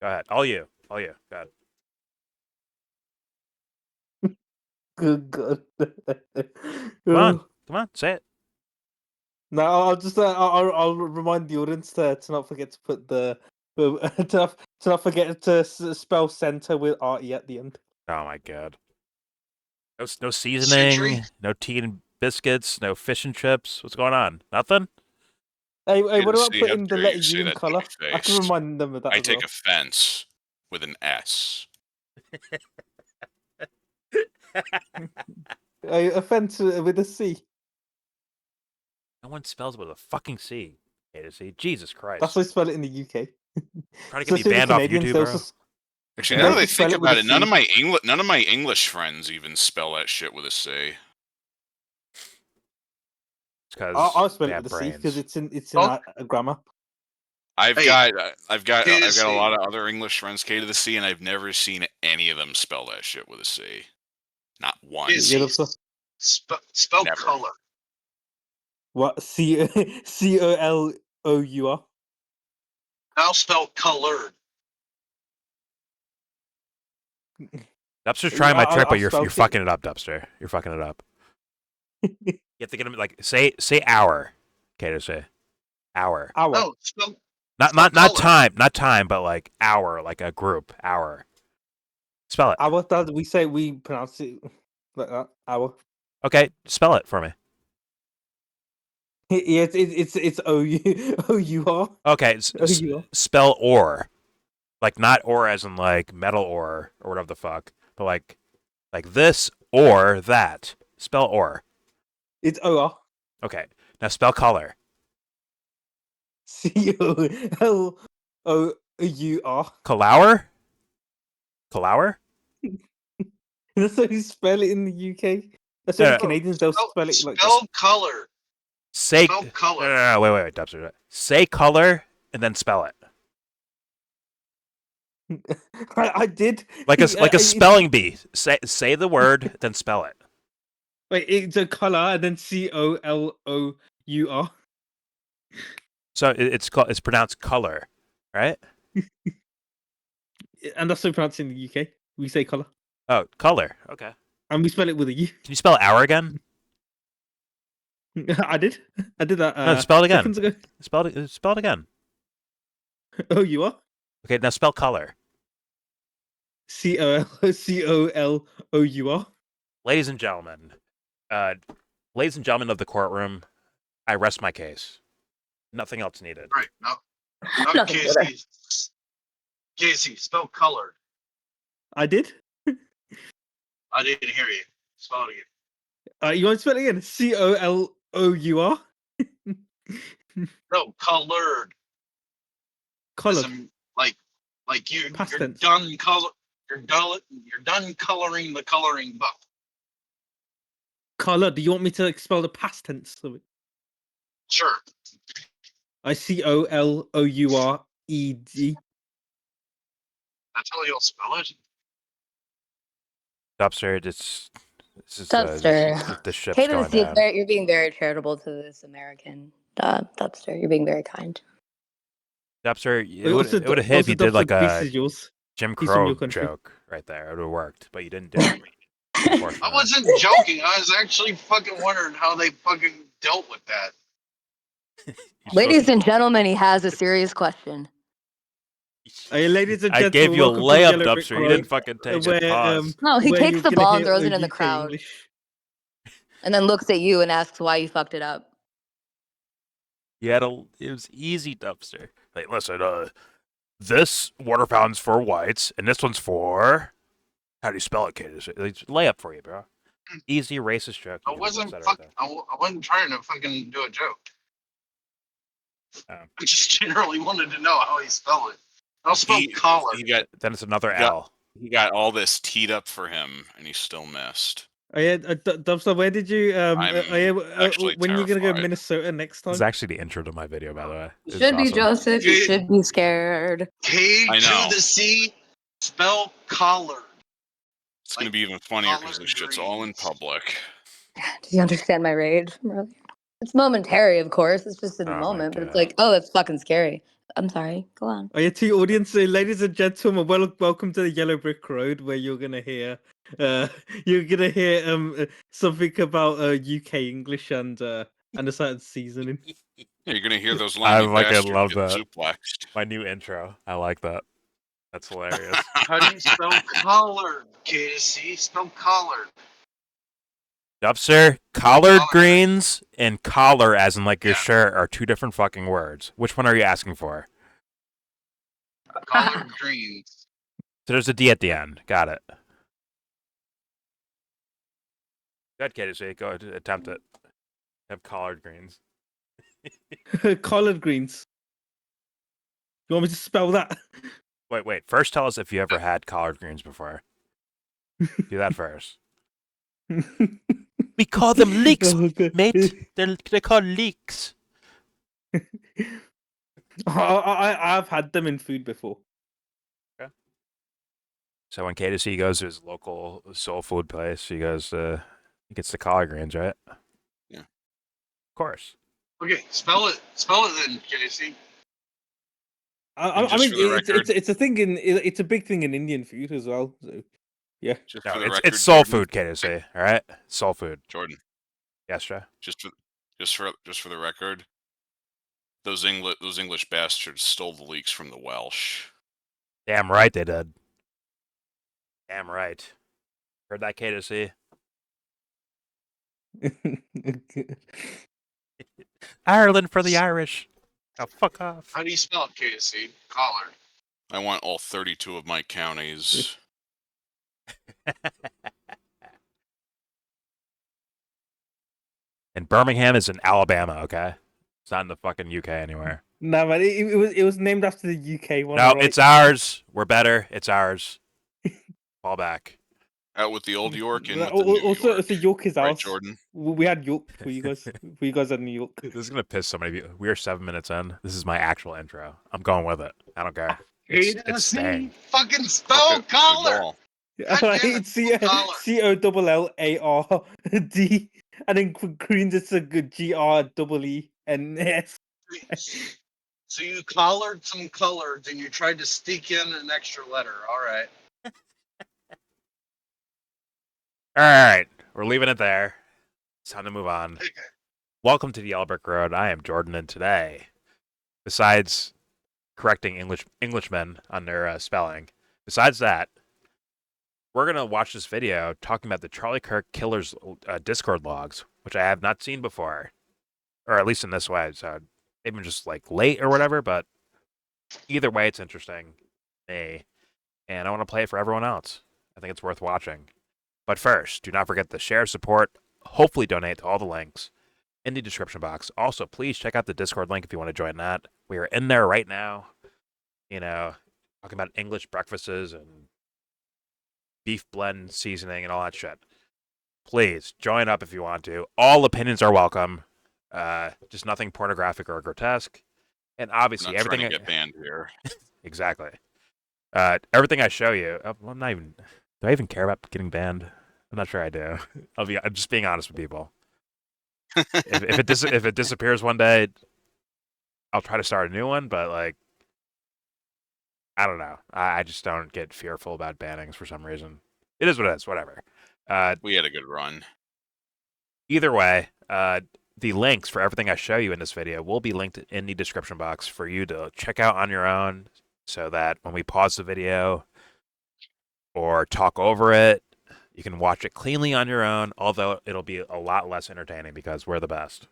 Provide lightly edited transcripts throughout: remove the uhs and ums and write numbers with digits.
Go ahead. All you. Go ahead. Good God. Come on, say it. No, I'll just I'll remind the audience to not forget to put to not forget to spell center with RE at the end. Oh my God. No seasoning, Century? no tea and biscuits, no fish and chips. What's going on? Nothing? Hey, what about Candace, putting the how dare letter you U say in that to color? my I can face. remind them of that I as take well. offense with an S. Offense with a C. No one spells with a fucking C. Jesus Christ. That's how I spell it in the UK. Trying to get me banned off YouTube, bro. Actually, They now that also I spell think it with about a it, none C. of my English friends even spell that shit with a C. It's because I'll spell it bad with a C because brains. it's in a grammar. I've Hey, got a Candace, lot of other English friends, K to the C, and I've never seen any of them spell that shit with a C. Not once. Candace, spell Never. color. What COLOUR? I'll spell colored. Dubster's trying my trick, but you're spell fucking it up, Dubster. You're fucking it up. You have to get him like say hour. Okay, to say hour. Hour. No, spell Not time, but like hour, like a group hour. Spell it. Hour. That we pronounce it like that. Hour. Okay, spell it for me. Yeah, it's OUR. Okay, spell ore, like not ore as in like metal ore or whatever the fuck, but like this or that. Spell ore. It's OR. Okay, now spell color. COLOUR. Colour? Colour? That's how you spell it in the UK. That's how the Canadians don't spell it like spell color. Say Spell color. No, wait, Dubster. Say color and then spell it. I did. Like a spelling bee. Say the word, then spell it. Wait, it's a color and then COLOUR. So it's pronounced color, right? And that's how we pronounce it in the UK. We say color. Oh, color. Okay. And we spell it with a U. Can you spell hour again? I did that. No, spell it again. Seconds ago. Spell it again. OUR. Okay, now spell color. COLOUR. Ladies and gentlemen of the courtroom, I rest my case. Nothing else needed. Right. No, Casey, spell colored. I did. I didn't hear you. Spell it again. You want to spell it again? COLOUR. No, colored. Colored. Like you're Past tense. done color. You're done coloring the coloring book. Color. Do you want me to spell the past tense of it? Sure. COLOURED. That's how you'll spell it. Dubster, this is Dubster. the ship's Kate going the down. You're being very charitable to this American. Dubster, you're being very kind. Dubster, it would have hit if you did like a Jim Crow joke right there. It would have worked, but you didn't do it. I wasn't joking. I was actually fucking wondering how they fucking dealt with that. Ladies and gentlemen, he has a serious question. Hey, ladies and I gentlemen, gave you a welcome to layup, YellBro, Dubster. You didn't fucking take a pause. No, he where takes you're the gonna ball hear and throws it in the UK crowd. English. And then looks at you and asks why you fucked it up. It was easy, Dubster. Like, listen, this water fountain's for whites, and this one's for... How do you spell it, Kate? Layup for you, bro. Easy racist joke. I wasn't trying to fucking do a joke. I just generally wanted to know how he spelled it. I'll spell collar. Then it's another L. He got all this teed up for him, and he still missed. Oh yeah, Dubster, where did you when are you gonna go to Minnesota next time? This is actually the intro to my video, by the way. You should be, Joseph. You should be scared. K to the C, spell collar. It's gonna be even funnier because this shit's all in public. Do you understand my rage from earlier? It's momentary, of course. It's just in the moment, but it's like, oh, that's fucking scary. I'm sorry. Go on. Oh yeah, to your audience, ladies and gentlemen, welcome to the Yellow Brick Road, where you're gonna hear, something about UK English and a certain seasoning. Yeah, you're gonna hear those I limey fucking bastards love get that. suplexed. My new intro. I like that. That's hilarious. How do you spell collard, KC? Spell collard. Dubster, collard Collard greens and collar, as in like your Yeah. shirt, are two different fucking words. Which one are you asking for? Collard greens. So there's a D at the end. Got it. Good, Katie. Go ahead, attempt it. Have collard greens. Collard greens. You want me to spell that? Wait. First, tell us if you ever had collard greens before. Do that first. We call them leeks, Oh, okay. mate. They're called leeks. I've had them in food before. So when KDC goes to his local soul food place, he goes, he gets the collard greens, right? Yeah. Of course. Okay, spell it. Spell it then, KC. And I just mean, for the record- it's a thing it's a big thing in Indian food as well. So yeah. Just No, for the it's record, soul Jordan, food, KDC. All right, soul food. Jordan, Yes, Trey. just for the record, those English bastards stole the leeks from the Welsh. Damn right they did. Damn right. Heard that, KDC? Ireland for the Irish. Oh, fuck off. How do you spell it, KC? Collard. I want all 32 of my counties. And Birmingham is in Alabama, okay? It's not in the fucking UK anywhere. No, man, it was named after the UK one. No, alright? it's ours. We're better. It's ours. Fall back. Out with the old York, in with the Also, New York. it's a York is Right, ours. Jordan? We had York for you guys. For you guys had New York. This is gonna piss so many people. We are 7 minutes in. This is my actual intro. I'm going with it. I don't care. It's staying. Fucking Okay, spell good collard. ball. God damn it, It's COLLARD, and then Greens it's a good GREENS. So you collared some collards and you tried to sneak in an extra letter. All right. All right, we're leaving it there. It's time to move on. Okay. Welcome to the Yellow Brick Road. I am Jordan, and today, besides correcting Englishmen on their spelling, besides that, we're gonna watch this video talking about the Charlie Kirk Killer's Discord logs, which I have not seen before, or at least in this way. So maybe just like late or whatever, but either way, it's interesting. Me, and I want to play it for everyone else. I think it's worth watching. But first, do not forget to share, support, hopefully donate to all the links in the description box. Also, please check out the Discord link if you want to join that. We are in there right now, you know, talking about English breakfasts and beef blend seasoning and all that shit. Please join up if you want to. All opinions are welcome. Just nothing pornographic or grotesque. And obviously, Not everything trying to get banned here. exactly. Everything I show you, I'm not even. Do I even care about getting banned? I'm not sure I do. I'm just being honest with people. if it disappears one day, I'll try to start a new one. But like, I don't know. I just don't get fearful about bannings for some reason. It is what it is. Whatever. We had a good run. Either way, the links for everything I show you in this video will be linked in the description box for you to check out on your own, so that when we pause the video or talk over it, you can watch it cleanly on your own, although it'll be a lot less entertaining because we're the best,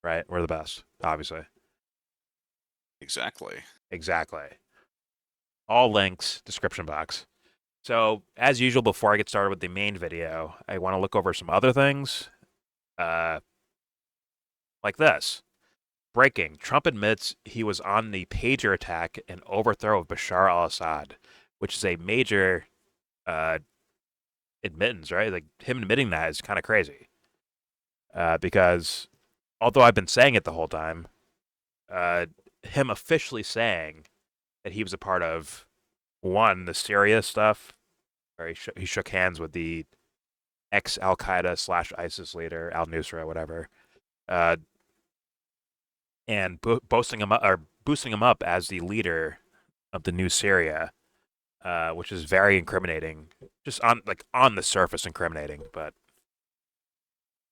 right? We're the best, obviously. Exactly. All links, description box. So, as usual, before I get started with the main video, I want to look over some other things, like this. Breaking. Trump admits he was on the pager attack and overthrow of Bashar al-Assad, which is a major admittance, right? Like, him admitting that is kind of crazy. Because although I've been saying it the whole time, him officially saying that he was a part of, one, the Syria stuff, where he shook hands with the ex-Al-Qaeda / ISIS leader, al-Nusra, whatever, and boasting boosting him up as the leader of the new Syria, which is very incriminating. Just on the surface, incriminating, but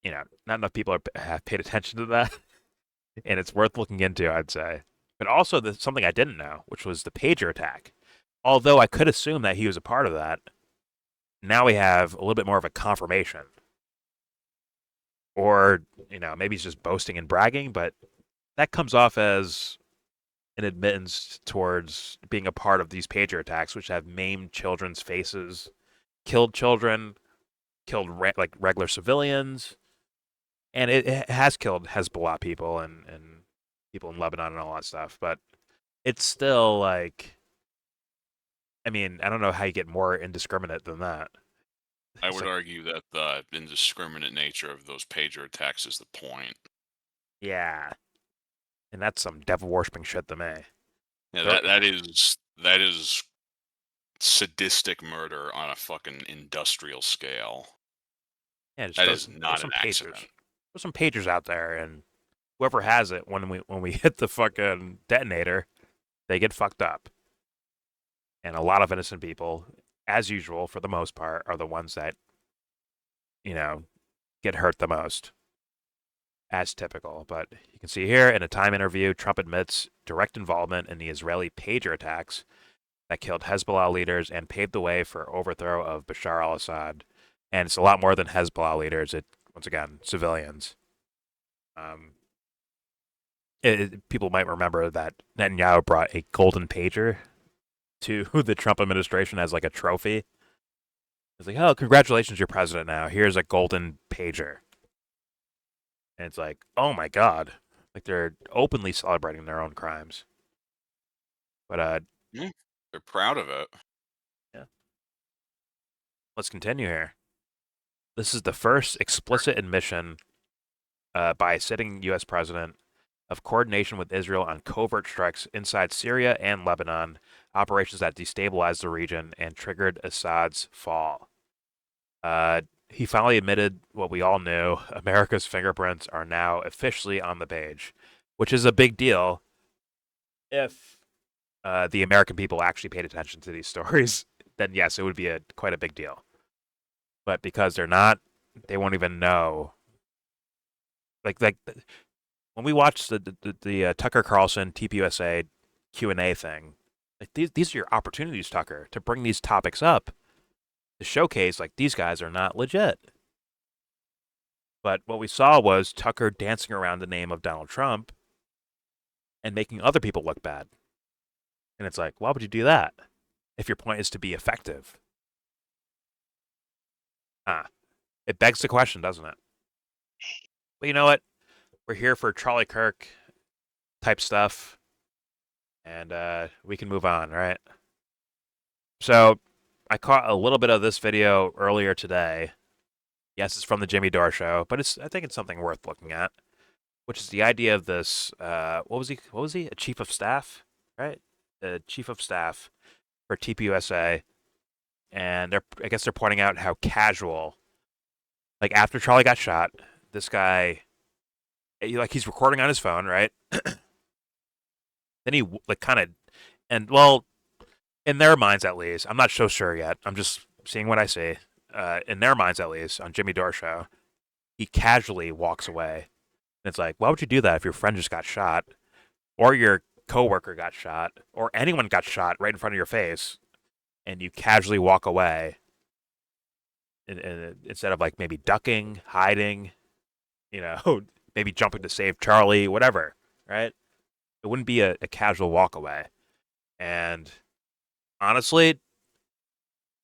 not enough people have paid attention to that, and it's worth looking into, I'd say. But also, something I didn't know, which was the pager attack. Although I could assume that he was a part of that, now we have a little bit more of a confirmation. Or, maybe he's just boasting and bragging, but that comes off as an admittance towards being a part of these pager attacks, which have maimed children's faces, killed children, killed regular civilians, and it has killed Hezbollah people and people in Lebanon and all that stuff. But it's still I don't know how you get more indiscriminate than that. I would argue that the indiscriminate nature of those pager attacks is the point. Yeah. And that's some devil worshipping shit to me. Yeah, that is sadistic murder on a fucking industrial scale. Yeah, just that is not an accident. There's some pagers out there, and whoever has it, when we hit the fucking detonator, they get fucked up. And a lot of innocent people, as usual, for the most part, are the ones that, get hurt the most. As typical. But you can see here in a Time interview, Trump admits direct involvement in the Israeli pager attacks that killed Hezbollah leaders and paved the way for overthrow of Bashar al-Assad. And it's a lot more than Hezbollah leaders. Once again, civilians. People might remember that Netanyahu brought a golden pager to the Trump administration as a trophy. It's like, oh, congratulations, you're president now. Here's a golden pager. And it's like, oh my God. They're openly celebrating their own crimes. But they're proud of it. Yeah. Let's continue here. This is the first explicit admission by a sitting U.S. president of coordination with Israel on covert strikes inside Syria and Lebanon, operations that destabilized the region and triggered Assad's fall. He finally admitted what we all knew: America's fingerprints are now officially on the page, which is a big deal if the American people actually paid attention to these stories. Then yes, it would be quite a big deal. But because they're not, they won't even know. Like when we watched the Tucker Carlson TPUSA Q&A thing, these are your opportunities, Tucker, to bring these topics up, to showcase these guys are not legit. But what we saw was Tucker dancing around the name of Donald Trump and making other people look bad. And it's why would you do that if your point is to be effective? It begs the question, doesn't it? But you know what? We're here for Charlie Kirk type stuff, and we can move on, right? So I caught a little bit of this video earlier today. Yes, it's from the Jimmy Dore show, but I think it's something worth looking at, which is the idea of this. What was he? A chief of staff, right? A chief of staff for TPUSA, and I guess they're pointing out how casual. After Charlie got shot, this guy, he's recording on his phone, right? Then he kind of, and well, in their minds at least, I'm not so sure yet. I'm just seeing what I see. In their minds at least, on Jimmy Dore show, he casually walks away. And it's why would you do that if your friend just got shot, or your coworker got shot, or anyone got shot right in front of your face, and you casually walk away? And instead of maybe ducking, hiding, maybe jumping to save Charlie, whatever, right? It wouldn't be a casual walk away. And honestly,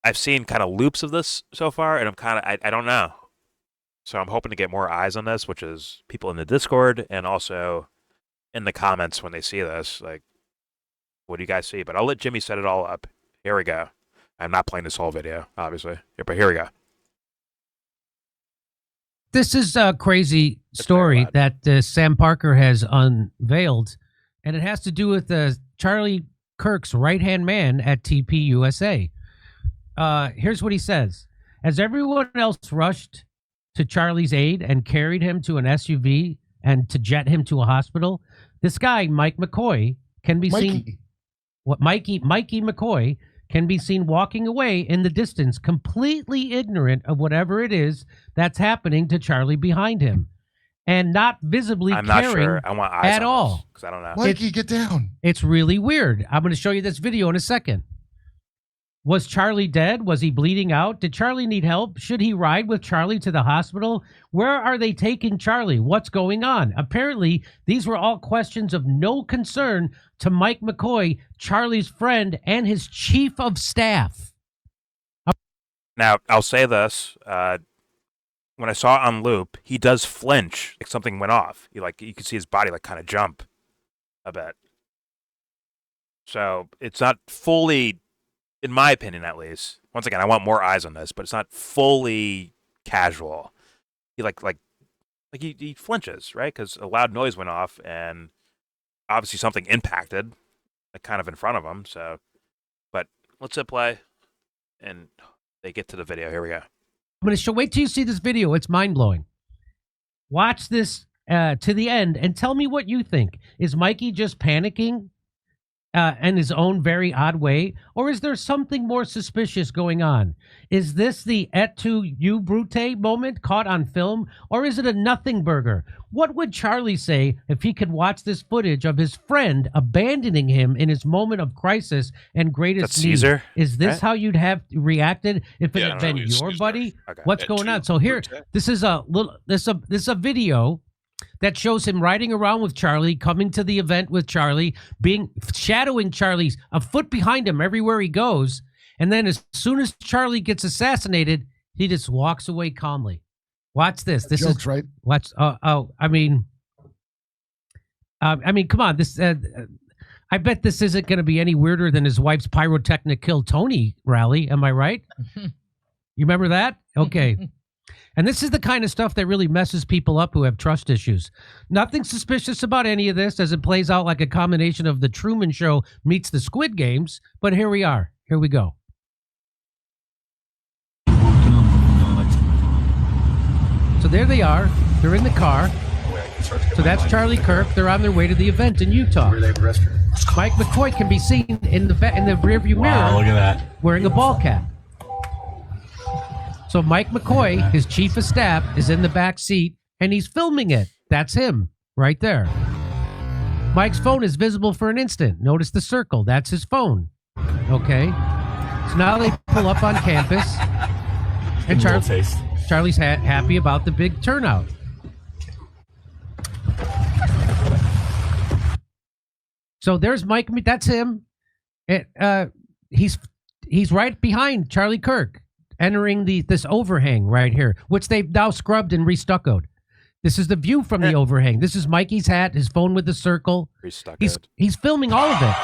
I've seen kind of loops of this so far, and I don't know. So I'm hoping to get more eyes on this, which is people in the Discord and also in the comments when they see this. What do you guys see? But I'll let Jimmy set it all up. Here we go. I'm not playing this whole video, obviously. Yeah, but here we go. This is a crazy story that Sam Parker has unveiled, and it has to do with Charlie Kirk's right-hand man at TPUSA. Here's what he says. As everyone else rushed to Charlie's aid and carried him to an SUV and to jet him to a hospital, this guy, Mike McCoy, can be seen. Mikey. Mikey McCoy can be seen walking away in the distance, completely ignorant of whatever it is that's happening to Charlie behind him, and not visibly I'm not caring sure. I want eyes at on all. because I don't know. Mikey, get down. It's really weird. I'm going to show you this video in a second. Was Charlie dead? Was he bleeding out? Did Charlie need help? Should he ride with Charlie to the hospital? Where are they taking Charlie? What's going on? Apparently, these were all questions of no concern to Mike McCoy, Charlie's friend, and his chief of staff. Now, I'll say this. When I saw it on loop, he does flinch. Like something went off. You can see his body kind of jump a bit. So it's not fully, in my opinion at least. Once again, I want more eyes on this, but it's not fully casual. He he flinches, right? Because a loud noise went off, and obviously something impacted, kind of in front of him. So, but let's hit play, and they get to the video. Here we go. I'm going to show. Wait till you see this video. It's mind blowing. Watch this to the end and tell me what you think. Is Mikey just panicking in his own very odd way, or is there something more suspicious going on? Is this the et tu you brute moment caught on film, or is it a nothing burger? What would Charlie say if he could watch this footage of his friend abandoning him in his moment of crisis and greatest That's need? Caesar, Is this right? how you'd have reacted if it Yeah, had been no, it's your Caesar. buddy? Okay. What's Et going tu on? So here, brute. this is a video that shows him riding around with Charlie, coming to the event with Charlie, shadowing Charlie's a foot behind him everywhere he goes. And then as soon as Charlie gets assassinated, he just walks away calmly. Watch this. This Jokes, is right? watch. I mean, come on. This. I bet this isn't going to be any weirder than his wife's pyrotechnic kill Tony rally. Am I right? You remember that? Okay. And this is the kind of stuff that really messes people up who have trust issues. Nothing suspicious about any of this, as it plays out like a combination of the Truman Show meets the Squid Games. But here we are. Here we go. So there they are. They're in the car. So that's Charlie Kirk. They're on their way to the event in Utah. Mike McCoy can be seen in the rearview mirror. Look at that. Wearing a ball cap. So Mike McCoy, his chief of staff, is in the back seat, and he's filming it. That's him, right there. Mike's phone is visible for an instant. Notice the circle. That's his phone. Okay. So now they pull up on campus, and Charlie's happy about the big turnout. So there's Mike. That's him. He's right behind Charlie Kirk, entering this overhang right here, which they've now scrubbed and restuccoed. This is the view from the overhang. This is Mikey's hat, his phone with the circle. He's filming all of it.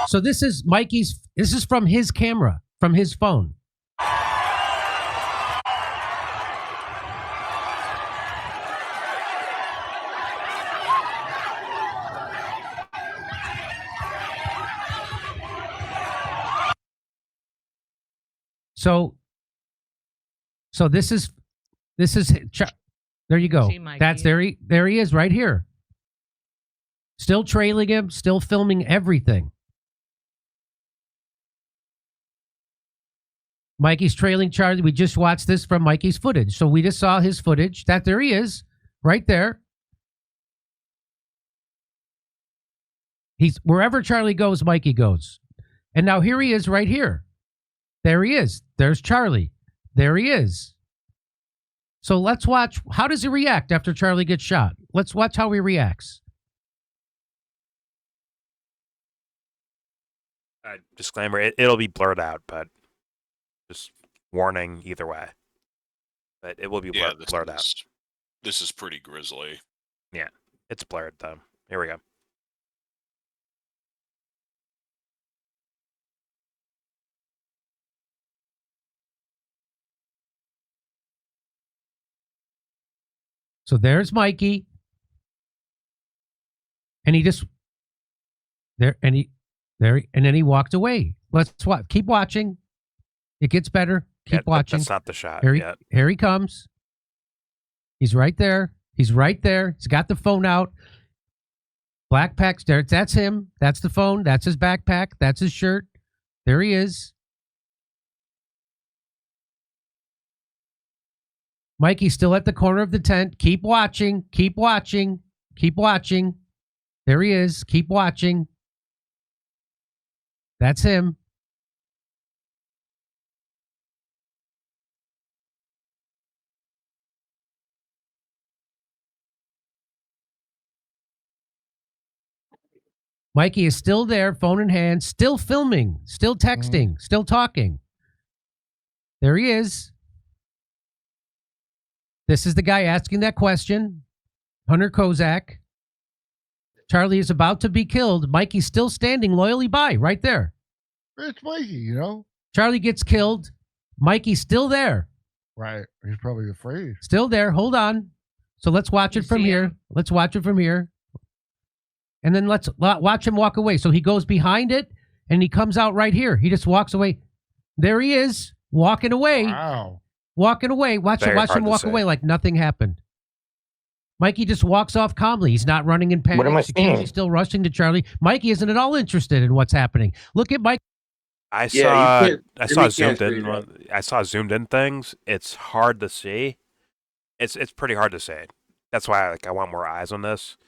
So this is Mikey's. This is from his camera, from his phone. So this is there you go. That's there he is right here. Still trailing him, still filming everything. Mikey's trailing Charlie. We just watched this from Mikey's footage. So we just saw his footage. There he is, right there. He's wherever Charlie goes, Mikey goes. And now here he is right here. There he is. There's Charlie. There he is. So let's watch. How does he react after Charlie gets shot? Let's watch how he reacts. Disclaimer, it'll be blurred out, but just warning either way. But it will be blurred out. This is pretty grisly. Yeah, it's blurred, though. Here we go. So there's Mikey. And he just and then he walked away. Let's keep watching. It gets better. Keep watching. That's not the shot Here yet. Here he comes. He's right there. He's right there. He's got the phone out. Black pack. There. That's him. That's the phone. That's his backpack. That's his shirt. There he is. Mikey's still at the corner of the tent. Keep watching. Keep watching. Keep watching. There he is. Keep watching. That's him. Mikey is still there, phone in hand, still filming, still texting, still talking. There he is. This is the guy asking that question, Hunter Kozak. Charlie is about to be killed. Mikey's still standing loyally by, right there. It's Mikey, you know? Charlie gets killed. Mikey's still there. Right. He's probably afraid. Still there. Hold on. So let's watch it from here. Let's watch it from here. And then let's watch him walk away. So he goes behind it, and he comes out right here. He just walks away. There he is, walking away. Wow. Walking away. Watch him walk away like nothing happened. Mikey just walks off calmly. He's not running in panic. What am I Security's seeing? still rushing to Charlie. Mikey isn't at all interested in what's happening. Look at Mike. I Yeah, you saw can't zoomed screen in. that. I saw zoomed in things. It's hard to see. It's pretty hard to see. That's why I want more eyes on this.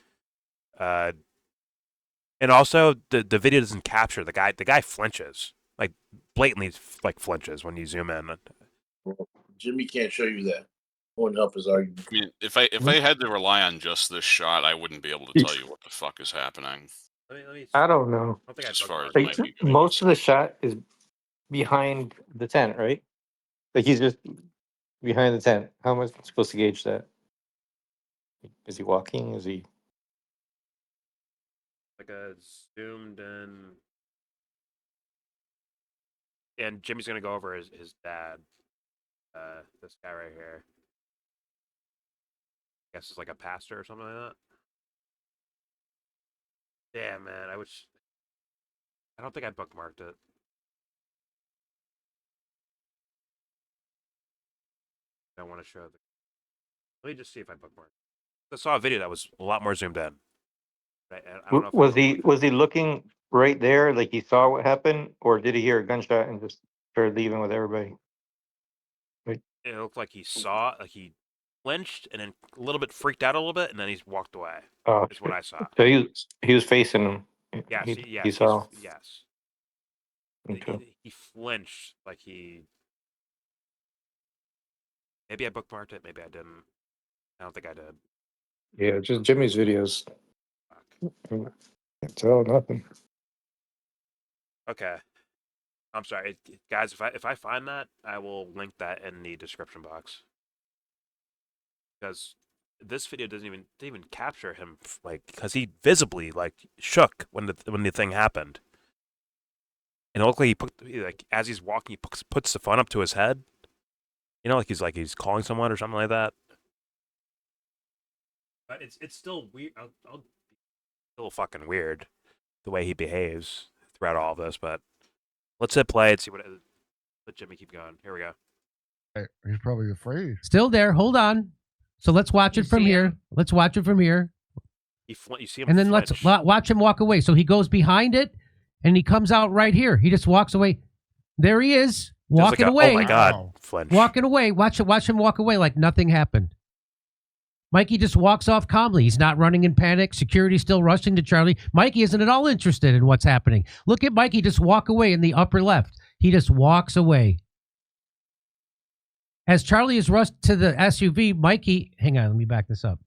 And also the video doesn't capture the guy. The guy flinches, like blatantly, like flinches when you zoom in. Jimmy can't show you that. Won't help his argument. I mean, if I had to rely on just this shot, I wouldn't be able to tell you what the fuck is happening. I don't know. I don't think I As far as Like, Mikey most of the shot is behind the tent, right? Like he's just behind the tent. How am I supposed to gauge that? Is he walking? Is he? like a zoomed in. And Jimmy's gonna go over his dad. This guy right here. I guess it's like a pastor or something like that. Yeah, man. I don't think I bookmarked it. I want to show the. Let me just see if I bookmarked. I saw a video that was a lot more zoomed in. I don't know if I Was he looking right there, like he saw what happened, or did he hear a gunshot and just started leaving with everybody? It looked like he saw, like he flinched and then a little bit freaked out a little bit, and then he's walked away. Oh, Is what I saw. so he was facing him. Yes, he saw. yes. Okay. He flinched like he. Maybe I bookmarked it. Maybe I didn't. I don't think I did. Yeah, just Jimmy's videos. Fuck. Can't tell nothing. Okay. I'm sorry, guys. If I find that, I will link that in the description box. Because this video didn't even capture him, like, because he visibly like shook when the thing happened. And it looked like as he's walking, he puts the phone up to his head. You know, like he's calling someone or something like that. But it's still weird. Still fucking weird the way he behaves throughout all of this. But let's hit play and see what. Let Jimmy keep going. Here we go. Right. He's probably afraid. Still there. Hold on. So let's watch it from here. Let's watch it from here. You see him, And then let's watch him walk away. So he goes behind it, and he comes out right here. He just walks away. There he is, walking away. Oh my God, Wow. flinch. Walking away. Watch him walk away like nothing happened. Mikey just walks off calmly. He's not running in panic. Security's still rushing to Charlie. Mikey isn't at all interested in what's happening. Look at Mikey just walk away in the upper left. He just walks away. As Charlie is rushed to the SUV, Mikey, hang on, let me back this up.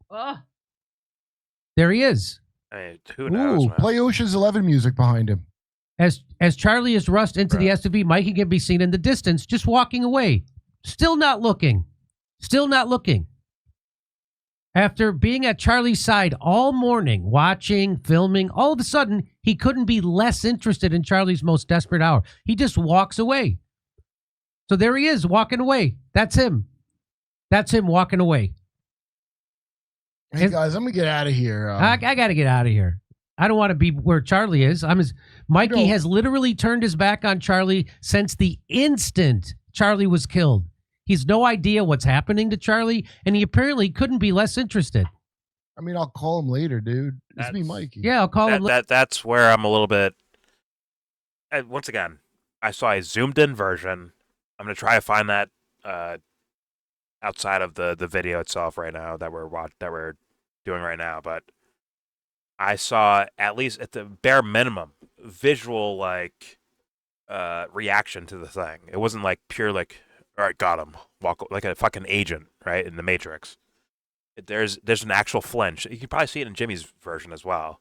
There he is. Hey, who knows, Ooh, man? play Ocean's 11 music behind him. As Charlie is rushed into the SUV, Mikey can be seen in the distance, just walking away. Still not looking. Still not looking. After being at Charlie's side all morning, watching, filming, all of a sudden, he couldn't be less interested in Charlie's most desperate hour. He just walks away. So there he is, walking away. That's him. That's him walking away. Hey, guys, I'm going to get out of here. I got to get out of here. I don't want to be where Charlie is. Mikey has literally turned his back on Charlie since the instant Charlie was killed. He's no idea what's happening to Charlie, and he apparently couldn't be less interested. I mean, I'll call him later, dude. It's me, Mikey. Yeah, I'll call him. That's where I'm a little bit. Once again, I saw a zoomed in version. I'm gonna try to find that outside of the video itself right now that we're doing right now, but I saw, at least at the bare minimum, visual reaction to the thing. It wasn't like pure like, all right, got him, walk like a fucking agent, right, in the Matrix. There's an actual flinch. You can probably see it in Jimmy's version as well.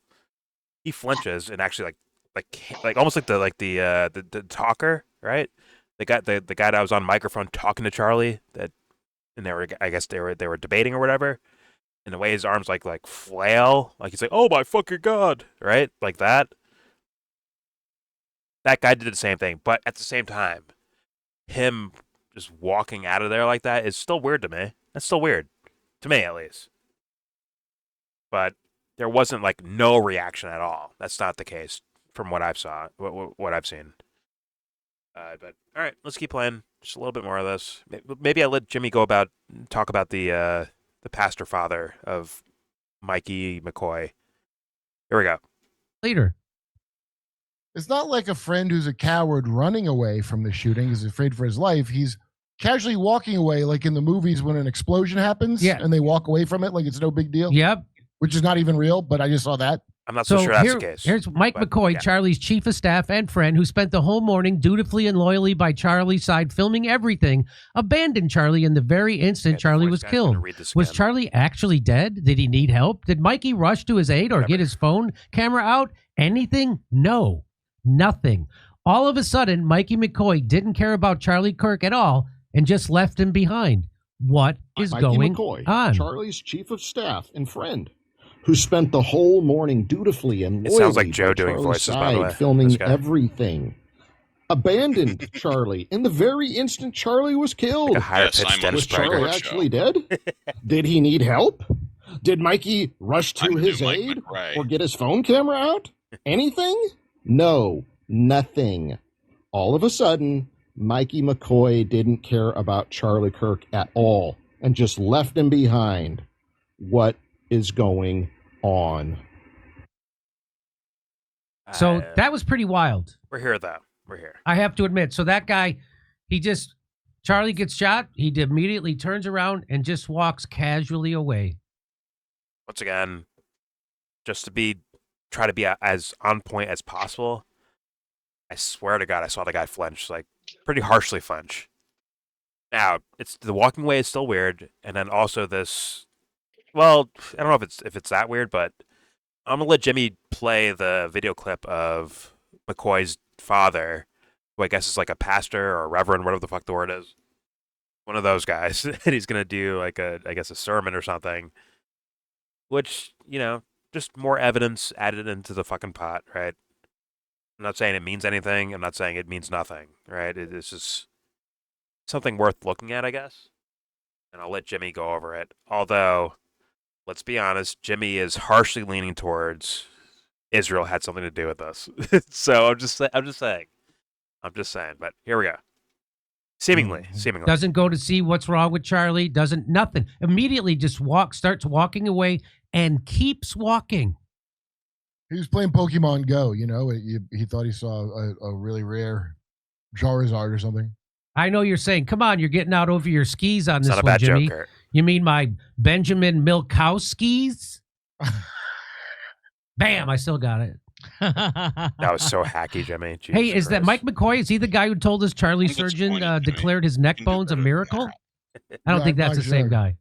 He flinches and actually like almost like the talker, right? The guy that was on microphone talking to Charlie, and I guess they were debating or whatever. And the way his arms like flail, like he's like, "Oh my fucking god," right? Like that. That guy did the same thing, but at the same time, him just walking out of there like that is still weird to me. That's still weird, to me at least. But there wasn't like no reaction at all. That's not the case from what I've seen. But all right, let's keep playing. Just a little bit more of this. Maybe I let Jimmy talk about the pastor father of Mikey McCoy. Here we go. Later. It's not like a friend who's a coward running away from the shooting, is afraid for his life. He's casually walking away, like in the movies when an explosion happens, and they walk away from it like it's no big deal. Yep. Which is not even real, but I just saw that. I'm not so sure that's the case. Here's Mike McCoy, Charlie's chief of staff and friend, who spent the whole morning dutifully and loyally by Charlie's side filming everything, abandoned Charlie in the very instant Charlie was killed. Was Charlie actually dead? Did he need help? Did Mikey rush to his aid or get his phone camera out? Anything? No. Nothing. All of a sudden, Mikey McCoy didn't care about Charlie Kirk at all and just left him behind. What is going on? Charlie's chief of staff and friend, who spent the whole morning dutifully and loyally it sounds like Joe doing voices, by the way. Filming everything. Abandoned Charlie in the very instant Charlie was killed. Like was Charlie actually dead? Did he need help? Did Mikey rush to his aid or get his phone camera out? Anything? No, nothing. All of a sudden, Mikey McCoy didn't care about Charlie Kirk at all and just left him behind. What is going on? So that was pretty wild. We're here, though. We're here. I have to admit. So that guy, Charlie gets shot. He immediately turns around and just walks casually away. Once again, just to try to be as on point as possible, I swear to God, I saw the guy flinch, like pretty harshly flinch. Now, the walking away is still weird, and then also this. Well, I don't know if it's that weird, but I'm gonna let Jimmy play the video clip of McCoy's father, who I guess is like a pastor or a reverend, whatever the fuck the word is. One of those guys, and he's gonna do like a sermon or something, which, just more evidence added into the fucking pot, right? I'm not saying it means anything. I'm not saying it means nothing, right? It's just something worth looking at, I guess. And I'll let Jimmy go over it. Although, let's be honest, Jimmy is harshly leaning towards Israel had something to do with this. So I'm just saying. But here we go. Seemingly. Doesn't go to see what's wrong with Charlie. Nothing. Immediately just starts walking away and keeps walking. He was playing Pokemon Go, he thought he saw a really rare Charizard or something. I know you're saying, come on, you're getting out over your skis on It's this not a one, bad Jimmy. joke, Kurt. You mean my Benjamin Milkowskis? Bam, I still got it. That was so hacky, Jimmy. Jesus Hey, is that Christ. Mike McCoy? Is he the guy who told us Charlie Surgeon declared his neck bones a miracle? I don't think that's the same guy.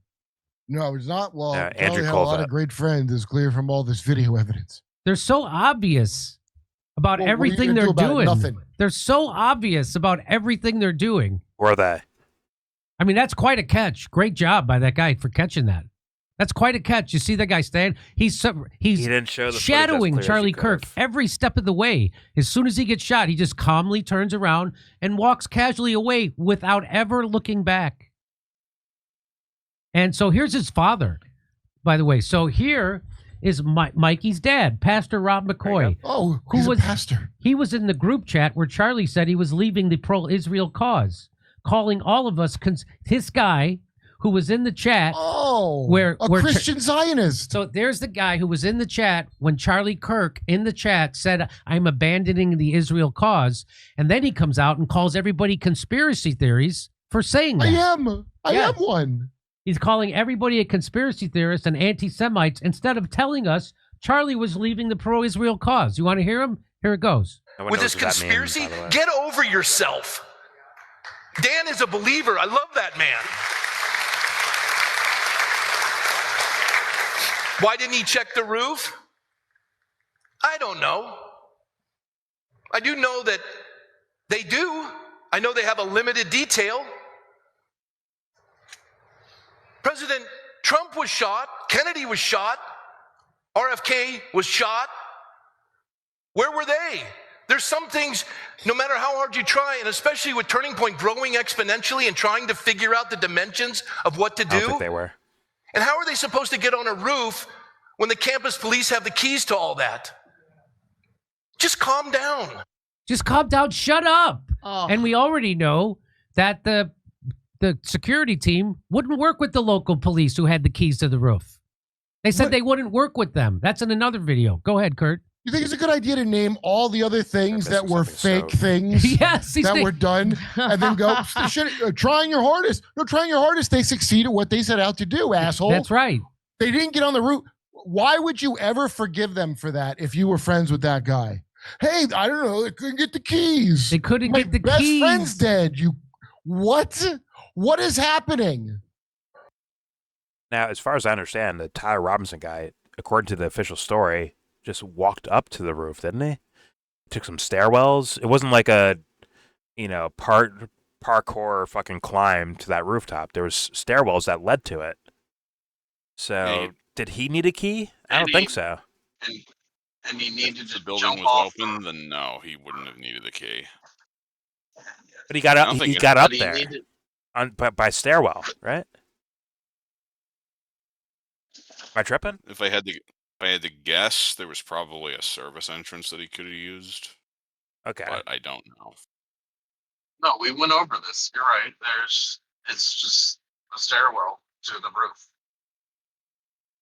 No, it's not. Well, Andrew Charlie had a lot Colvett. of great friends. It's clear from all this video evidence. They're so obvious about Well, what are you everything gonna they're do about it? doing. Nothing. They're so obvious about everything they're doing. Were they? I mean, that's quite a catch. Great job by that guy for catching that. That's quite a catch. You see that guy stand? He's He didn't show the footage as shadowing clear as Charlie you could Kirk have. every step of the way. As soon as he gets shot, he just calmly turns around and walks casually away without ever looking back. And so here's his father, by the way. So here is Mikey's dad, Pastor Rob McCoy. Oh, he's a pastor. He was in the group chat where Charlie said he was leaving the pro-Israel cause. calling all of us his guy who was in the chat. Oh, where Christian Zionist. So there's the guy who was in the chat when Charlie Kirk in the chat said, "I'm abandoning the Israel cause," and then he comes out and calls everybody conspiracy theories for saying that. I am one. He's calling everybody a conspiracy theorist and anti-Semites instead of telling us Charlie was leaving the pro-Israel cause. You want to hear him? Here it goes. With this conspiracy, get over yourself. Dan is a believer. I love that man. Why didn't he check the roof? I don't know. I do know that they do. I know they have a limited detail. President Trump was shot. Kennedy was shot. RFK was shot. Where were they? There's some things, no matter how hard you try, and especially with Turning Point growing exponentially and trying to figure out the dimensions of what to do. I don't think they were. And how are they supposed to get on a roof when the campus police have the keys to all that? Just calm down. Just calm down. Shut up. Oh. And we already know that the security team wouldn't work with the local police who had the keys to the roof. They said they wouldn't work with them. That's in another video. Go ahead, Kurt. You think it's a good idea to name all the other things that were fake things yes, that were done and then go, trying your hardest. No, trying your hardest. They succeed at what they set out to do, asshole. That's right. They didn't get on the route. Why would you ever forgive them for that if you were friends with that guy? Hey, I don't know. They couldn't get the keys. They couldn't get the best keys. Friend's dead. What? What is happening? Now, as far as I understand, the Tyler Robinson guy, according to the official story, just walked up to the roof, didn't he? Took some stairwells. It wasn't like a, parkour fucking climb to that rooftop. There was stairwells that led to it. So, did he need a key? I don't think so. And he needed if the to building jump was off. open, then no, he wouldn't have needed the key. But he got up. He got up there by stairwell, right? Am I tripping? If I had to guess, there was probably a service entrance that he could have used. Okay, but I don't know. No, we went over this. You're right. It's just a stairwell to the roof.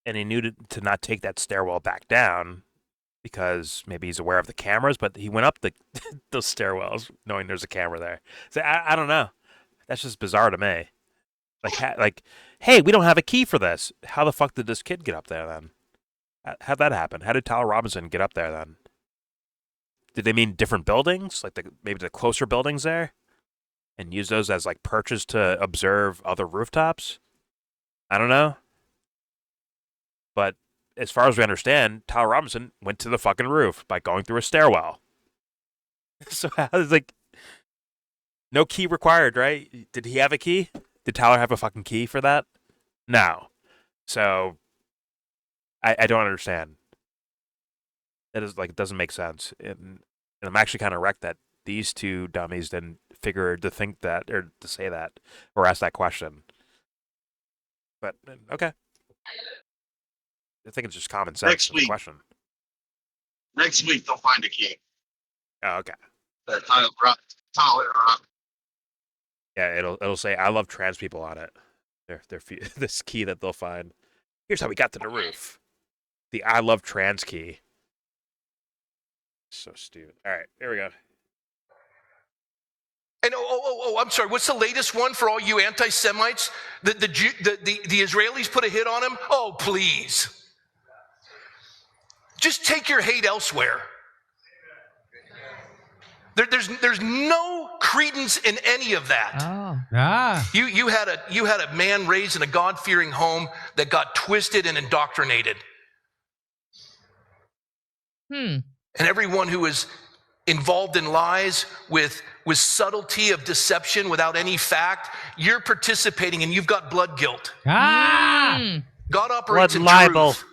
And he knew to not take that stairwell back down because maybe he's aware of the cameras, but he went up those stairwells knowing there's a camera there. So I don't know. That's just bizarre to me. Like, hey, we don't have a key for this. How the fuck did this kid get up there then? How'd that happen? How did Tyler Robinson get up there then? Did they mean different buildings? Like maybe the closer buildings there? And use those as like perches to observe other rooftops? I don't know. But as far as we understand, Tyler Robinson went to the fucking roof by going through a stairwell. So it's like no key required, right? Did he have a key? Did Tyler have a fucking key for that? No. So I don't understand. That is it doesn't make sense. And I'm actually kind of wrecked that these two dummies didn't figure to think that or to say that or ask that question. But okay. I think it's just common sense. Next week. Question. Next week they'll find a key. Oh, okay. That Tyler. Yeah, it'll say I love trans people on it. This key that they'll find. Here's how we got to the roof. The I love trans key. So stupid. All right, here we go. And I'm sorry. What's the latest one for all you anti-Semites? The Israelis put a hit on him. Oh, please. Just take your hate elsewhere. There's no credence in any of that. Oh. You had a man raised in a God-fearing home that got twisted and indoctrinated. And everyone who is involved in lies with subtlety of deception without any fact, you're participating and you've got blood guilt. God operates in truth.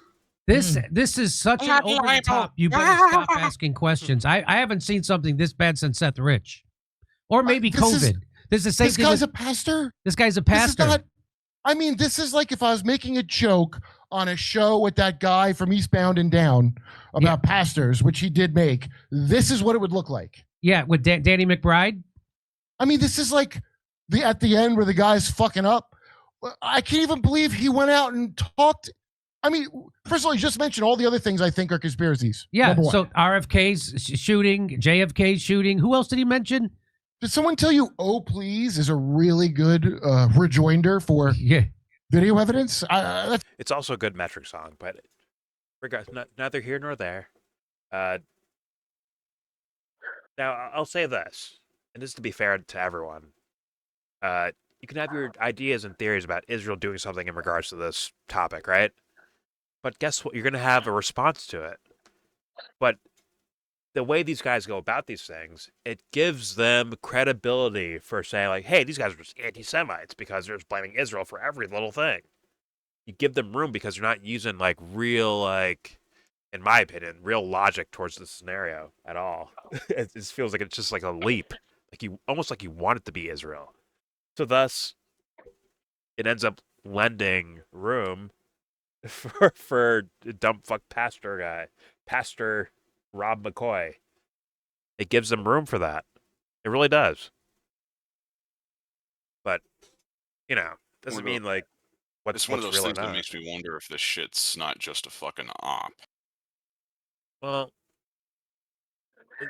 This is such an over the top. You better stop asking questions. I haven't seen something this bad since Seth Rich, or maybe COVID. This is the same. This guy's a pastor. This guy's a pastor. This is like if I was making a joke on a show with that guy from Eastbound and Down about pastors, which he did make. This is what it would look like. Yeah, with Danny McBride. I mean, this is like at the end where the guy's fucking up. I can't even believe he went out and talked. I mean, first of all, you just mentioned all the other things I think are conspiracies. Yeah, so RFK's shooting, JFK's shooting. Who else did he mention? Did someone tell you, oh, please, is a really good rejoinder for video evidence? It's also a good metric song, but regardless, neither here nor there. Now, I'll say this, and this is to be fair to everyone. You can have your ideas and theories about Israel doing something in regards to this topic, right? But guess what? You're going to have a response to it. But the way these guys go about these things, it gives them credibility for saying, like, hey, these guys are just anti-Semites because they're just blaming Israel for every little thing. You give them room because you're not using, like, real, like, in my opinion, real logic towards the scenario at all. It just feels like it's just like a leap. Almost like you want it to be Israel. So thus, it ends up lending room for dumb fuck Pastor Rob McCoy. It gives them room for that. It really does. But, doesn't mean like it's one of those things that makes me wonder if this shit's not just a fucking op. Well,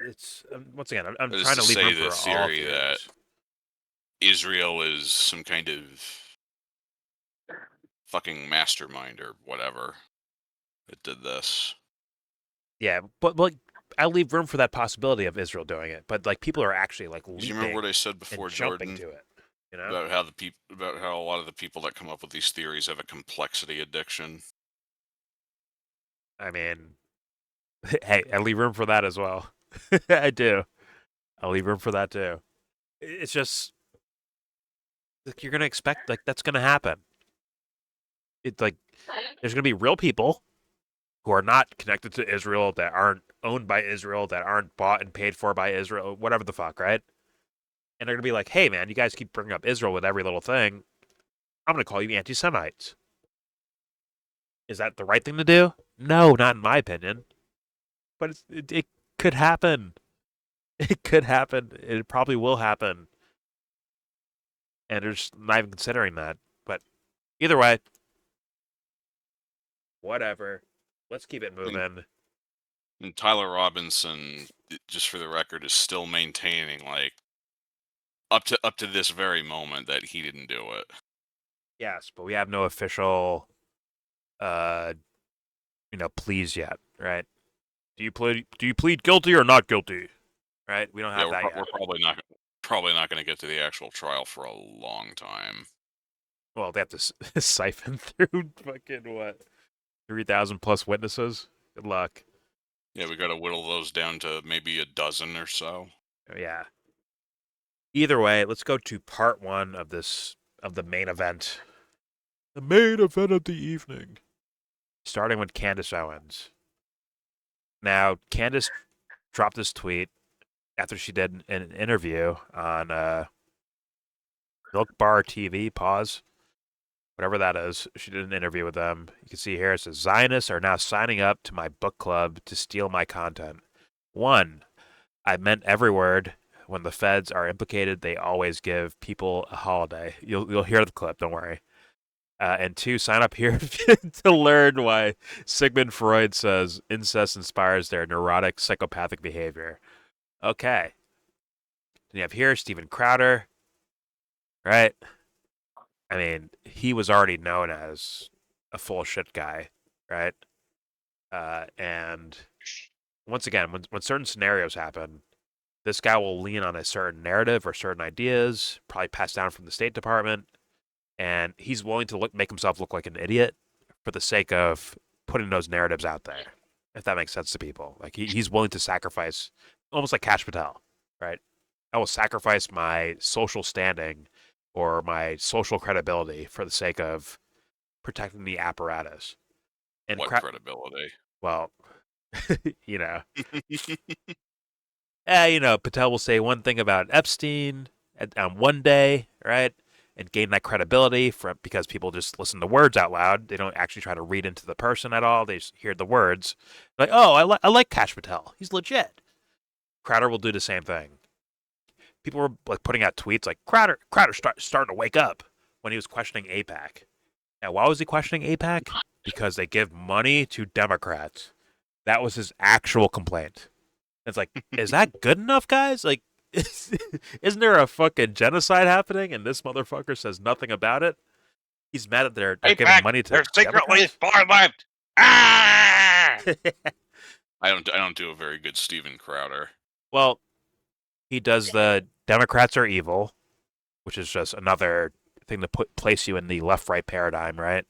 it's once again, I'm trying to leave room for this all theory that Israel is some kind of fucking mastermind or whatever that did this. Yeah, but like I leave room for that possibility of Israel doing it. But like people are actually like leaping. Do you remember what I said before, Jordan? To it, about how a lot of the people that come up with these theories have a complexity addiction. I mean, hey, I leave room for that as well. I do. I'll leave room for that too. It's just like you're gonna expect like that's gonna happen. It's like there's gonna be real people who are not connected to Israel, that aren't owned by Israel, that aren't bought and paid for by Israel, whatever the fuck, right? And they're gonna be like, hey man, you guys keep bringing up Israel with every little thing. I'm gonna call you anti-Semites. Is that the right thing to do? No, not in my opinion. But it could happen. It could happen. It probably will happen. And they're just not even considering that. But either way, whatever. Let's keep it moving. And Tyler Robinson, just for the record, is still maintaining, like, up to this very moment that he didn't do it. Yes, but we have no official, pleas yet, right? Do you plead guilty or not guilty? Right? We don't have that yet. We're probably not going to get to the actual trial for a long time. Well, they have to siphon through fucking 3,000 plus witnesses. Good luck. Yeah, we got to whittle those down to maybe a dozen or so. Yeah. Either way, let's go to part one of the main event. The main event of the evening. Starting with Candace Owens. Now, Candace dropped this tweet after she did an interview on Milk Bar TV, whatever that is. She did an interview with them. You can see here it says, Zionists are now signing up to my book club to steal my content. 1, I meant every word. When the feds are implicated, they always give people a holiday. You'll hear the clip, don't worry. And 2, sign up here to learn why Sigmund Freud says incest inspires their neurotic psychopathic behavior. Okay. Then you have here Steven Crowder, right? I mean, he was already known as a full shit guy, right? And once again, when certain scenarios happen, this guy will lean on a certain narrative or certain ideas, probably passed down from the State Department, and he's willing to make himself look like an idiot for the sake of putting those narratives out there, if that makes sense to people. Like he's willing to sacrifice, almost like Kash Patel, right? I will sacrifice my social standing or my social credibility for the sake of protecting the apparatus. And what credibility? Well, Patel will say one thing about Epstein on one day, right? And gain that credibility because people just listen to words out loud. They don't actually try to read into the person at all. They just hear the words. Like, oh, I like Kash Patel. He's legit. Crowder will do the same thing. people were like putting out tweets like Crowder starting to wake up when he was questioning AIPAC. And why was he questioning AIPAC? Because they give money to Democrats. That was his actual complaint. It's like, is that good enough, guys? Like, isn't there a fucking genocide happening and this motherfucker says nothing about it? He's mad that they're giving money to secretly far-left. Ah! I don't do a very good Steven Crowder. Well, he does the Democrats are evil, which is just another thing to place you in the left-right paradigm, right?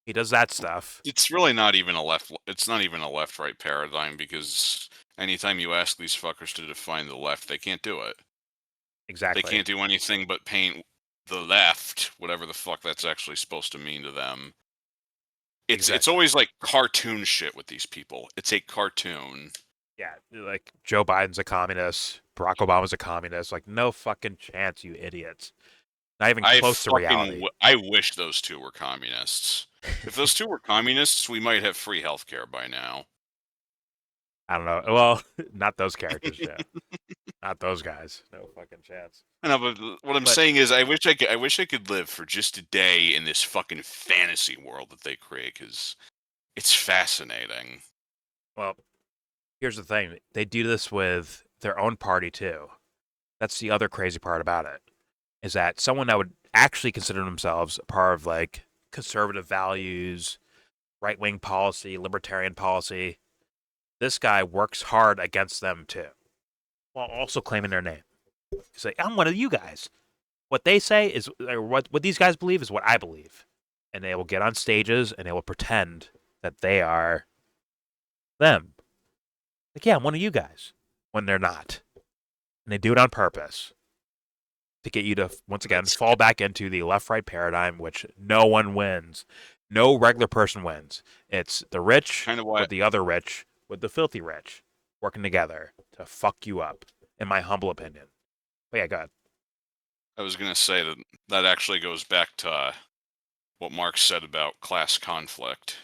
He does that stuff. It's really not even a left. It's not even a left-right paradigm because anytime you ask these fuckers to define the left, they can't do it. Exactly. They can't do anything but paint the left, whatever the fuck that's actually supposed to mean to them. It's always like cartoon shit with these people. It's a cartoon. Yeah, like Joe Biden's a communist, Barack Obama's a communist. Like, no fucking chance, you idiots. Not even close to reality. I wish those two were communists. If those two were communists, we might have free healthcare by now. I don't know. Well, not those characters, yeah. Not those guys. No fucking chance. I know, but what I'm saying is, I wish I could live for just a day in this fucking fantasy world that they create, because it's fascinating. Well, here's the thing. They do this with their own party, too. That's the other crazy part about it, is that someone that would actually consider themselves a part of, like, conservative values, right-wing policy, libertarian policy, this guy works hard against them, too, while also claiming their name. He's like, I'm one of you guys. What they say is, or what these guys believe is what I believe. And they will get on stages and they will pretend that they are them. Like, yeah, I'm one of you guys. When they're not. And they do it on purpose. To get you to, once again, fall back into the left-right paradigm, which no one wins. No regular person wins. It's the rich with the other rich with the filthy rich working together to fuck you up, in my humble opinion. But yeah, go ahead. I was going to say that actually goes back to what Marx said about class conflict.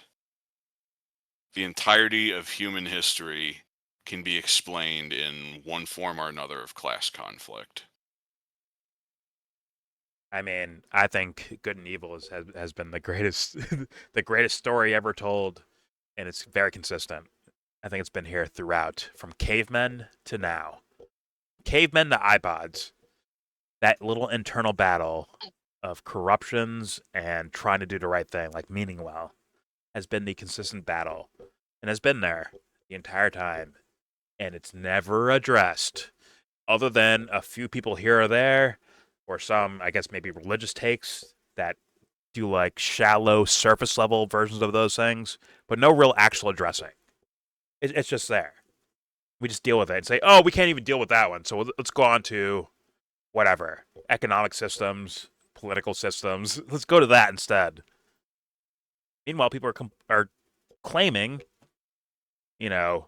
The entirety of human history can be explained in one form or another of class conflict. I mean, I think Good and Evil has been the greatest the greatest story ever told, and it's very consistent. I think it's been here throughout, from cavemen to now. Cavemen to iPods. That little internal battle of corruptions and trying to do the right thing, like meaning well, has been the consistent battle, and has been there the entire time, and it's never addressed, other than a few people here or there, or some, I guess, maybe religious takes that do like shallow, surface level versions of those things, but no real actual addressing. It's just there. We just deal with it and say, oh, we can't even deal with that one, so let's go on to whatever, economic systems, political systems. Let's go to that instead. Meanwhile, people are claiming, you know,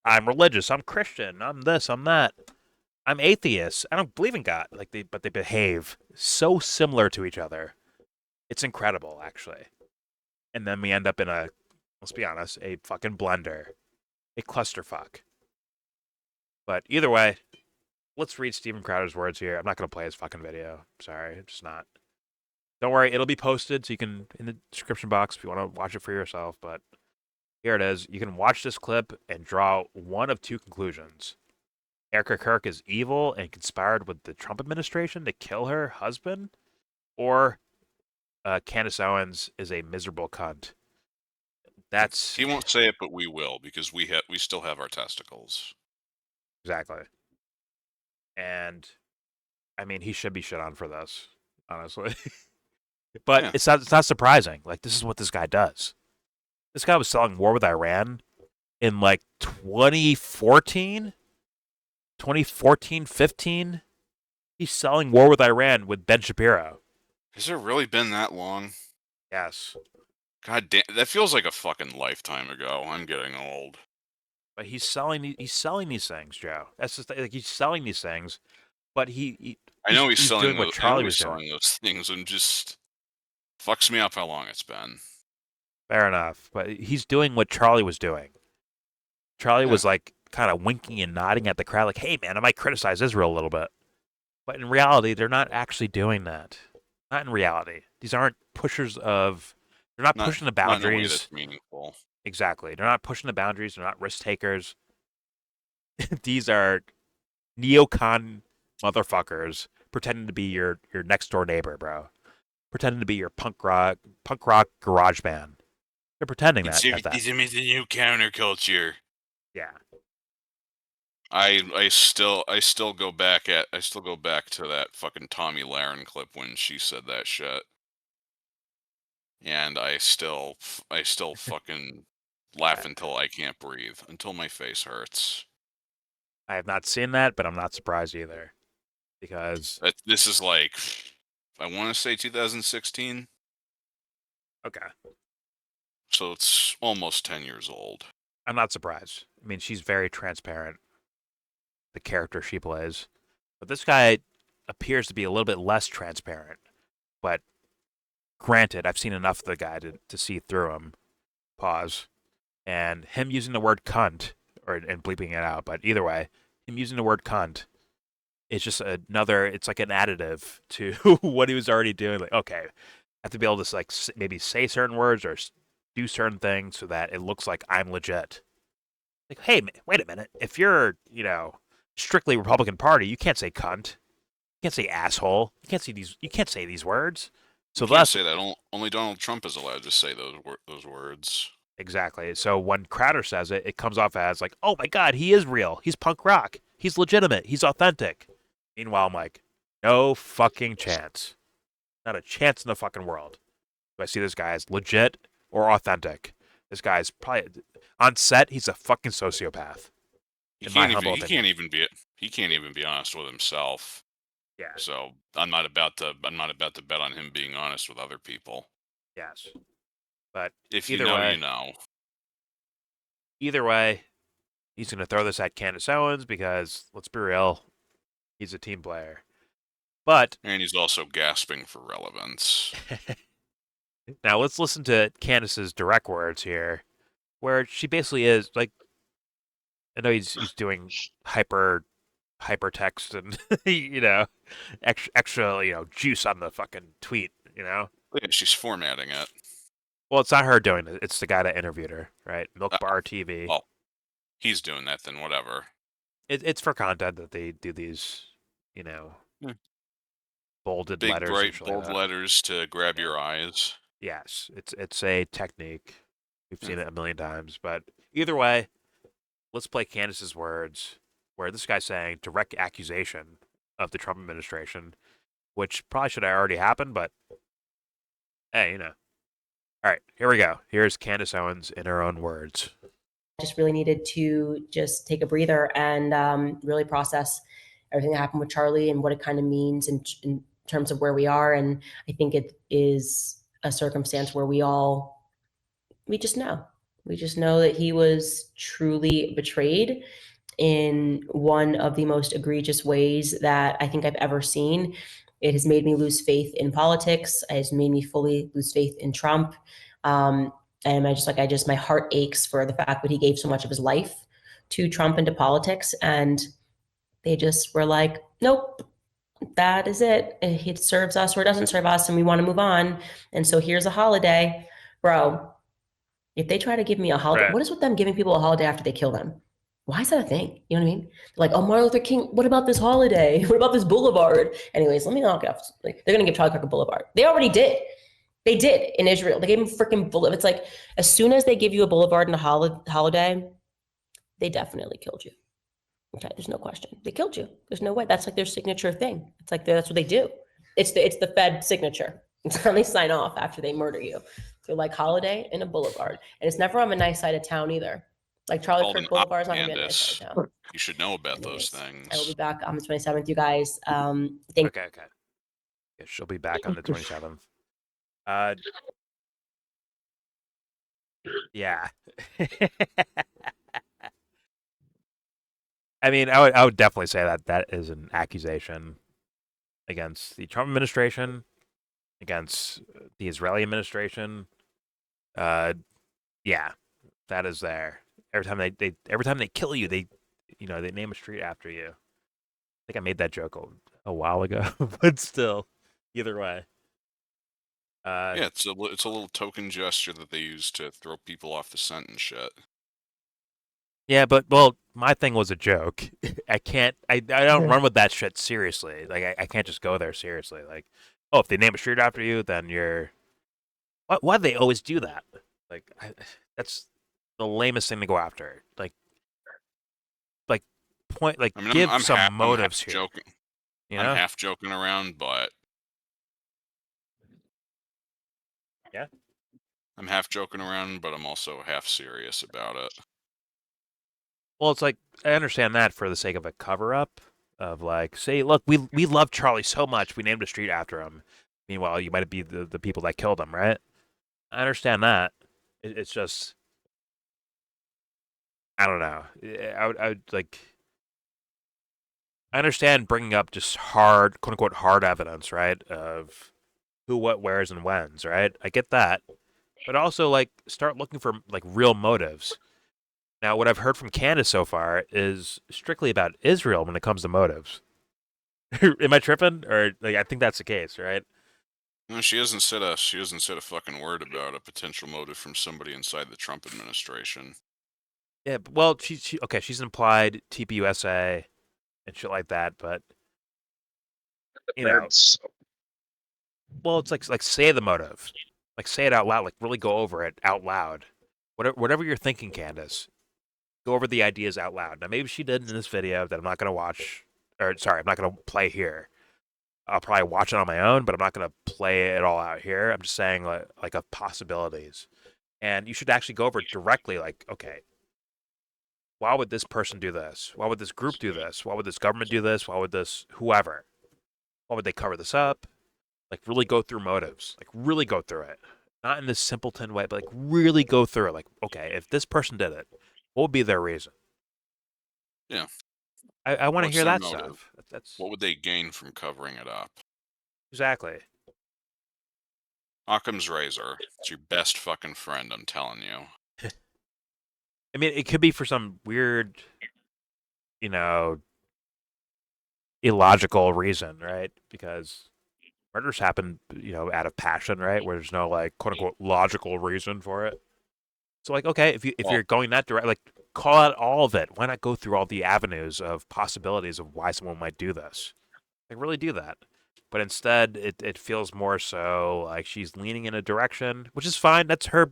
I'm religious, I'm Christian, I'm this, I'm that, I'm atheist, I don't believe in God. But they behave so similar to each other. It's incredible, actually. And then we end up in let's be honest, a fucking blender, a clusterfuck. But either way, let's read Steven Crowder's words here. I'm not going to play his fucking video. Sorry, it's just not. Don't worry, it'll be posted, so you can, in the description box, if you want to watch it for yourself. But here it is. You can watch this clip and draw one of two conclusions. Erica Kirk is evil and conspired with the Trump administration to kill her husband, or Candace Owens is a miserable cunt. He won't say it, but we will, because we still have our testicles. Exactly. And I mean, he should be shit on for this, honestly. But yeah. It's not surprising. Like, this is what this guy does. This guy was selling war with Iran in like 2014, 15. He's selling war with Iran with Ben Shapiro. Has it really been that long? Yes. God damn, that feels like a fucking lifetime ago. I'm getting old. But he's selling these things, Joe. That's just like, he's selling these things, but he's doing what Charlie was selling those things, and just fucks me up how long it's been. Fair enough, but he's doing what Charlie was doing. Charlie was like kind of winking and nodding at the crowd, like, "Hey, man, I might criticize Israel a little bit." But in reality, they're not actually doing that. Not in reality. These aren't pushers of. They're not pushing the Not in a way boundaries. that's meaningful. Exactly. They're not pushing the boundaries. They're not risk takers. These are neocon motherfuckers pretending to be your next door neighbor, bro. Pretending to be your punk rock garage band. They're pretending that. Conservatism is a new counterculture. Yeah. I still go back to that fucking Tommy Lahren clip when she said that shit, and I still fucking laugh until I can't breathe, until my face hurts. I have not seen that, but I'm not surprised either, because this is like, I want to say 2016. Okay. So it's almost 10 years old. I'm not surprised. I mean, she's very transparent, the character she plays. But this guy appears to be a little bit less transparent. But granted, I've seen enough of the guy to see through him. Pause. And him using the word cunt, and bleeping it out, but either way, him using the word cunt is just it's like an additive to what he was already doing. Like, okay, I have to be able to like maybe say certain words or do certain things so that it looks like I'm legit. Like, hey, wait a minute. If you're, strictly Republican Party, you can't say cunt. You can't say asshole. You can't say these words. So you can't say that. Only Donald Trump is allowed to say those words. Exactly. So when Crowder says it, it comes off as like, oh my God, he is real. He's punk rock. He's legitimate. He's authentic. Meanwhile, I'm like, no fucking chance. Not a chance in the fucking world. Do I see this guy as legit or authentic? This guy's probably on set. He's a fucking sociopath. He can't even be honest with himself. Yeah. So I'm not about to bet on him being honest with other people. Yes. But if you know, you know. Either way, he's going to throw this at Candace Owens because, let's be real, he's a team player. And he's also gasping for relevance. Now let's listen to Candace's direct words here, where she basically is like, I know he's doing hypertext and extra juice on the fucking tweet. Yeah, she's formatting it. Well, it's not her doing it. It's the guy that interviewed her, right? Milk Bar TV. Well, he's doing that, then whatever. It's for content that they do these, bolded big, letters. Big, bright, bold letters to grab your eyes. Yes, it's a technique. We've seen it a million times. But either way, let's play Candace's words, where this guy's saying direct accusation of the Trump administration, which probably should have already happened, but hey, All right, here we go. Here's Candace Owens in her own words. I just really needed to just take a breather and really process everything that happened with Charlie and what it kind of means in terms of where we are. And I think it is a circumstance where we just know. We just know that he was truly betrayed in one of the most egregious ways that I think I've ever seen. It has made me lose faith in politics. It has made me fully lose faith in Trump. And my heart aches for the fact that he gave so much of his life to Trump and to politics. And they just were like, nope, that is it. It serves us or it doesn't serve us and we want to move on. And so here's a holiday. Bro, if they try to give me a holiday, right. What is with them giving people a holiday after they kill them? Why is that a thing? You know what I mean? Like, oh, Martin Luther King, what about this holiday? What about this boulevard? Anyways, let me knock it off. Like, they're going to give Charlie Kirk a boulevard. They already did. They did in Israel. They gave him freaking boulevard. It's like, as soon as they give you a boulevard and a holiday, they definitely killed you. Okay, there's no question. They killed you. There's no way. That's like their signature thing. It's like that's what they do. It's the Fed signature. It's how they sign off after they murder you. They're like holiday and a boulevard. And it's never on a nice side of town either. Like Charlie Kirk Boulevard is not going to be a nice side of town. You should know about those things. I will be back on the 27th, you guys. Okay. Yeah, she'll be back on the 27th. Yeah. I mean, I would definitely say that is an accusation against the Trump administration, against the Israeli administration. Yeah, that is there. Every time they kill you, they they name a street after you. I think I made that joke a while ago, but still, either way. Yeah, it's a little token gesture that they use to throw people off the scent and shit. Yeah, but my thing was a joke. I don't run with that shit seriously. Like I can't just go there seriously. Like, oh, if they name a street after you, then you're. Why do they always do that? Like, that's the lamest thing to go after. Like point. Like, I mean, give I'm some half motives here. joking. You I'm know? half joking around, but Yeah. I'm half joking around, but I'm also half serious about it. Well, it's like I understand that for the sake of a cover up of like, say, look, we love Charlie so much, we named a street after him. Meanwhile, you might be the people that killed him, right? I understand that. It's just, I don't know. I would like. I understand bringing up just hard, quote unquote, hard evidence, right? Of who, what, where's, and when's, right? I get that, but also like start looking for like real motives. Now, what I've heard from Candace so far is strictly about Israel when it comes to motives. Am I tripping? Or like I think that's the case, right? No, she hasn't said a fucking word about a potential motive from somebody inside the Trump administration. Yeah, well, she's implied TPUSA and shit like that, but well, it's like say the motive, like say it out loud, like really go over it out loud. Whatever you're thinking, Candace, go over the ideas out loud. Now, maybe she did in this video that I'm not gonna watch, or sorry, I'm not gonna play here. I'll probably watch it on my own, but I'm not gonna play it all out here. I'm just saying like of possibilities, and you should actually go over it directly. Like, okay, why would this person do this? Why would this group do this? Why would this government do this? Why would this whoever? Why would they cover this up? Like really go through motives. Like really go through it. Not in this simpleton way, but like really go through it. Like, okay, if this person did it, what would be their reason? Yeah. I want to hear their that motive? stuff. That's What would they gain from covering it up? exactly. Occam's razor. It's your best fucking friend, I'm telling you. I mean, it could be for some weird, illogical reason, right? Because murders happen, out of passion, right? Where there's no like quote unquote logical reason for it. So like, okay, if you're going that direct, like call out all of it. Why not go through all the avenues of possibilities of why someone might do this? Like really do that. But instead, it feels more so like she's leaning in a direction, which is fine. That's her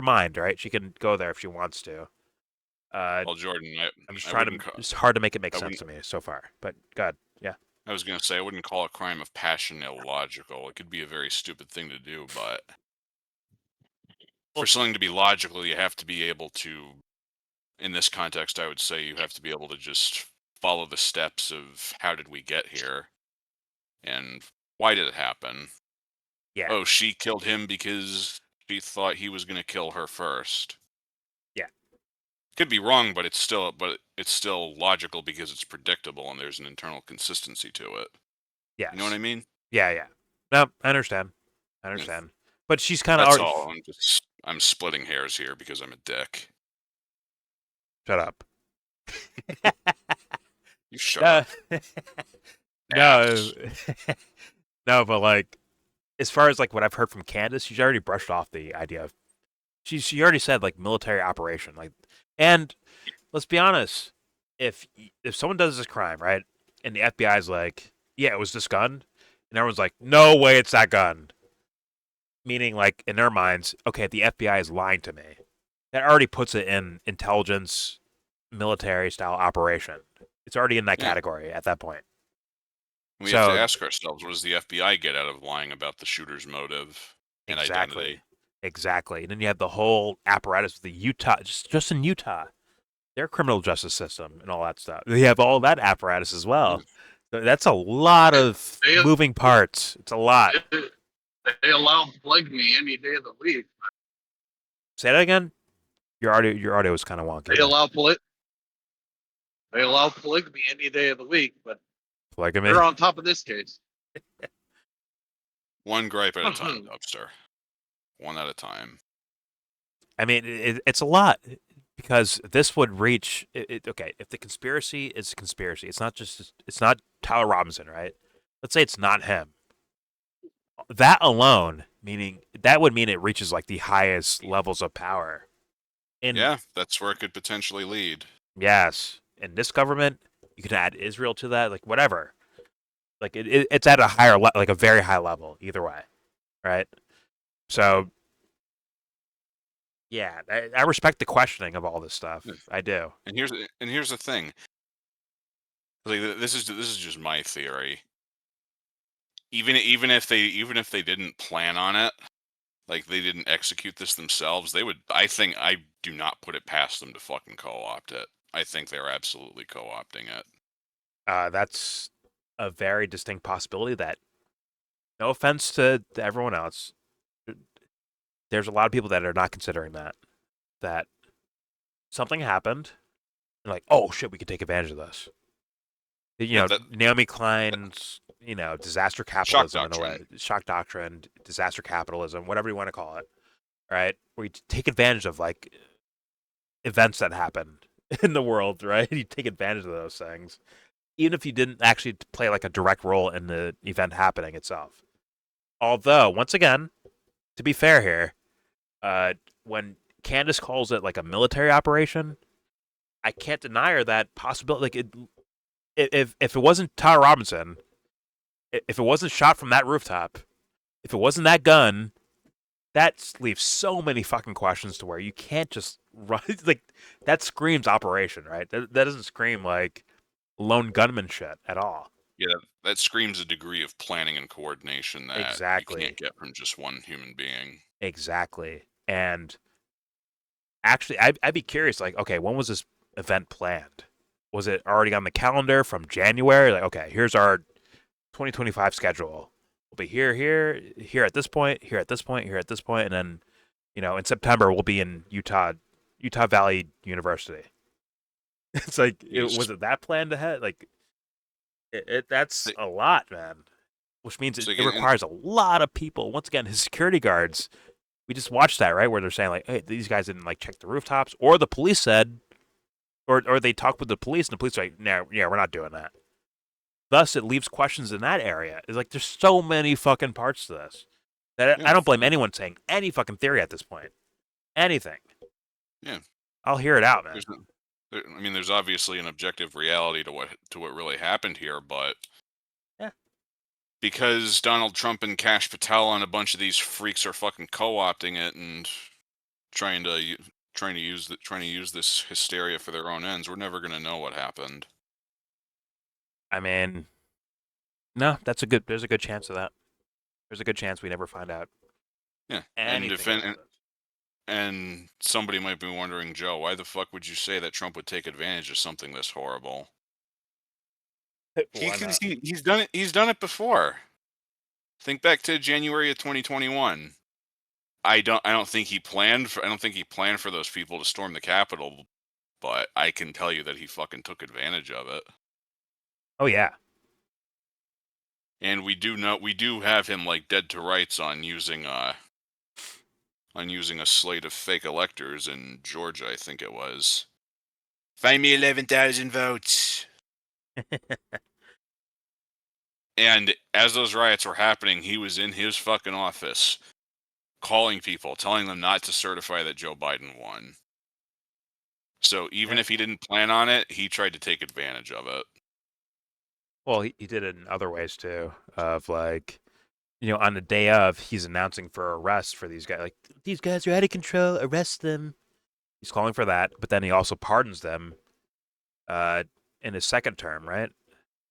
mind, right? She can go there if she wants to. Well, Jordan, I'm just trying to. It's hard to make it make sense to me so far. But God, yeah. I was gonna say I wouldn't call a crime of passion illogical. It could be a very stupid thing to do, but for something to be logical, you have to be able to. In this context, I would say you have to be able to just follow the steps of how did we get here, and why did it happen? Yeah. Oh, she killed him because she thought he was gonna kill her first. Yeah. Could be wrong, but it's still logical because it's predictable and there's an internal consistency to it. Yes. You know what I mean? Yeah. No, I understand. But she's kind of. That's all. I'm splitting hairs here because I'm a dick. Shut up. You shut up. No. No, but like, as far as like what I've heard from Candace, she's already brushed off the idea of. She already said like military operation, like, and let's be honest, if someone does this crime, right, and the FBI's like, yeah, it was this gun, and everyone's like, no way, it's that gun. Meaning, like in their minds, okay, if the FBI is lying to me, that already puts it in intelligence, military style operation. It's already in that category at that point. We have to ask ourselves, what does the FBI get out of lying about the shooter's motive and identity? Exactly. And then you have the whole apparatus of the Utah, just in Utah, their criminal justice system and all that stuff. They have all that apparatus as well. That's a lot of moving parts. It's a lot. They allow polygamy any day of the week. Say that again. Your audio was kind of wonky. They allow polygamy any day of the week, but polygamy. They're on top of this case. One gripe at a time, Dubster. One at a time. I mean, it's a lot because this would reach. Okay, if the conspiracy is a conspiracy, it's not Tyler Robinson, right? Let's say it's not him. That alone, meaning that would mean it reaches like the highest levels of power. Yeah, that's where it could potentially lead. Yes, in this government, you can add Israel to that, like whatever. Like it's at a higher, like a very high level, either way, right? So, yeah, I respect the questioning of all this stuff. I do. And here's the thing. Like this is just my theory. Even if they didn't plan on it, like they didn't execute this themselves, they would. I do not put it past them to fucking co-opt it. I think they're absolutely co-opting it. That's a very distinct possibility. That, no offense to everyone else, there's a lot of people that are not considering that something happened, and like, oh shit, we could take advantage of this. Naomi Klein's, disaster capitalism in a way, shock doctrine, disaster capitalism, whatever you want to call it, right? Where you take advantage of like events that happen in the world, right? You take advantage of those things, even if you didn't actually play like a direct role in the event happening itself. Although, once again, to be fair here, when Candace calls it like a military operation, I can't deny her that possibility. Like, if it wasn't Tyler Robinson, if it wasn't shot from that rooftop, if it wasn't that gun, that leaves so many fucking questions to where you can't just run. Like, that screams operation, right? That doesn't scream like lone gunman shit at all. Yeah, that screams a degree of planning and coordination that Exactly. you can't get from just one human being. Exactly. And actually, I'd be curious, like, okay, when was this event planned? Was it already on the calendar from January? Like, okay, here's our 2025 schedule. We'll be here at this point, here at this point, here at this point, and then, in September we'll be in Utah Valley University. It's like, was it that planned ahead? Like, that's a lot, man. Which means it requires a lot of people. Once again, his security guards. We just watched that, right? Where they're saying like, hey, these guys didn't like check the rooftops, or the police said, or they talked with the police, and the police are like, no, yeah, we're not doing that. Thus, it leaves questions in that area. It's like there's so many fucking parts to this that I don't blame anyone saying any fucking theory at this point. Anything. Yeah, I'll hear it out, man. There's obviously an objective reality to what really happened here, but yeah, because Donald Trump and Kash Patel and a bunch of these freaks are fucking co-opting it and trying to use this hysteria for their own ends, we're never gonna know what happened. I mean, no, there's a good chance of that. There's a good chance we never find out. Yeah, anything. And somebody might be wondering, Joe, why the fuck would you say that Trump would take advantage of something this horrible? He's done it. He's done it before. Think back to January of 2021. I don't think he planned for those people to storm the Capitol, but I can tell you that he fucking took advantage of it. Oh yeah. And we do have him like dead to rights on using a slate of fake electors in Georgia, I think it was. Find me 11,000 votes. And as those riots were happening, he was in his fucking office calling people, telling them not to certify that Joe Biden won. So even if he didn't plan on it, he tried to take advantage of it. Well, he did it in other ways too. Of like, on the day of, he's announcing for arrest for these guys. Like, these guys are out of control. Arrest them. He's calling for that, but then he also pardons them. In his second term, right?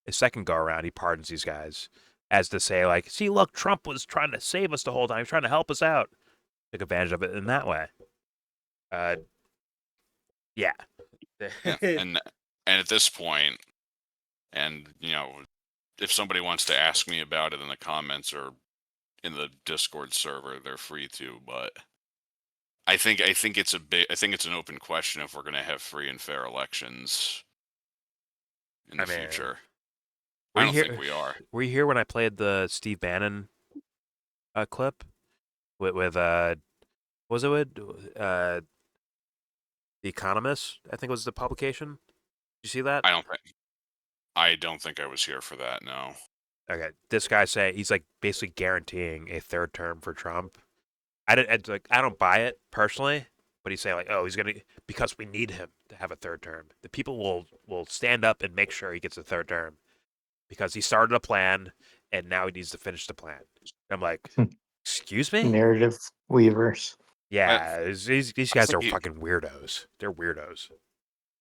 His second go around, he pardons these guys, as to say, like, see, look, Trump was trying to save us the whole time. He was trying to help us out. Took advantage of it in that way. Yeah. And at this point, and if somebody wants to ask me about it in the comments or in the Discord server, they're free to. But I think it's an open question if we're going to have free and fair elections in the future. I don't think we are. Were you here when I played the Steve Bannon clip with was it with The Economist, I think was the publication. Did you see that? I don't think I was here for that. No. Okay, this guy he's like basically guaranteeing a third term for Trump. I don't buy it personally, but he's saying like, oh, he's gonna because we need him to have a third term. The people will stand up and make sure he gets a third term because he started a plan and now he needs to finish the plan. And I'm like, excuse me? Narrative weavers. Yeah, these guys are fucking weirdos. They're weirdos.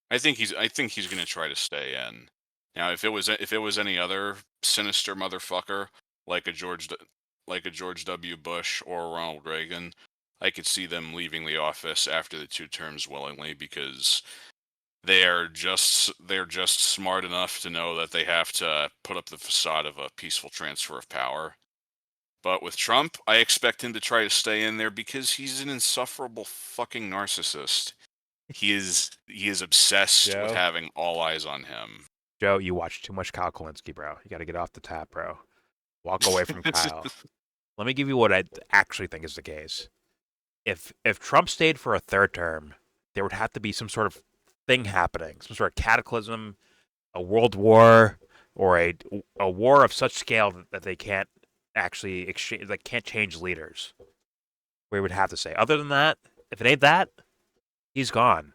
I think he's gonna try to stay in. Now, if it was any other sinister motherfucker like a George W. Bush or Ronald Reagan, I could see them leaving the office after the 2 terms willingly because they're just smart enough to know that they have to put up the facade of a peaceful transfer of power. But with Trump, I expect him to try to stay in there because he's an insufferable fucking narcissist. He is obsessed with having all eyes on him. Joe, you watch too much Kyle Kalinske, bro. You got to get off the tap, bro. Walk away from Kyle. Let me give you what I actually think is the case. If Trump stayed for a third term, there would have to be some sort of thing happening, some sort of cataclysm, a world war, or a war of such scale that they can't actually exchange, like can't change leaders. We would have to say. Other than that, if it ain't that, he's gone.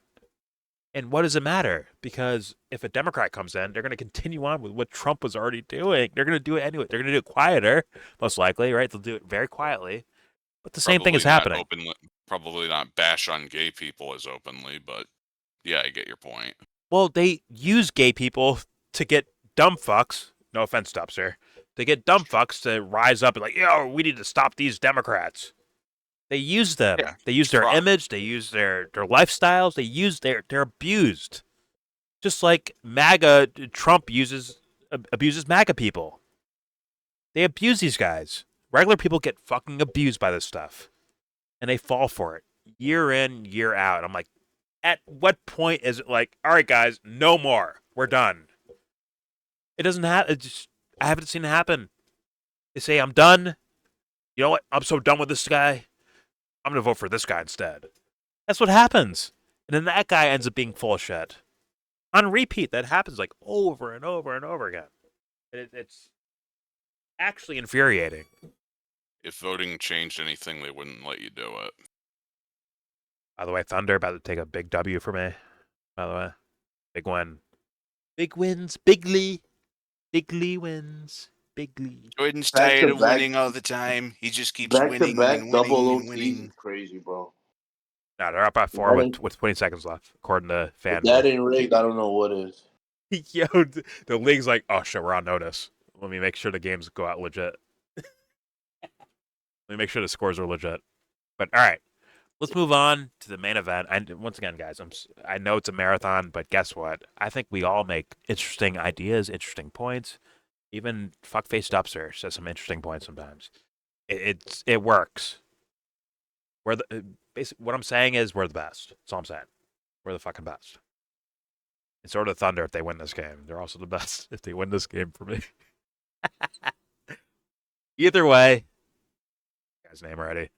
And what does it matter? Because if a Democrat comes in, they're going to continue on with what Trump was already doing. They're going to do it anyway. They're going to do it quieter, most likely, right? They'll do it very quietly. But the same thing is happening. Probably not bash on gay people as openly, but yeah, I get your point. Well, they use gay people to get dumb fucks. No offense, Dubster. To get dumb fucks to rise up and like, yo, we need to stop these Democrats. They use them. Yeah, they use their image. They use their lifestyles. They're abused. Just like MAGA, Trump abuses MAGA people. They abuse these guys. Regular people get fucking abused by this stuff. And they fall for it. Year in, year out. I'm like, at what point is it like, all right, guys, no more. We're done. It doesn't happen. I haven't seen it happen. They say, I'm done. You know what? I'm so done with this guy. I'm going to vote for this guy instead. That's what happens. And then that guy ends up being full of shit. On repeat, that happens like over and over and over again. It's actually infuriating. If voting changed anything, they wouldn't let you do it. By the way, Thunder about to take a big W for me. By the way, big win. Big wins, bigly. Bigly wins. Bigly. Jordan's tired of winning all the time. He just keeps winning and winning and winning. Crazy, bro. No, they're up by 4 with 20 seconds left, according to fan. If that ain't rigged, I don't know what is. Yo, the league's like, oh shit, we're on notice. Let me make sure the games go out legit. Let me make sure the scores are legit. But all right, let's move on to the main event. And once again, guys, I know it's a marathon, but guess what? I think we all make interesting ideas, interesting points. Even fuckface Dubster says some interesting points sometimes. It works. Basically, what I'm saying is we're the best. That's all I'm saying. We're the fucking best. And sort of Thunder if they win this game. They're also the best if they win this game for me. Either way, guy's name already.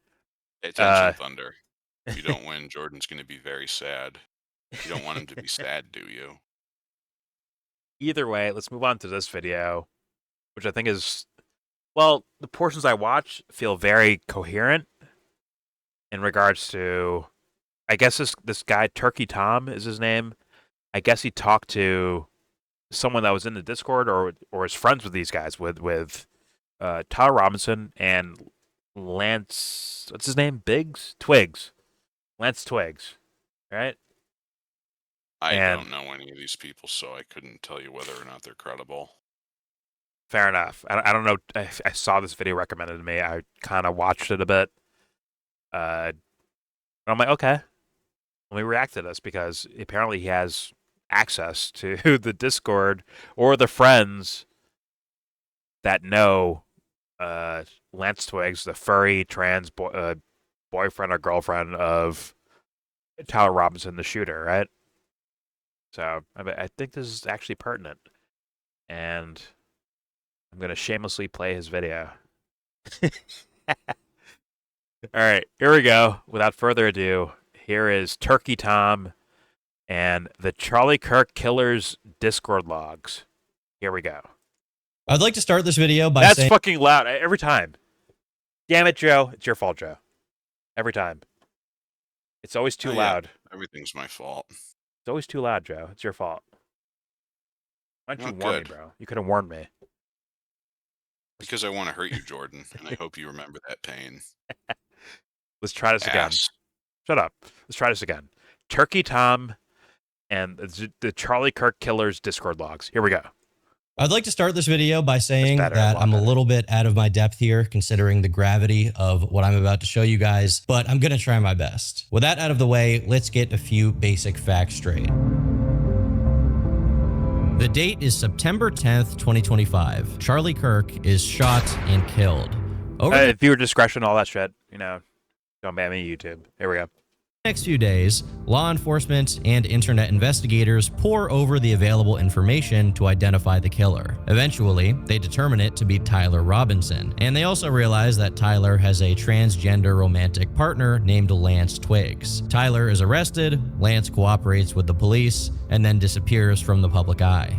Attention, Thunder. If you don't win, Jordan's going to be very sad. You don't want him to be sad, do you? Either way, let's move on to this video, which I think is, well, the portions I watch feel very coherent in regards to, I guess this guy, Turkey Tom is his name. I guess he talked to someone that was in the Discord or is friends with these guys, with Tyler Robinson and Lance, what's his name? Twigs. Lance Twigs, right? I don't know any of these people, so I couldn't tell you whether or not they're credible. Fair enough. I don't know. I saw this video recommended to me. I kind of watched it a bit. I'm like, okay, let me react to this because apparently he has access to the Discord or the friends that know Lance Twigs, the furry trans boyfriend or girlfriend of Tyler Robinson, the shooter, right? So I think this is actually pertinent, and I'm gonna shamelessly play his video. All right, here we go. Without further ado, here is Turkey Tom and the Charlie Kirk Killer's Discord logs. Here we go. I'd like to start this video by That's saying... fucking loud every time. Damn it, Joe. It's your fault, Joe. Every time. It's always too loud. Everything's my fault. It's always too loud, Joe. It's your fault. Why don't you warn me, bro? You could have warned me. Because I want to hurt you, Jordan, and I hope you remember that pain. Let's try this again. Shut up. Let's try this again. Turkey Tom and the Charlie Kirk Killer's Discord logs. Here we go. I'd like to start this video by saying that I'm a little bit out of my depth here, considering the gravity of what I'm about to show you guys, but I'm going to try my best. With that out of the way, let's get a few basic facts straight. The date is September 10th, 2025. Charlie Kirk is shot and killed. Viewer discretion, all that shit. You know, don't ban me YouTube. Here we go. Next few days, law enforcement and internet investigators pore over the available information to identify the killer. Eventually, they determine it to be Tyler Robinson, and they also realize that Tyler has a transgender romantic partner named Lance Twiggs. Tyler is arrested, Lance cooperates with the police, and then disappears from the public eye.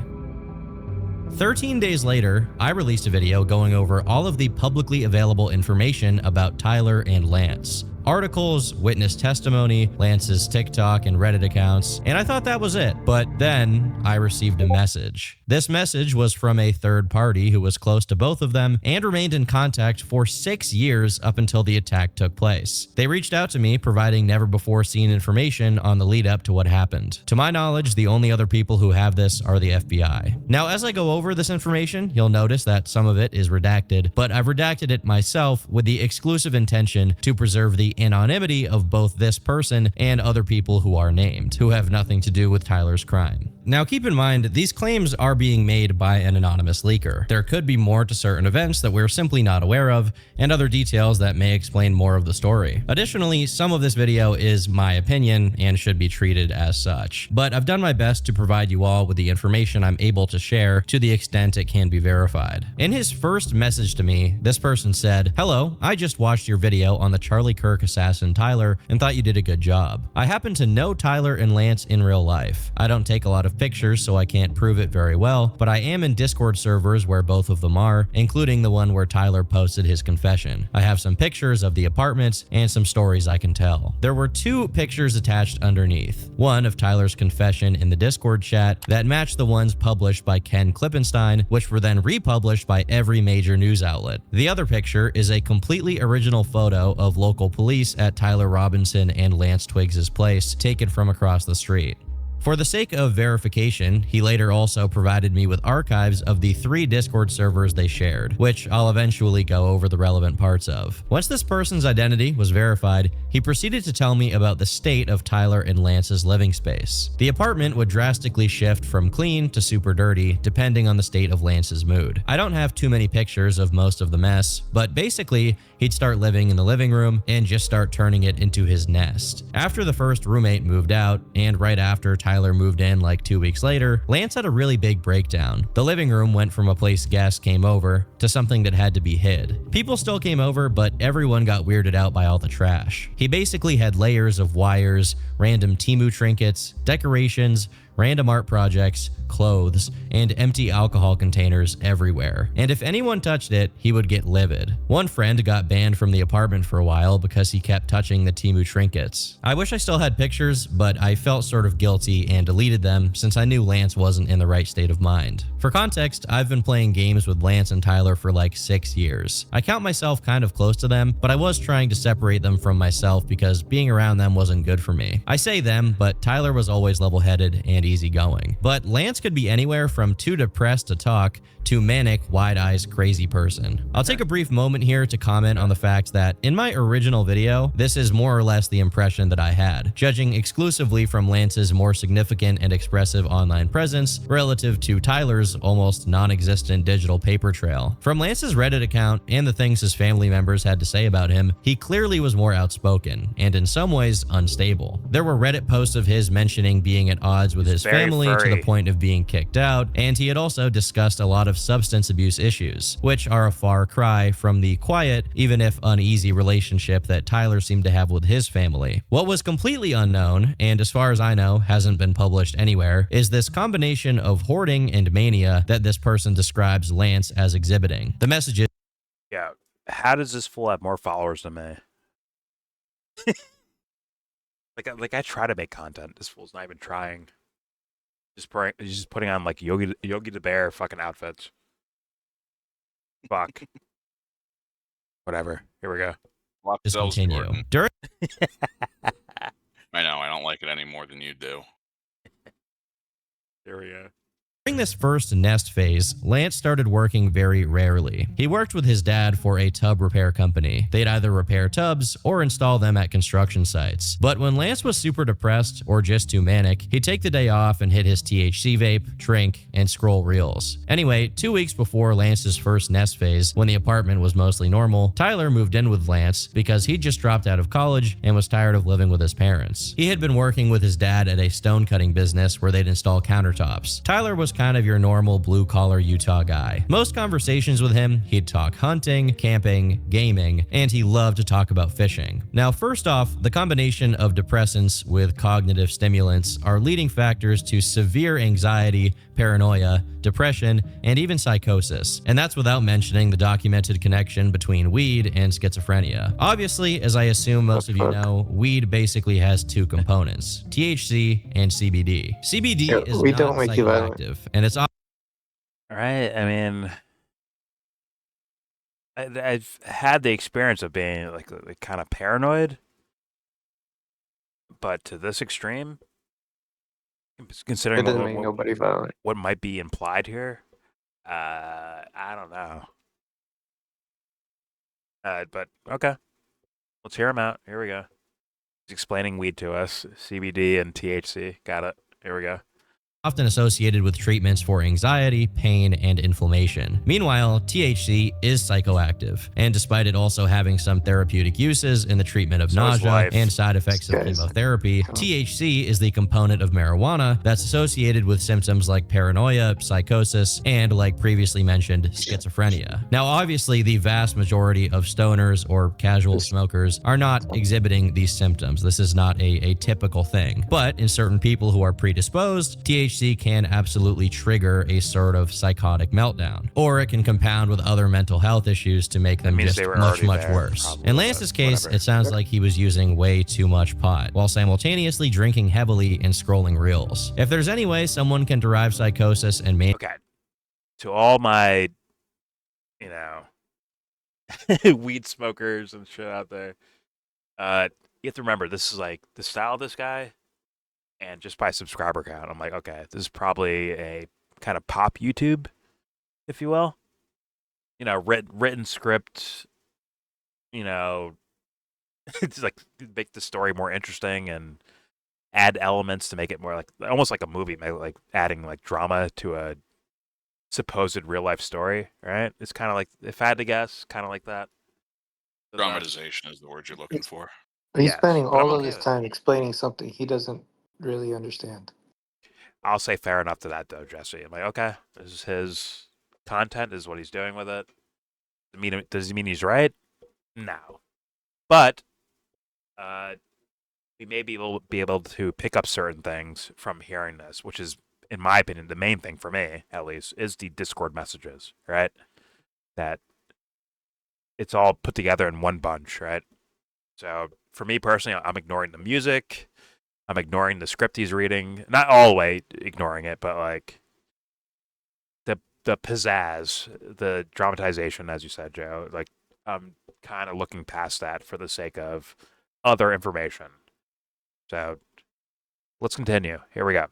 13 days later, I released a video going over all of the publicly available information about Tyler and Lance. Articles, witness testimony, Lance's TikTok and Reddit accounts, and I thought that was it. But then I received a message. This message was from a third party who was close to both of them and remained in contact for 6 years up until the attack took place. They reached out to me providing never before seen information on the lead up to what happened. To my knowledge, the only other people who have this are the FBI. Now, as I go over this information, you'll notice that some of it is redacted, but I've redacted it myself with the exclusive intention to preserve the anonymity of both this person and other people who are named, who have nothing to do with Tyler's crime. Now, keep in mind, these claims are being made by an anonymous leaker. There could be more to certain events that we're simply not aware of, and other details that may explain more of the story. Additionally, some of this video is my opinion and should be treated as such, but I've done my best to provide you all with the information I'm able to share to the extent it can be verified. In his first message to me, this person said, "Hello, I just watched your video on the Charlie Kirk assassin Tyler and thought you did a good job. I happen to know Tyler and Lance in real life. I don't take a lot of pictures, so I can't prove it very well, but I am in Discord servers where both of them are, including the one where Tyler posted his confession. I have some pictures of the apartments and some stories I can tell." There were 2 pictures attached underneath. One of Tyler's confession in the Discord chat that matched the ones published by Ken Klippenstein, which were then republished by every major news outlet. The other picture is a completely original photo of local police at Tyler Robinson and Lance Twiggs' place, taken from across the street. For the sake of verification, he later also provided me with archives of the 3 Discord servers they shared, which I'll eventually go over the relevant parts of. Once this person's identity was verified, he proceeded to tell me about the state of Tyler and Lance's living space. The apartment would drastically shift from clean to super dirty, depending on the state of Lance's mood. I don't have too many pictures of most of the mess, but basically, he'd start living in the living room and just start turning it into his nest. After the first roommate moved out, and right after Tyler moved in like 2 weeks later, Lance had a really big breakdown. The living room went from a place guests came over to something that had to be hid. People still came over, but everyone got weirded out by all the trash. He basically had layers of wires, random Temu trinkets, decorations, random art projects, clothes, and empty alcohol containers everywhere. And if anyone touched it, he would get livid. One friend got banned from the apartment for a while because he kept touching the Temu trinkets. I wish I still had pictures, but I felt sort of guilty and deleted them since I knew Lance wasn't in the right state of mind. For context, I've been playing games with Lance and Tyler for like 6 years. I count myself kind of close to them, but I was trying to separate them from myself because being around them wasn't good for me. I say them, but Tyler was always level-headed and easygoing. But Lance could be anywhere from too depressed to talk to manic, wide-eyes, crazy person. I'll take a brief moment here to comment on the fact that in my original video, this is more or less the impression that I had, judging exclusively from Lance's more significant and expressive online presence relative to Tyler's almost non-existent digital paper trail. From Lance's Reddit account and the things his family members had to say about him, he clearly was more outspoken and in some ways unstable. There were Reddit posts of his mentioning being at odds with his very family to the furry. point of being kicked out, and he had also discussed a lot of substance abuse issues, which are a far cry from the quiet, even if uneasy relationship that Tyler seemed to have with his family. What was completely unknown, and as far as I know hasn't been published anywhere, is this combination of hoarding and mania that this person describes Lance as exhibiting. The message is, Yeah, how does this fool have more followers than me? Like I try to make content. This fool's not even trying. He's just putting on like Yogi the Bear fucking outfits. Fuck. Whatever. Here we go. Just continue. During I know, I don't like it any more than you do. Here we go. During this first nest phase, Lance started working very rarely. He worked with his dad for a tub repair company. They'd either repair tubs or install them at construction sites. But when Lance was super depressed or just too manic, he'd take the day off and hit his THC vape, drink, and scroll reels. Anyway, 2 weeks before Lance's first nest phase, when the apartment was mostly normal, Tyler moved in with Lance because he'd just dropped out of college and was tired of living with his parents. He had been working with his dad at a stone cutting business where they'd install countertops. Tyler was kind of your normal blue-collar Utah guy. Most conversations with him, he'd talk hunting, camping, gaming, and he loved to talk about fishing. Now, first off, the combination of depressants with cognitive stimulants are leading factors to severe anxiety, paranoia, depression, and even psychosis. And that's without mentioning the documented connection between weed and schizophrenia. Obviously, as I assume most of you know, weed basically has two components, THC and CBD. CBD is we not don't make you violent. psychoactive, and it's All right. I mean, I've had the experience of being like kind of paranoid, but to this extreme, considering It doesn't make nobody violent. what might be implied here, I don't know. But okay, let's hear him out. Here we go. He's explaining weed to us, CBD and THC. Got it. Here we go. Often associated with treatments for anxiety, pain, and inflammation. Meanwhile, THC is psychoactive, and despite it also having some therapeutic uses in the treatment of nausea and side effects of chemotherapy, THC is the component of marijuana that's associated with symptoms like paranoia, psychosis, and, like previously mentioned, schizophrenia. Now, obviously, the vast majority of stoners or casual smokers are not exhibiting these symptoms. This is not a typical thing, but in certain people who are predisposed, THC can absolutely trigger a sort of psychotic meltdown, or it can compound with other mental health issues to make them just much worse. Probably, In Lance's case, whatever. it sounds like he was using way too much pot, while simultaneously drinking heavily and scrolling reels. If there's any way someone can derive psychosis and Okay. To all my, weed smokers and shit out there, you have to remember, this is like the style of this guy. And just by subscriber count, I'm like, okay, this is probably a kind of pop YouTube, if you will. Written script, it's like make the story more interesting and add elements to make it more like almost like a movie, like adding like drama to a supposed real life story, right? It's kind of like, if I had to guess, kind of like that. Dramatization is the word you're looking for. He's spending but I'm all of okay his with time explaining something he doesn't really understand. I'll say fair enough to that, though, Jesse. I'm like, okay, this is his content, this is what he's doing with it. Does it mean he's right? No. But we may be able to pick up certain things from hearing this, which is, in my opinion, the main thing for me, at least, is the Discord messages, right? That it's all put together in one bunch, right? So for me personally, I'm ignoring the music. I'm ignoring the script he's reading. Not all the way ignoring it, but like the pizzazz, the dramatization, as you said, Joe. Like I'm kind of looking past that for the sake of other information. So let's continue. Here we go.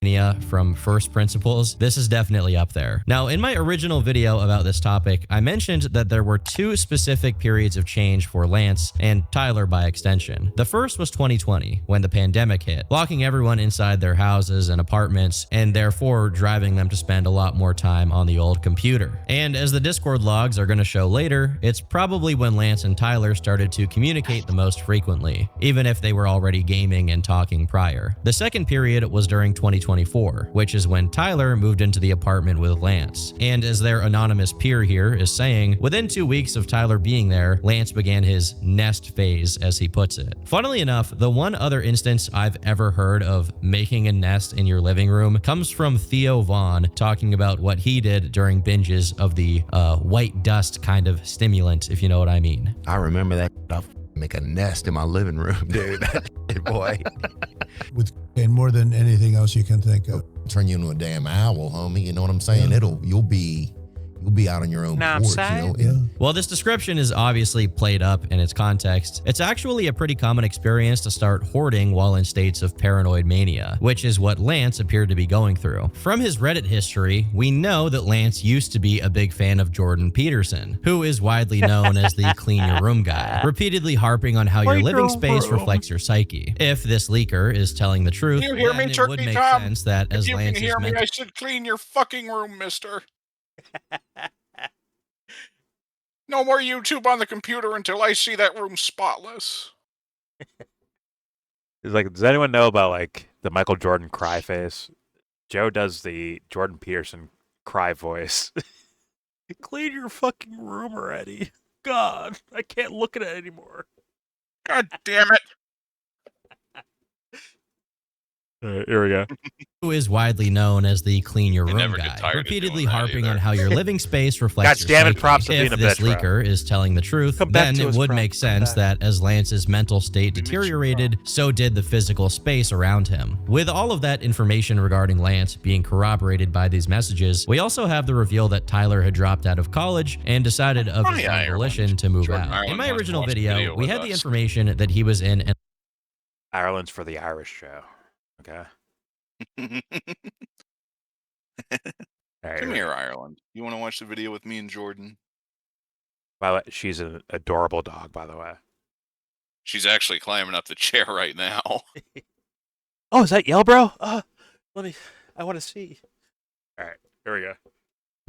from first principles, this is definitely up there. Now, in my original video about this topic, I mentioned that there were two specific periods of change for Lance and Tyler by extension. The first was 2020, when the pandemic hit, locking everyone inside their houses and apartments, and therefore driving them to spend a lot more time on the old computer. And as the Discord logs are going to show later, it's probably when Lance and Tyler started to communicate the most frequently, even if they were already gaming and talking prior. The second period was during 2024, which is when Tyler moved into the apartment with Lance. And as their anonymous peer here is saying, within 2 weeks of Tyler being there, Lance began his nest phase, as he puts it. Funnily enough, the one other instance I've ever heard of making a nest in your living room comes from Theo Vaughn, talking about what he did during binges of the white dust kind of stimulant, if you know what I mean. I remember that. I'll make a nest in my living room, dude. Boy. And more than anything else you can think of. Turn you into a damn owl, homie. You know what I'm saying? Yeah. You'll be out on your own porch, you know? Yeah. Well, this description is obviously played up in its context. It's actually a pretty common experience to start hoarding while in states of paranoid mania, which is what Lance appeared to be going through. From his Reddit history, we know that Lance used to be a big fan of Jordan Peterson, who is widely known as the clean your room guy, repeatedly harping on how your living space reflects your psyche. If this leaker is telling the truth, you hear then me, it Turkey would make Tom? sense that as If you Lance can hear is me, meant I said clean your fucking room, mister. No more YouTube on the computer until I see that room spotless. It's like, does anyone know about like the Michael Jordan cry face? Joe does the Jordan Peterson cry voice. Clean your fucking room already. God, I can't look at it anymore. God damn it. All right, here we go. Who is widely known as the clean your They room never get guy, tired of repeatedly doing that harping either. on how your living space reflects God your damn it, psyche. props for If being a this bitch, bro. leaker is telling the truth, Come back then to it us, would bro. make Come sense back. that as Lance's mental state deteriorated, so did the physical space around him. With all of that information regarding Lance being corroborated by these messages, we also have the reveal that Tyler had dropped out of college and decided of his own volition to move Jordan out. Ireland In my wants to original watch the video, video we with had the us. information that he was in an Ireland's for the Irish show. Okay. All right, Come here, Ireland. You want to watch the video with me and Jordan? By the way, she's an adorable dog, by the way. She's actually climbing up the chair right now. Oh, is that YellBro? I want to see. All right, here we go.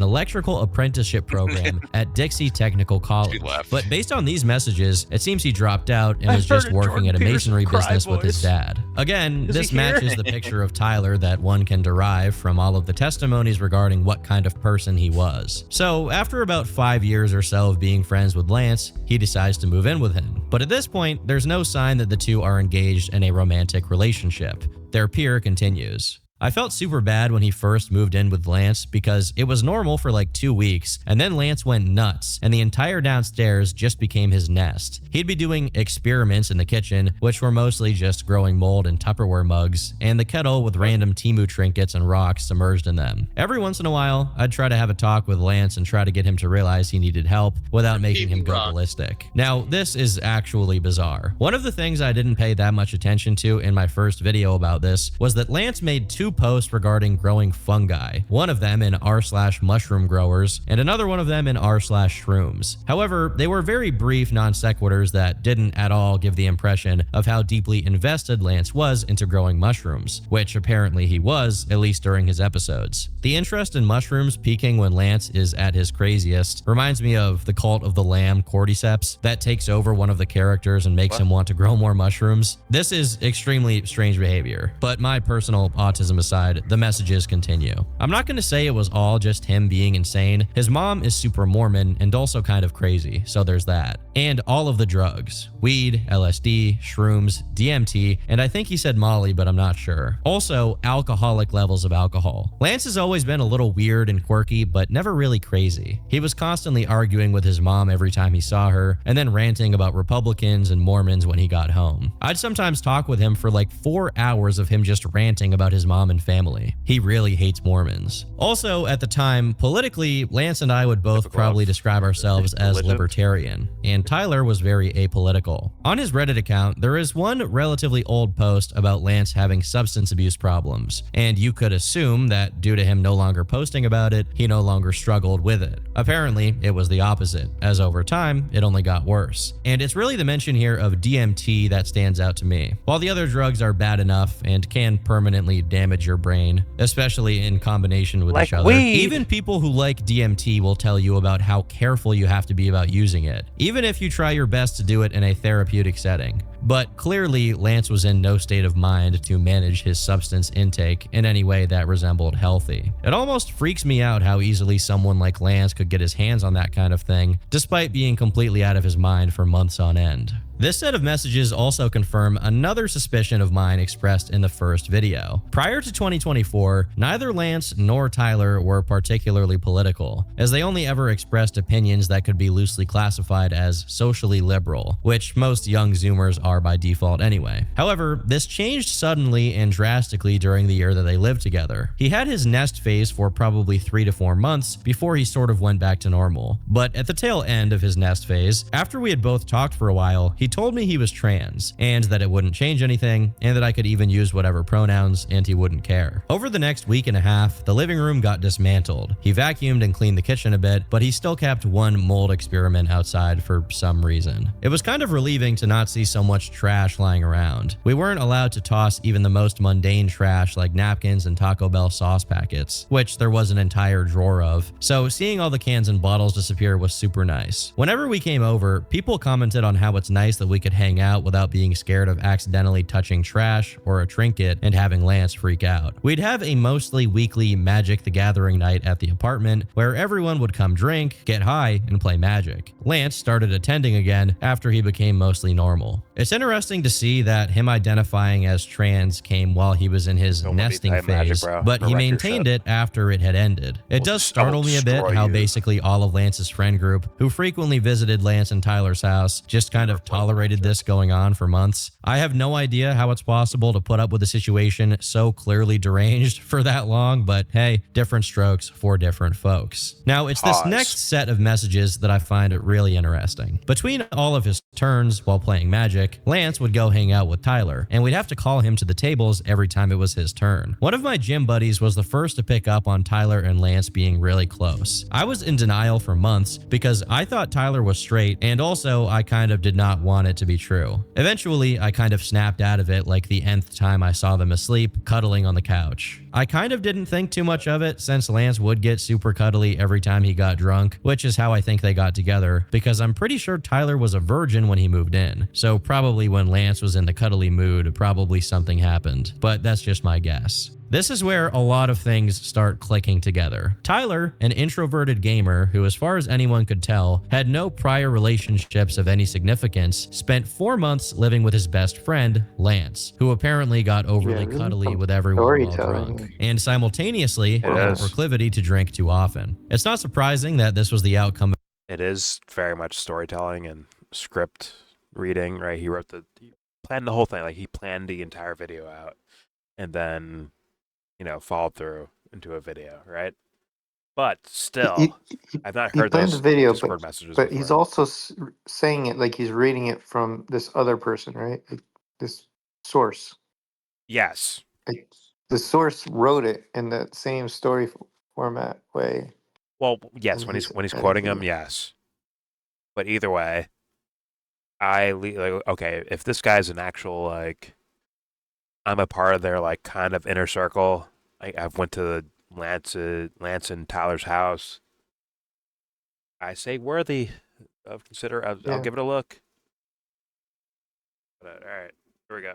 electrical apprenticeship program at Dixie Technical College. But based on these messages, it seems he dropped out and is just working at a masonry business with his dad. Again, Is this he here? matches the picture of Tyler that one can derive from all of the testimonies regarding what kind of person he was. So after about 5 years or so of being friends with Lance, he decides to move in with him. But at this point, there's no sign that the two are engaged in a romantic relationship. Their peer continues. I felt super bad when he first moved in with Lance because it was normal for like 2 weeks, and then Lance went nuts, and the entire downstairs just became his nest. He'd be doing experiments in the kitchen, which were mostly just growing mold in Tupperware mugs, and the kettle with random Temu trinkets and rocks submerged in them. Every once in a while, I'd try to have a talk with Lance and try to get him to realize he needed help without making him go ballistic. Now, this is actually bizarre. One of the things I didn't pay that much attention to in my first video about this was that Lance made 2 posts regarding growing fungi, one of them in r/mushroom growers and another one of them in r/shrooms. However, they were very brief non sequiturs that didn't at all give the impression of how deeply invested Lance was into growing mushrooms, which apparently he was, at least during his episodes. The interest in mushrooms peaking when Lance is at his craziest reminds me of the Cult of the Lamb cordyceps that takes over one of the characters and makes him want to grow more mushrooms. This is extremely strange behavior, but my personal autism aside, the messages continue. I'm not going to say it was all just him being insane. His mom is super Mormon and also kind of crazy, so there's that. And all of the drugs. Weed, LSD, shrooms, DMT, and I think he said Molly, but I'm not sure. Also, alcoholic levels of alcohol. Lance has always been a little weird and quirky, but never really crazy. He was constantly arguing with his mom every time he saw her, and then ranting about Republicans and Mormons when he got home. I'd sometimes talk with him for like 4 hours of him just ranting about his mom mom and family. He really hates Mormons. Also, at the time, politically, Lance and I would both probably describe ourselves as libertarian, and Tyler was very apolitical. On his Reddit account, there is one relatively old post about Lance having substance abuse problems, and you could assume that due to him no longer posting about it, he no longer struggled with it. Apparently, it was the opposite, as over time, it only got worse. And it's really the mention here of DMT that stands out to me. While the other drugs are bad enough and can permanently damage your brain, especially in combination with each other, even people who like DMT will tell you about how careful you have to be about using it, even if you try your best to do it in a therapeutic setting. But clearly, Lance was in no state of mind to manage his substance intake in any way that resembled healthy. It almost freaks me out how easily someone like Lance could get his hands on that kind of thing, despite being completely out of his mind for months on end. This set of messages also confirm another suspicion of mine expressed in the first video. Prior to 2024, neither Lance nor Tyler were particularly political, as they only ever expressed opinions that could be loosely classified as socially liberal, which most young Zoomers are by default anyway. However, this changed suddenly and drastically during the year that they lived together. He had his nest phase for probably 3 to 4 months before he sort of went back to normal. But at the tail end of his nest phase, after we had both talked for a while, he told me he was trans, and that it wouldn't change anything, and that I could even use whatever pronouns, and he wouldn't care. Over the next week and a half, the living room got dismantled. He vacuumed and cleaned the kitchen a bit, but he still kept one mold experiment outside for some reason. It was kind of relieving to not see so much trash lying around. We weren't allowed to toss even the most mundane trash like napkins and Taco Bell sauce packets, which there was an entire drawer of, so seeing all the cans and bottles disappear was super nice. Whenever we came over, people commented on how it's nice that we could hang out without being scared of accidentally touching trash or a trinket and having Lance freak out. We'd have a mostly weekly Magic the Gathering night at the apartment where everyone would come drink, get high, and play Magic. Lance started attending again after he became mostly normal. It's interesting to see that him identifying as trans came while he was in his nesting phase, but he maintained it after it had ended. It does startle me a bit how basically all of Lance's friend group, who frequently visited Lance and Tyler's house, just kind of tolerated this going on for months. I have no idea how it's possible to put up with a situation so clearly deranged for that long, but hey, different strokes for different folks. Now, it's this next set of messages that I find really interesting. Between all of his turns while playing Magic, Lance would go hang out with Tyler, and we'd have to call him to the tables every time it was his turn. One of my gym buddies was the first to pick up on Tyler and Lance being really close. I was in denial for months because I thought Tyler was straight, and also I kind of did not want it to be true. Eventually, I kind of snapped out of it like the nth time I saw them asleep, cuddling on the couch. I kind of didn't think too much of it since Lance would get super cuddly every time he got drunk, which is how I think they got together, because I'm pretty sure Tyler was a virgin when he moved in. So probably when Lance was in the cuddly mood, probably something happened, but that's just my guess. This is where a lot of things start clicking together. Tyler, an introverted gamer who, as far as anyone could tell, had no prior relationships of any significance, spent 4 months living with his best friend, Lance, who apparently got overly cuddly with everyone while drunk, and simultaneously had a proclivity to drink too often. It's not surprising that this was the outcome. It is very much storytelling and script reading, right? He planned the whole thing, like he planned the entire video out, and then followed through into a video, right? But still, I've not heard those video, Discord messages but before. he's also saying it like he's reading it from this other person, right? Like this source. Yes. Like the source wrote it in that same story format way. Well, yes, when he's quoting him, yes. But either way, okay, if this guy's an actual I'm a part of their kind of inner circle. I've went to Lance and Tyler's house. I say worthy of consider. I'll give it a look. But, all right, here we go.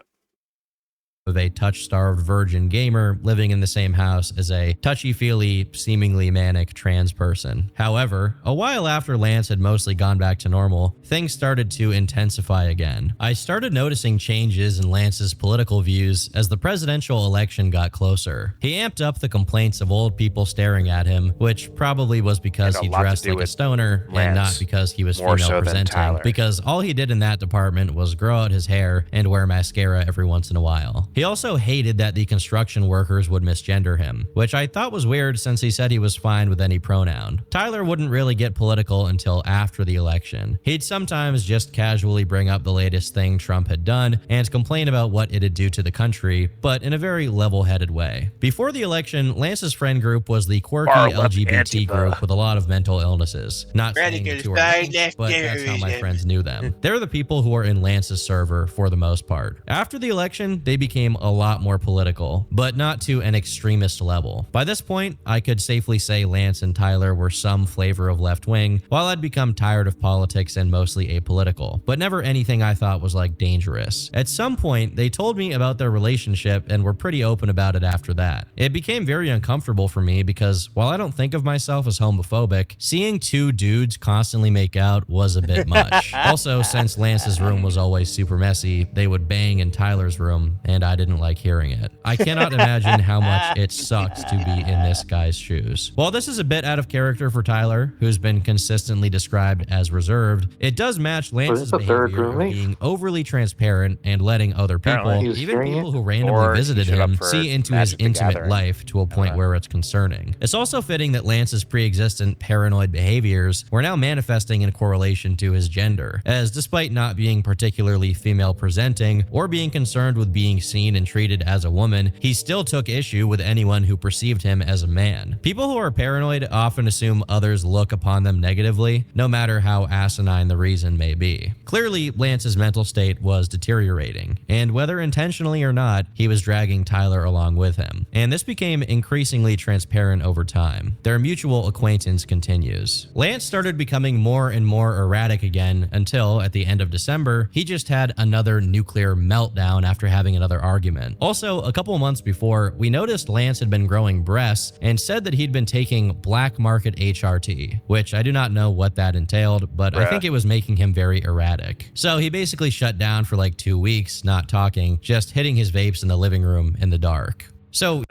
Of a touch-starved virgin gamer living in the same house as a touchy-feely, seemingly manic trans person. However, a while after Lance had mostly gone back to normal, things started to intensify again. I started noticing changes in Lance's political views as the presidential election got closer. He amped up the complaints of old people staring at him, which probably was because he dressed like a stoner and not because he was female presenting, because all he did in that department was grow out his hair and wear mascara every once in a while. He also hated that the construction workers would misgender him, which I thought was weird since he said he was fine with any pronoun. Tyler wouldn't really get political until after the election. He'd sometimes just casually bring up the latest thing Trump had done and complain about what it'd do to the country, but in a very level-headed way. Before the election, Lance's friend group was the quirky LGBT group with a lot of mental illnesses. Not saying the two are linked, but that's how my friends knew them. They're the people who are in Lance's server for the most part. After the election, they became a lot more political, but not to an extremist level. By this point, I could safely say Lance and Tyler were some flavor of left-wing, while I'd become tired of politics and mostly apolitical, but never anything I thought was like dangerous. At some point, they told me about their relationship and were pretty open about it after that. It became very uncomfortable for me because while I don't think of myself as homophobic, seeing two dudes constantly make out was a bit much. Also, since Lance's room was always super messy, they would bang in Tyler's room, and I didn't like hearing it. I cannot imagine how much it sucks to be in this guy's shoes. While this is a bit out of character for Tyler, who's been consistently described as reserved, it does match Lance's behavior of being overly transparent and letting other people, even people who randomly visited him, see into his intimate life to a point where it's concerning. It's also fitting that Lance's pre-existent paranoid behaviors were now manifesting in correlation to his gender, as despite not being particularly female presenting or being concerned with being seen and treated as a woman, he still took issue with anyone who perceived him as a man. People who are paranoid often assume others look upon them negatively, no matter how asinine the reason may be. Clearly, Lance's mental state was deteriorating, and whether intentionally or not, he was dragging Tyler along with him. And this became increasingly transparent over time. Their mutual acquaintance continues. Lance started becoming more and more erratic again until, at the end of December, he just had another nuclear meltdown after having another argument. Also, a couple months before, we noticed Lance had been growing breasts and said that he'd been taking black market HRT, which I do not know what that entailed, but I think it was making him very erratic. So he basically shut down for like 2 weeks, not talking, just hitting his vapes in the living room in the dark. So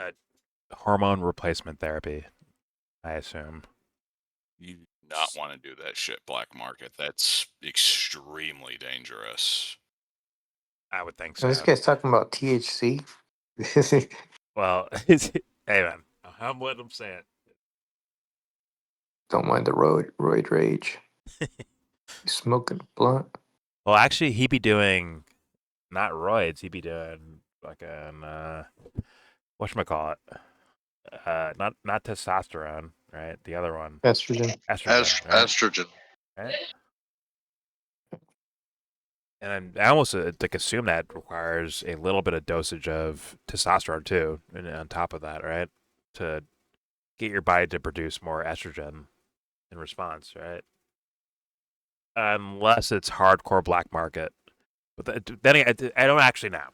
hormone replacement therapy, I assume. You do not want to do that shit, black market. That's extremely dangerous. I would think So so. this guy's talking about THC. Well, hey man, I'm what I'm saying. Don't mind the roid rage. Smoking a blunt. Well, actually, he'd be doing not roids. He'd be doing fucking whatchamacallit? Not testosterone, right? The other one, Estrogen. Estrogen. Right? And I almost like assume that requires a little bit of dosage of testosterone too, and on top of that, right, to get your body to produce more estrogen in response, right? Unless it's hardcore black market. But then I don't actually know.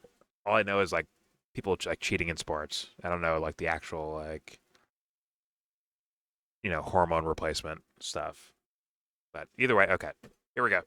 All I know is like people like cheating in sports. I don't know like the actual like hormone replacement stuff. But either way, okay. Here we go.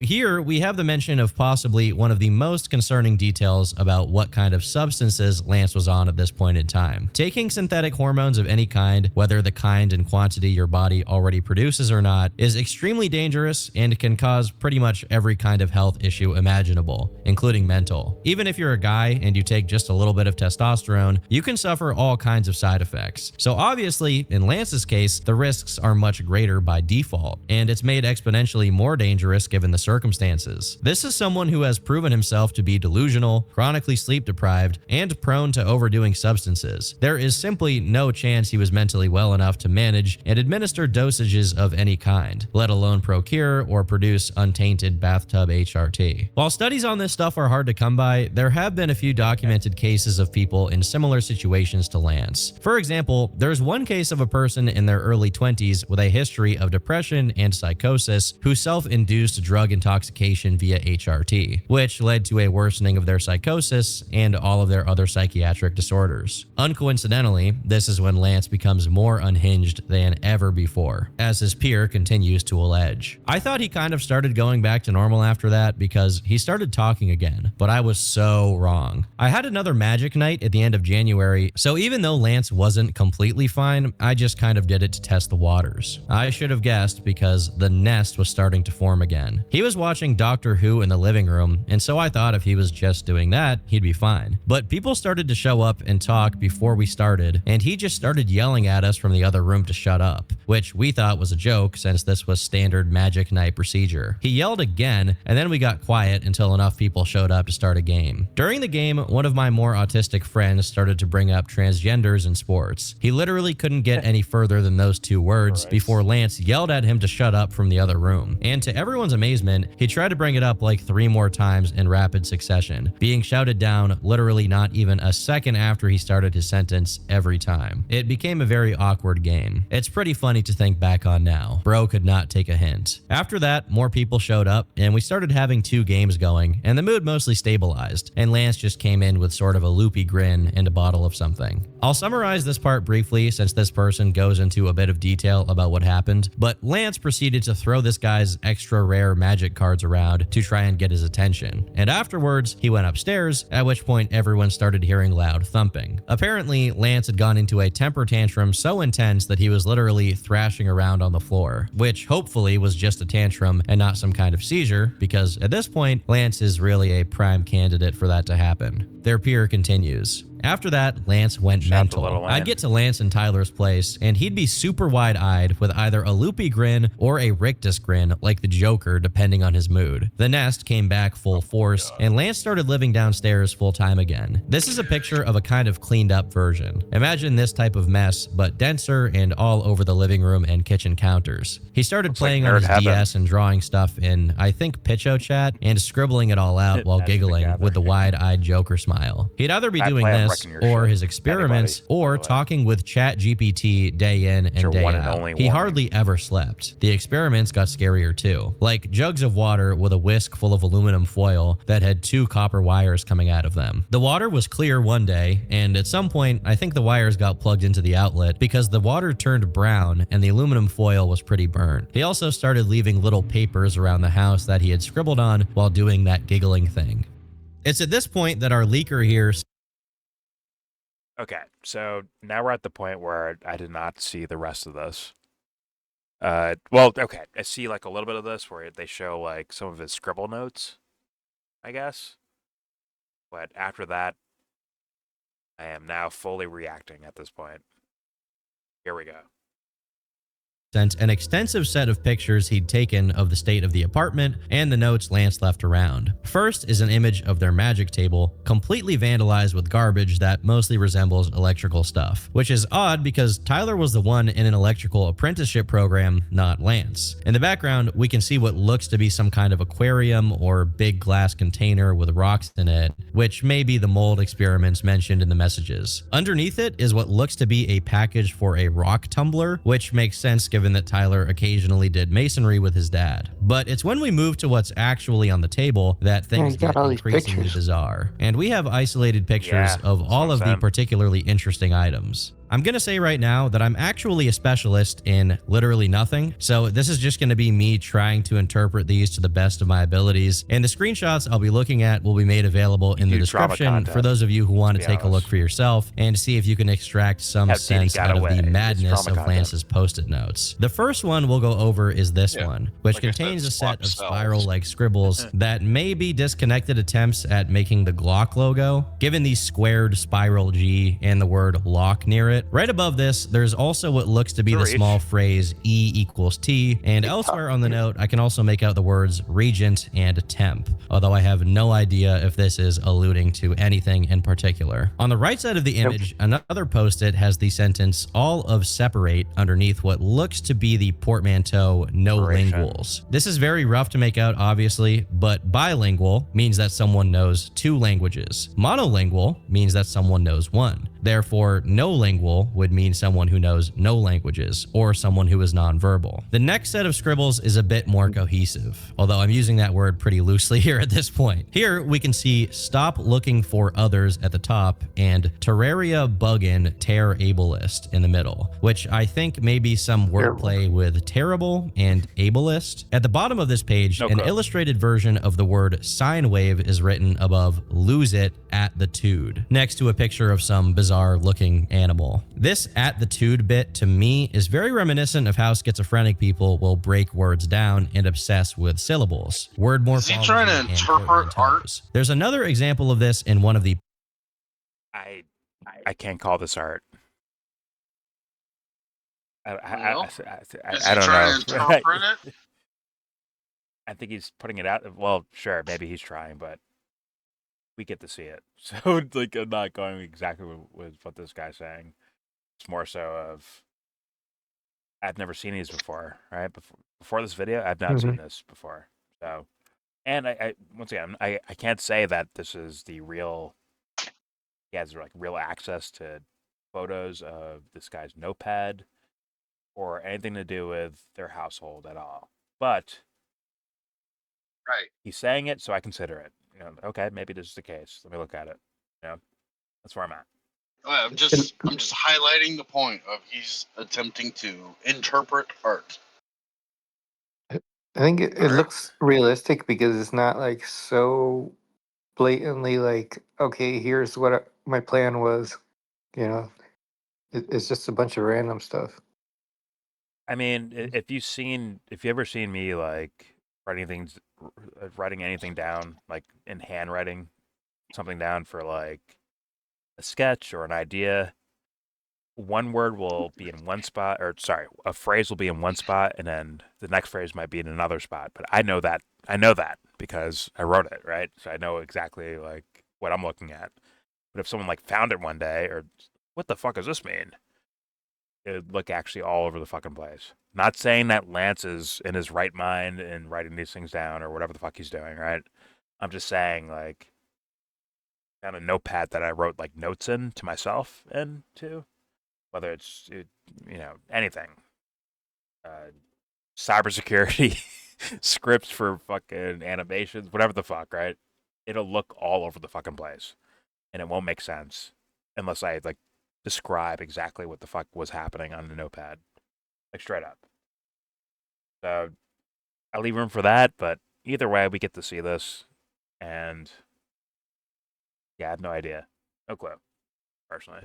Here, we have the mention of possibly one of the most concerning details about what kind of substances Lance was on at this point in time. Taking synthetic hormones of any kind, whether the kind and quantity your body already produces or not, is extremely dangerous and can cause pretty much every kind of health issue imaginable, including mental. Even if you're a guy and you take just a little bit of testosterone, you can suffer all kinds of side effects. So obviously, in Lance's case, the risks are much greater by default, and it's made exponentially more dangerous given the circumstances. This is someone who has proven himself to be delusional, chronically sleep deprived, and prone to overdoing substances. There is simply no chance he was mentally well enough to manage and administer dosages of any kind, let alone procure or produce untainted bathtub HRT. While studies on this stuff are hard to come by, there have been a few documented cases of people in similar situations to Lance. For example, there's one case of a person in their early 20s with a history of depression and psychosis who self-induced drug intoxication via HRT, which led to a worsening of their psychosis and all of their other psychiatric disorders. Uncoincidentally, this is when Lance becomes more unhinged than ever before, as his peer continues to allege. I thought he kind of started going back to normal after that because he started talking again, but I was so wrong. I had another magic night at the end of January, so even though Lance wasn't completely fine, I just kind of did it to test the waters. I should have guessed because the nest was starting to form again. He He was watching Doctor Who in the living room, and so I thought if he was just doing that, he'd be fine. But people started to show up and talk before we started, and he just started yelling at us from the other room to shut up, which we thought was a joke since this was standard Magic Night procedure. He yelled again, and then we got quiet until enough people showed up to start a game. During the game, one of my more autistic friends started to bring up transgenders in sports. He literally couldn't get any further than those 2 words before Lance yelled at him to shut up from the other room. And to everyone's amazement, he tried to bring it up like 3 more times in rapid succession, being shouted down literally not even a second after he started his sentence every time. It became a very awkward game. It's pretty funny to think back on now. Bro could not take a hint. After that, more people showed up, and we started having 2 games going, and the mood mostly stabilized, and Lance just came in with sort of a loopy grin and a bottle of something. I'll summarize this part briefly since this person goes into a bit of detail about what happened, but Lance proceeded to throw this guy's extra rare magic cards around to try and get his attention, and afterwards he went upstairs, at which point everyone started hearing loud thumping. Apparently, Lance had gone into a temper tantrum so intense that he was literally thrashing around on the floor, which hopefully was just a tantrum and not some kind of seizure, because at this point, Lance is really a prime candidate for that to happen. Their peer continues. After that, Lance went mental. I'd get to Lance and Tyler's place, and he'd be super wide-eyed with either a loopy grin or a rictus grin like the Joker, depending on his mood. The nest came back full force, and Lance started living downstairs full-time again. This is a picture of a kind of cleaned-up version. Imagine this type of mess, but denser and all over the living room and kitchen counters. He started playing on his DS and drawing stuff in, I think, Pitcho chat, and scribbling it all out while giggling with the wide-eyed Joker smile. He'd either be doing this or his experiments or talking with ChatGPT day in and day out. He hardly ever slept. The experiments got scarier too, like jugs of water with a whisk full of aluminum foil that had 2 copper wires coming out of them. The water was clear one day, and at some point I think the wires got plugged into the outlet because the water turned brown and the aluminum foil was pretty burnt. He also started leaving little papers around the house that he had scribbled on while doing that giggling thing. It's at this point that our leaker here. Okay, so now we're at the point where I did not see the rest of this. Well, okay, I see like a little bit of this where they show like some of his scribble notes, I guess. But after that, I am now fully reacting at this point. Here we go. Sent an extensive set of pictures he'd taken of the state of the apartment and the notes Lance left around. First is an image of their magic table, completely vandalized with garbage that mostly resembles electrical stuff, which is odd because Tyler was the one in an electrical apprenticeship program, not Lance. In the background, we can see what looks to be some kind of aquarium or big glass container with rocks in it, which may be the mold experiments mentioned in the messages. Underneath it is what looks to be a package for a rock tumbler, which makes sense given that Tyler occasionally did masonry with his dad. But it's when we move to what's actually on the table that things get increasingly bizarre. And we have isolated pictures of all of the particularly interesting items. I'm going to say right now that I'm actually a specialist in literally nothing, so this is just going to be me trying to interpret these to the best of my abilities, and the screenshots I'll be looking at will be made available in the description for those of you who want to take a look for yourself and see if you can extract some sense out of the madness of Lance's post-it notes. The first one we'll go over is this one, which contains a set of spiral-like scribbles that may be disconnected attempts at making the Glock logo, given the squared spiral G and the word lock near it. Right above this, there's also what looks to be the small phrase E equals T, and elsewhere on the note, I can also make out the words regent and temp, although I have no idea if this is alluding to anything in particular. On the right side of the image, another post-it has the sentence all of separate underneath what looks to be the portmanteau no linguals. This is very rough to make out, obviously, but bilingual means that someone knows 2 languages. Monolingual means that someone knows 1. Therefore, no lingual would mean someone who knows no languages or someone who is nonverbal. The next set of scribbles is a bit more cohesive, although I'm using that word pretty loosely here at this point. Here we can see stop looking for others at the top and Terraria buggin tear ableist in the middle, which I think may be some wordplay with terrible and ableist. At the bottom of this page, an illustrated version of the word sine wave is written above lose it at the tude, next to a picture of some bizarre bizarre looking animal. This at the tude bit to me is very reminiscent of how schizophrenic people will break words down and obsess with syllables, word morphology, Is he trying to and interpret portmanteaus. There's another example of this in one of the I can't call this art. Well, is I he don't trying know. to interpret it? I think he's putting it out. Well, sure, maybe he's trying, but we get to see it. So, like, I'm not going exactly with what this guy's saying. It's more so of I've never seen these before, right? Before this video, I've not seen this before. So, and I once again, I can't say that this is the real. He has like real access to photos of this guy's notepad or anything to do with their household at all. But Right. he's saying it, so I consider it. You know, okay, maybe this is the case. Let me look at it. You know, that's where I'm at. I'm just highlighting the point of he's attempting to interpret art. I think it looks realistic because it's not like so blatantly like, okay, here's what my plan was. You know, it's just a bunch of random stuff. I mean, if you ever seen me like writing anything down, like in handwriting, something down for like a sketch or an idea, one word will be in one spot, or sorry, a phrase will be in one spot, and then the next phrase might be in another spot. But I know that because I wrote it, right? So I know exactly like what I'm looking at. But if someone like found it one day, or what the fuck does this mean? It'd look actually all over the fucking place. Not saying that Lance is in his right mind and writing these things down or whatever the fuck he's doing, right? I'm just saying, like, on a notepad that I wrote like notes in to myself and to, whether it's anything, cybersecurity scripts for fucking animations, whatever the fuck, right? It'll look all over the fucking place, and it won't make sense unless I like describe exactly what the fuck was happening on the notepad, like straight up. So I leave room for that, but either way, we get to see this, and yeah, I have no idea, no clue, personally.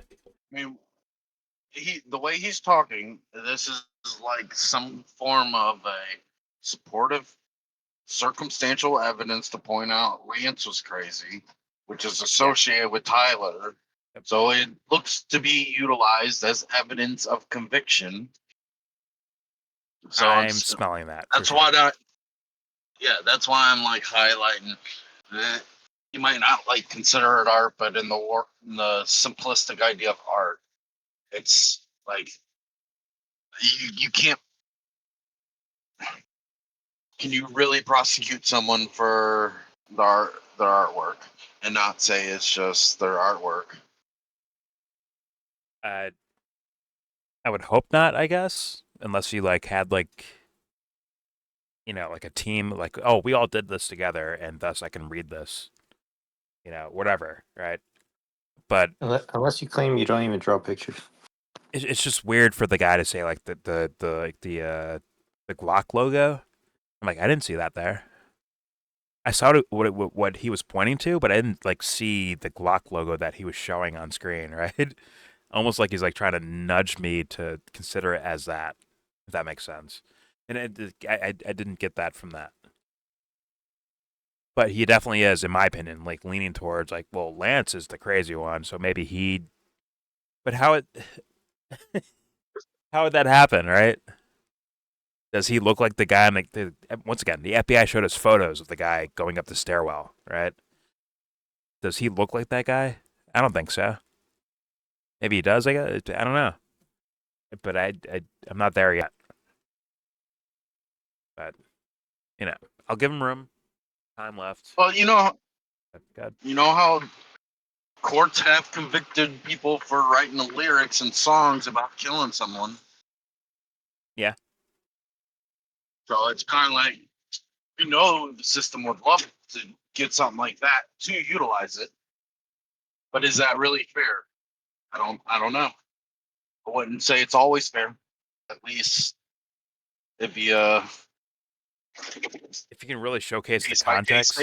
I mean, the way he's talking, this is like some form of a supportive, circumstantial evidence to point out Lance was crazy, which is associated with Tyler. So it looks to be utilized as evidence of conviction. So I'm smelling that. That's why that's why I'm like highlighting that you might not like consider it art, but in the simplistic idea of art, it's like you can't. Can you really prosecute someone for their artwork and not say it's just their artwork? I would hope not, I guess, unless you like had like like a team, like, oh, we all did this together, and thus I can read this, whatever, right? But Unless you claim you don't even draw pictures. it's just weird for the guy to say like the Glock logo. I'm like, I didn't see that there. I saw what he was pointing to, but I didn't like see the Glock logo that he was showing on screen, right? Almost like he's like trying to nudge me to consider it as that, if that makes sense. And I didn't get that from that. But he definitely is, in my opinion, like leaning towards like, well, Lance is the crazy one, so maybe he. But how would that happen, right? Does he look like the guy? Once again, the FBI showed us photos of the guy going up the stairwell, right? Does he look like that guy? I don't think so. Maybe he does. I don't know. But I'm not there yet. But I'll give him room. Time left. Well, you know how courts have convicted people for writing the lyrics and songs about killing someone. Yeah. So it's kind of like, the system would love to get something like that to utilize it. But is that really fair? I don't know. I wouldn't say it's always fair. At least if you can really showcase the context,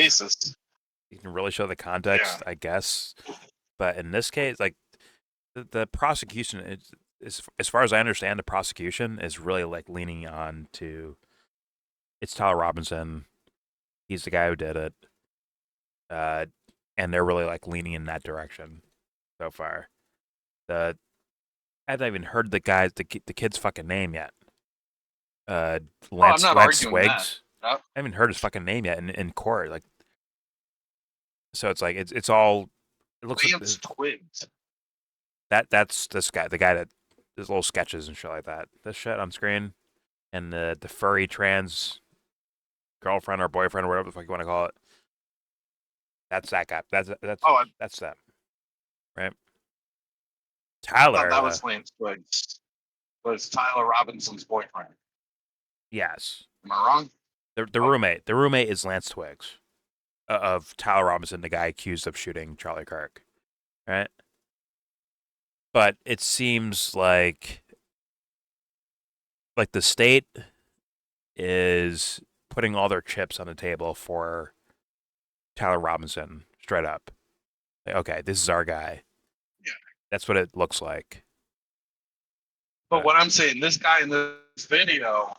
you can really show the context, I guess. But in this case, like, The prosecution is, as far as I understand, the prosecution is really like leaning on to it's Tyler Robinson. He's the guy who did it. And they're really like leaning in that direction so far. I haven't even heard the kid's fucking name yet. Lance Twiggs. I haven't heard his fucking name yet in court. Like, so it's like it's all. It looks Lance Twiggs. That's this guy, the guy that does little sketches and shit like that. This shit on screen, and the furry trans girlfriend or boyfriend or whatever the fuck you want to call it. That's that guy. That's them, right? Tyler. That was Lance Twiggs. Was Tyler Robinson's boyfriend? Yes. Am I wrong? The roommate. The roommate is Lance Twiggs, of Tyler Robinson, the guy accused of shooting Charlie Kirk, right? But it seems like the state is putting all their chips on the table for Tyler Robinson, straight up. Like, okay, this is our guy. Yeah. That's what it looks like. But what I'm saying, this guy in this video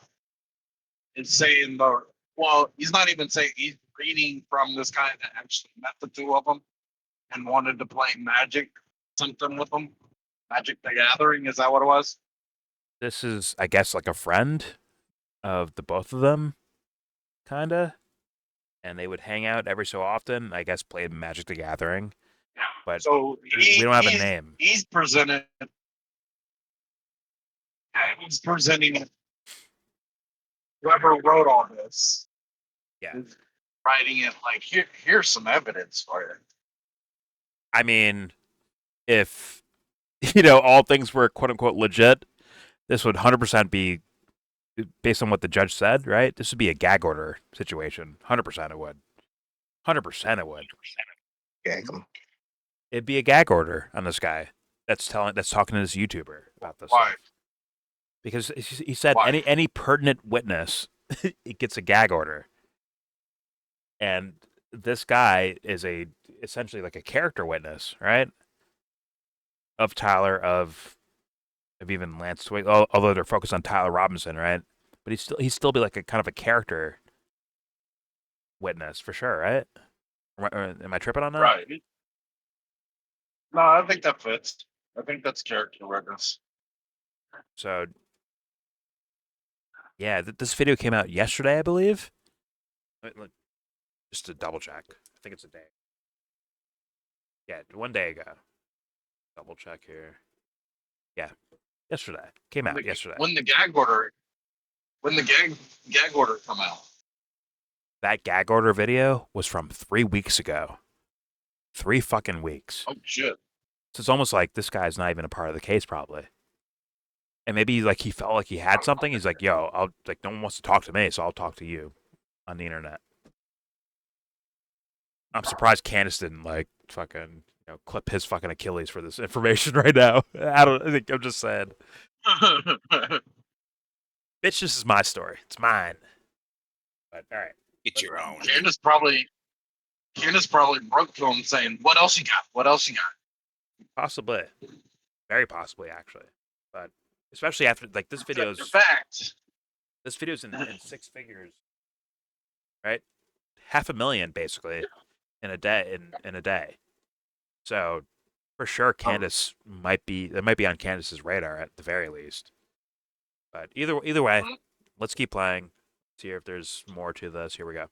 is saying he's not even saying, he's reading from this guy that actually met the two of them and wanted to play Magic something with them. Magic the Gathering, is that what it was? This is, I guess, like a friend of the both of them, kinda. And they would hang out every so often. I guess play Magic the Gathering. Yeah. But so we don't have a name. He's presenting it. Whoever wrote all this. Yeah. Is writing it like here's some evidence for it. I mean, if all things were quote unquote legit, this would 100% be based on what the judge said, right? This would be a gag order situation. 100% it would. 100% it would. Gag him. It'd be a gag order on this guy that's talking to this YouTuber about this. Why? Stuff. Because he said any pertinent witness, it gets a gag order. And this guy is essentially like a character witness, right? Of Tyler, of even Lance Twiggs, although they're focused on Tyler Robinson, right? But he'd still be like a kind of a character witness for sure, right? Am I tripping on that? Right. No, I think that fits. I think that's character witness. So, yeah, this video came out yesterday, I believe. Just to double check. I think it's a day. Yeah, 1 day ago. Double check here. Yeah, yesterday. Came out yesterday. When the gag order come out. That gag order video was from 3 weeks ago. 3 fucking weeks. Oh shit. So it's almost like this guy's not even a part of the case, probably. And maybe like he felt like he had something. He's like, "Yo, no one wants to talk to me, so I'll talk to you on the internet." I'm surprised Candace didn't like fucking clip his fucking Achilles for this information right now. I think I'm just saying. Bitch, this is my story. It's mine. But all right, get your own. Candace probably broke to him saying, "What else you got? What else you got?" Possibly, very possibly, actually. But especially after like this video's fact. This video's in 6 figures, right? 500,000 basically in a day. In a day. So for sure, Candace might be on Candace's radar at the very least. But either way, let's keep playing. See if there's more to this. Here we go.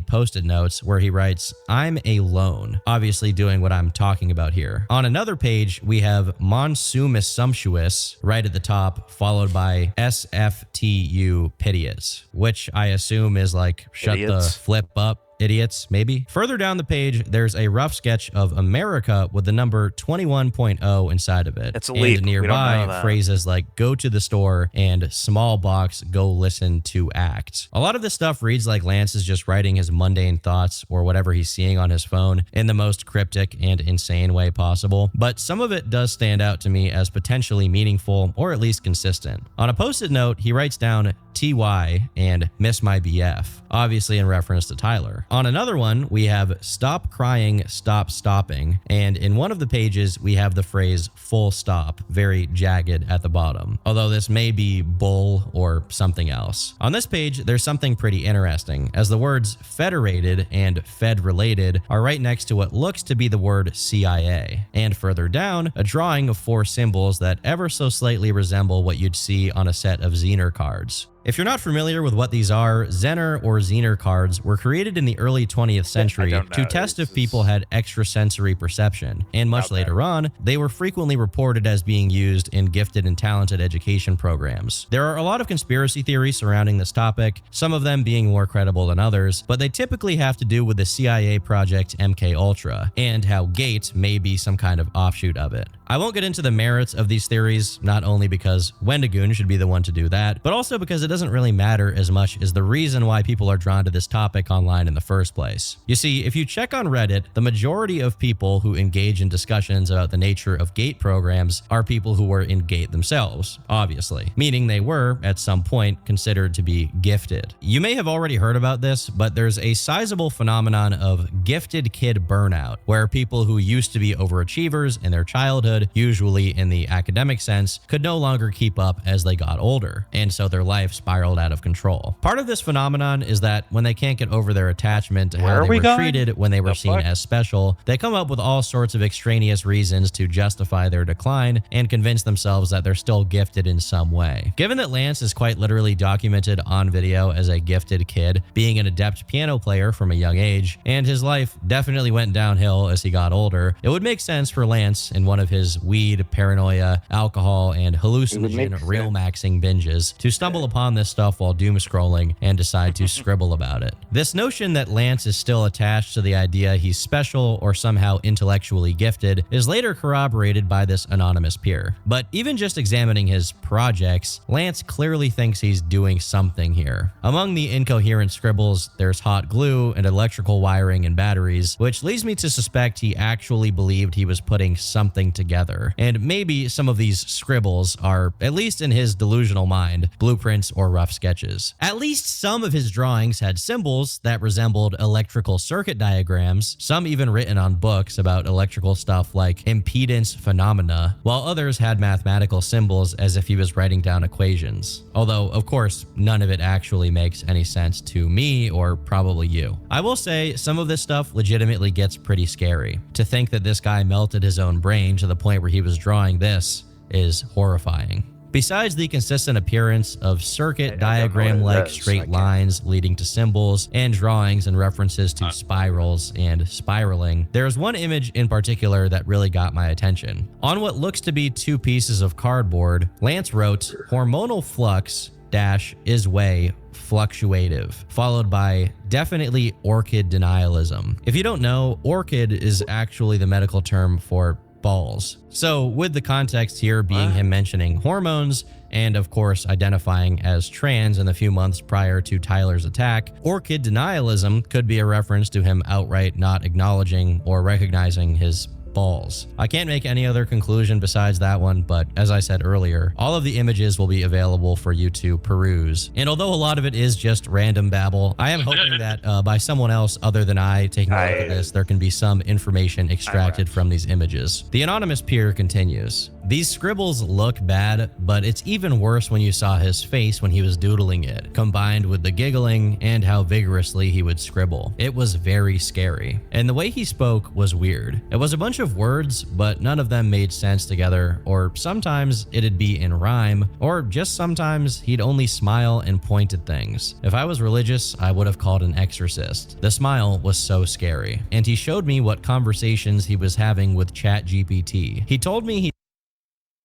Post-it notes where he writes, "I'm alone," obviously doing what I'm talking about here. On another page, we have Monsumus Sumptuous right at the top, followed by SFTU Piteous, which I assume is like shut Idiots. the flip up. Idiots, maybe. Further down the page, there's a rough sketch of America with the number 21.0 inside of it. It's a leap. And We don't know nearby that. phrases like "go to the store" and "small box, go listen to act." A lot of this stuff reads like Lance is just writing his mundane thoughts or whatever he's seeing on his phone in the most cryptic and insane way possible, but some of it does stand out to me as potentially meaningful or at least consistent. On a post-it note, he writes down, TY and Miss My BF, obviously in reference to Tyler. On another one, we have Stop Crying, Stop Stopping, and in one of the pages, we have the phrase full stop, very jagged at the bottom, although this may be bull or something else. On this page, there's something pretty interesting, as the words federated and fed-related are right next to what looks to be the word CIA, and further down, a drawing of 4 symbols that ever so slightly resemble what you'd see on a set of Zener cards. If you're not familiar with what these are, Zener or Zener cards were created in the early 20th century to test if people had extrasensory perception, and much later on, they were frequently reported as being used in gifted and talented education programs. There are a lot of conspiracy theories surrounding this topic, some of them being more credible than others, but they typically have to do with the CIA project MKUltra, and how GATE may be some kind of offshoot of it. I won't get into the merits of these theories, not only because Wendigoon should be the one to do that, but also because it doesn't really matter as much as the reason why people are drawn to this topic online in the first place. You see, if you check on Reddit, the majority of people who engage in discussions about the nature of GATE programs are people who were in GATE themselves, obviously, meaning they were, at some point, considered to be gifted. You may have already heard about this, but there's a sizable phenomenon of gifted kid burnout, where people who used to be overachievers in their childhood, usually in the academic sense, could no longer keep up as they got older, and so their life spiraled out of control. Part of this phenomenon is that when they can't get over their attachment to how they were treated when they were seen as special, they come up with all sorts of extraneous reasons to justify their decline and convince themselves that they're still gifted in some way. Given that Lance is quite literally documented on video as a gifted kid, being an adept piano player from a young age, and his life definitely went downhill as he got older, it would make sense for Lance, in one of his weed, paranoia, alcohol, and hallucinogen real maxing binges, to stumble upon this stuff while doom scrolling and decide to scribble about it. This notion that Lance is still attached to the idea he's special or somehow intellectually gifted is later corroborated by this anonymous peer. But even just examining his projects, Lance clearly thinks he's doing something here. Among the incoherent scribbles, there's hot glue and electrical wiring and batteries, which leads me to suspect he actually believed he was putting something together. And maybe some of these scribbles are, at least in his delusional mind, blueprints or rough sketches. At least some of his drawings had symbols that resembled electrical circuit diagrams, some even written on books about electrical stuff like impedance phenomena, while others had mathematical symbols as if he was writing down equations. Although, of course, none of it actually makes any sense to me or probably you. I will say some of this stuff legitimately gets pretty scary. To think that this guy melted his own brain to the point where he was drawing this is horrifying. Besides the consistent appearance of circuit diagram-like straight lines leading to symbols and drawings and references to spirals and spiraling, there's one image in particular that really got my attention. On what looks to be 2 pieces of cardboard, Lance wrote, "Hormonal flux dash is way fluctuative," followed by definitely orchid denialism. If you don't know, orchid is actually the medical term for balls. So with the context here being him mentioning hormones and of course identifying as trans in the few months prior to Tyler's attack, orchid denialism could be a reference to him outright not acknowledging or recognizing his balls. I can't make any other conclusion besides that one, but as I said earlier, all of the images will be available for you to peruse. And although a lot of it is just random babble, I am hoping that by someone else other than I taking a look at this, there can be some information extracted from these images. The anonymous peer continues. "These scribbles look bad, but it's even worse when you saw his face when he was doodling it, combined with the giggling and how vigorously he would scribble. It was very scary. And the way he spoke was weird. It was a bunch of words, but none of them made sense together, or sometimes it'd be in rhyme, or just sometimes he'd only smile and point at things. If I was religious, I would have called an exorcist. The smile was so scary. And he showed me what conversations he was having with ChatGPT. He told me he..."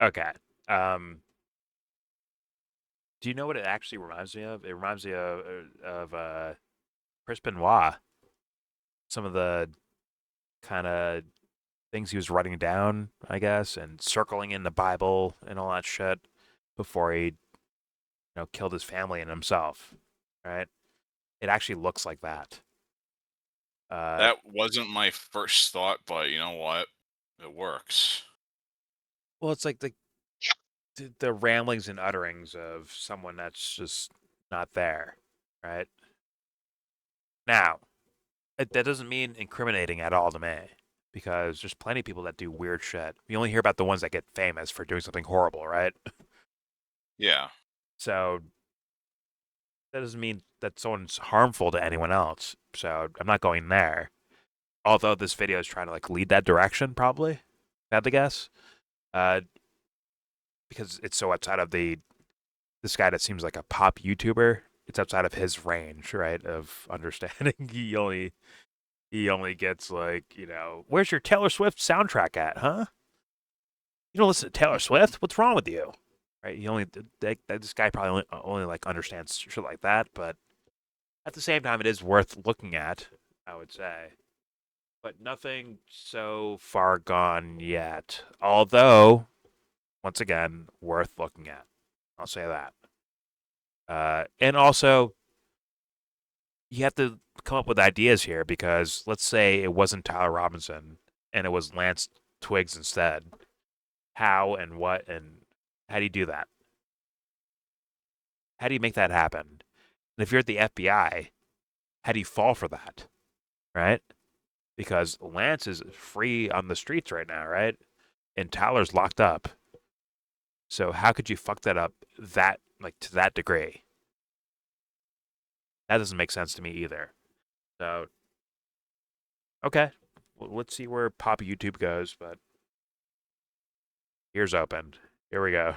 Okay. Do you know what it actually reminds me of? It reminds me of Chris Benoit. Some of the kind of things he was writing down, I guess, and circling in the Bible and all that shit before he, killed his family and himself. Right? It actually looks like that. That wasn't my first thought, but you know what? It works. Well, it's like the ramblings and utterings of someone that's just not there, right? Now, that doesn't mean incriminating at all to me, because there's plenty of people that do weird shit. We only hear about the ones that get famous for doing something horrible, right? Yeah. So that doesn't mean that someone's harmful to anyone else. So I'm not going there. Although this video is trying to like lead that direction, probably, if I had to guess, because it's so outside of this guy that seems like a pop YouTuber. It's outside of his range, right, of understanding. He only gets like, where's your Taylor Swift soundtrack at, huh? You don't listen to Taylor Swift? What's wrong with you? Right? This guy probably only like understands shit like that, but at the same time, it is worth looking at, I would say. But nothing so far gone yet. Although, once again, worth looking at. I'll say that. And also, you have to come up with ideas here, because let's say it wasn't Tyler Robinson and it was Lance Twiggs instead. How and what and how do you do that? How do you make that happen? And if you're at the FBI, how do you fall for that? Right? Because Lance is free on the streets right now, right? And Tyler's locked up. So how could you fuck that up to that degree? That doesn't make sense to me either. So, okay. Well, let's see where Pop YouTube goes, but ears opened. Here we go.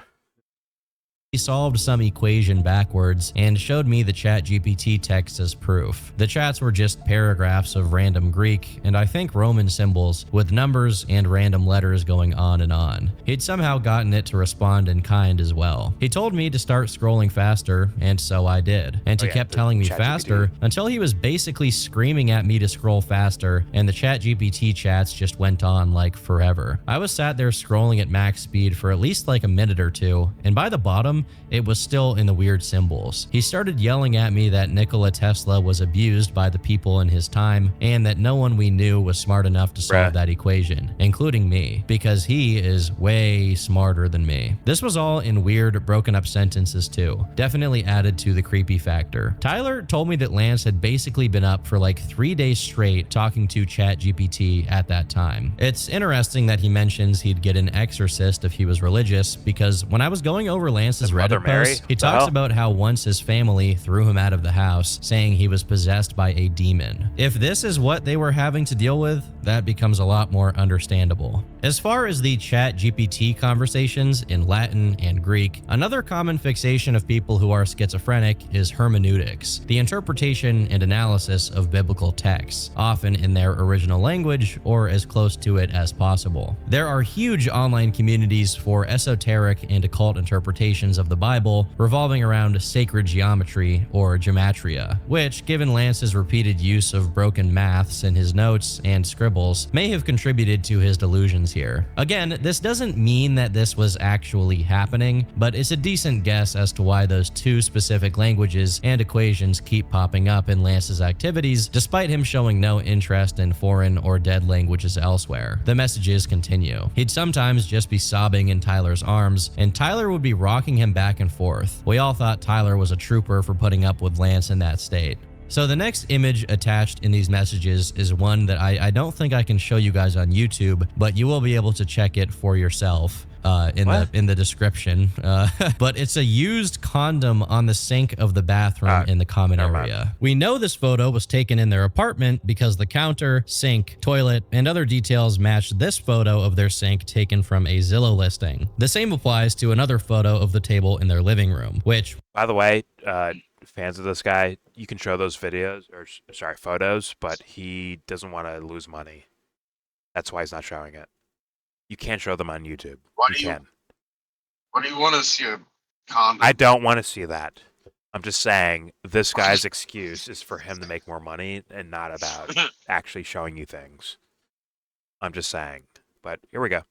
He solved some equation backwards and showed me the ChatGPT text as proof. The chats were just paragraphs of random Greek and I think Roman symbols with numbers and random letters going on and on. He'd somehow gotten it to respond in kind as well. He told me to start scrolling faster, and so I did. And he kept telling me faster until he was basically screaming at me to scroll faster, and the ChatGPT chats just went on like forever. I was sat there scrolling at max speed for at least like a minute or two, and by the bottom, it was still in the weird symbols. He started yelling at me that Nikola Tesla was abused by the people in his time and that no one we knew was smart enough to solve that equation, including me, because he is way smarter than me. This was all in weird, broken up sentences too. Definitely added to the creepy factor. Tyler told me that Lance had basically been up for like 3 days straight talking to ChatGPT at that time. It's interesting that he mentions he'd get an exorcist if he was religious, because when I was going over Lance's Reddit posts, he talks about how once his family threw him out of the house, saying he was possessed by a demon. If this is what they were having to deal with, that becomes a lot more understandable. As far as the ChatGPT conversations in Latin and Greek, another common fixation of people who are schizophrenic is hermeneutics, the interpretation and analysis of biblical texts, often in their original language or as close to it as possible. There are huge online communities for esoteric and occult interpretations of the Bible revolving around sacred geometry or gematria, which, given Lance's repeated use of broken maths in his notes and scribbles, may have contributed to his delusions here. Again, this doesn't mean that this was actually happening, but it's a decent guess as to why those two specific languages and equations keep popping up in Lance's activities, despite him showing no interest in foreign or dead languages elsewhere. The messages continue. He'd sometimes just be sobbing in Tyler's arms, and Tyler would be rocking him back and forth. We all thought Tyler was a trooper for putting up with Lance in that state. So the next image attached in these messages is one that I don't think I can show you guys on YouTube, but you will be able to check it for yourself in the description. But it's a used condom on the sink of the bathroom in the common area. We know this photo was taken in their apartment because the counter, sink, toilet, and other details match this photo of their sink taken from a Zillow listing. The same applies to another photo of the table in their living room, which, by the way, fans of this guy, you can show those photos, but he doesn't want to lose money. That's why he's not showing it. You can't show them on YouTube. What do you want to see a condom? I don't want to see that. I'm just saying this guy's excuse is for him to make more money and not about actually showing you things. I'm just saying. But here we go. At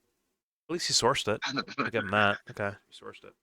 least he sourced it. I'll give him that. Okay, he sourced it.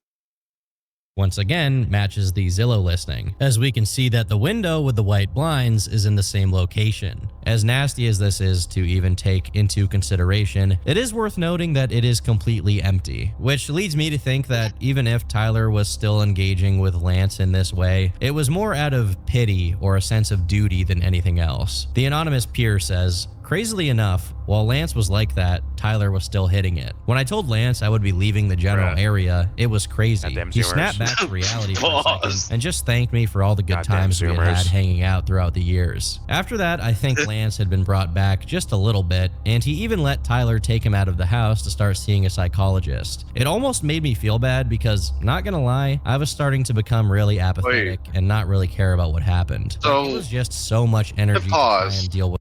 once again matches the Zillow listing, as we can see that the window with the white blinds is in the same location. As nasty as this is to even take into consideration, it is worth noting that it is completely empty, which leads me to think that even if Tyler was still engaging with Lance in this way, it was more out of pity or a sense of duty than anything else. The anonymous peer says, crazily enough, while Lance was like that, Tyler was still hitting it. When I told Lance I would be leaving the general area, it was crazy. He snapped back to reality for a second and just thanked me for all the good times we had had hanging out throughout the years. After that, I think Lance had been brought back just a little bit, and he even let Tyler take him out of the house to start seeing a psychologist. It almost made me feel bad because, not gonna lie, I was starting to become really apathetic and not really care about what happened. So, it was just so much energy to try and deal with.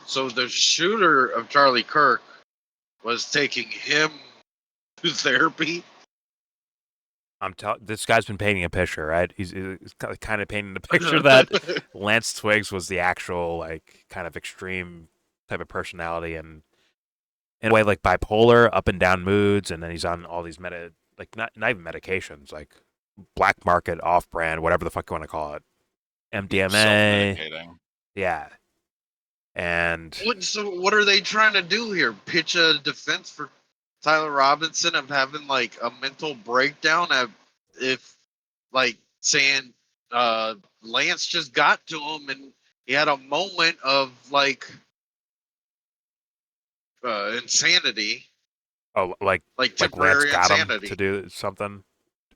So the shooter of Charlie Kirk was taking him to therapy. This guy's been painting a picture, right? He's kind of painting the picture that Lance Twiggs was the actual, like, kind of extreme type of personality, and in a way, like, bipolar, up and down moods, and then he's on all these not even medications, like black market, off-brand, whatever the fuck you want to call it, MDMA. Self-medicating. Yeah. And So what are they trying to do here? Pitch a defense for Tyler Robinson of having like a mental breakdown if like saying Lance just got to him and he had a moment of like insanity. Oh, like Lance temporary got insanity. him to do something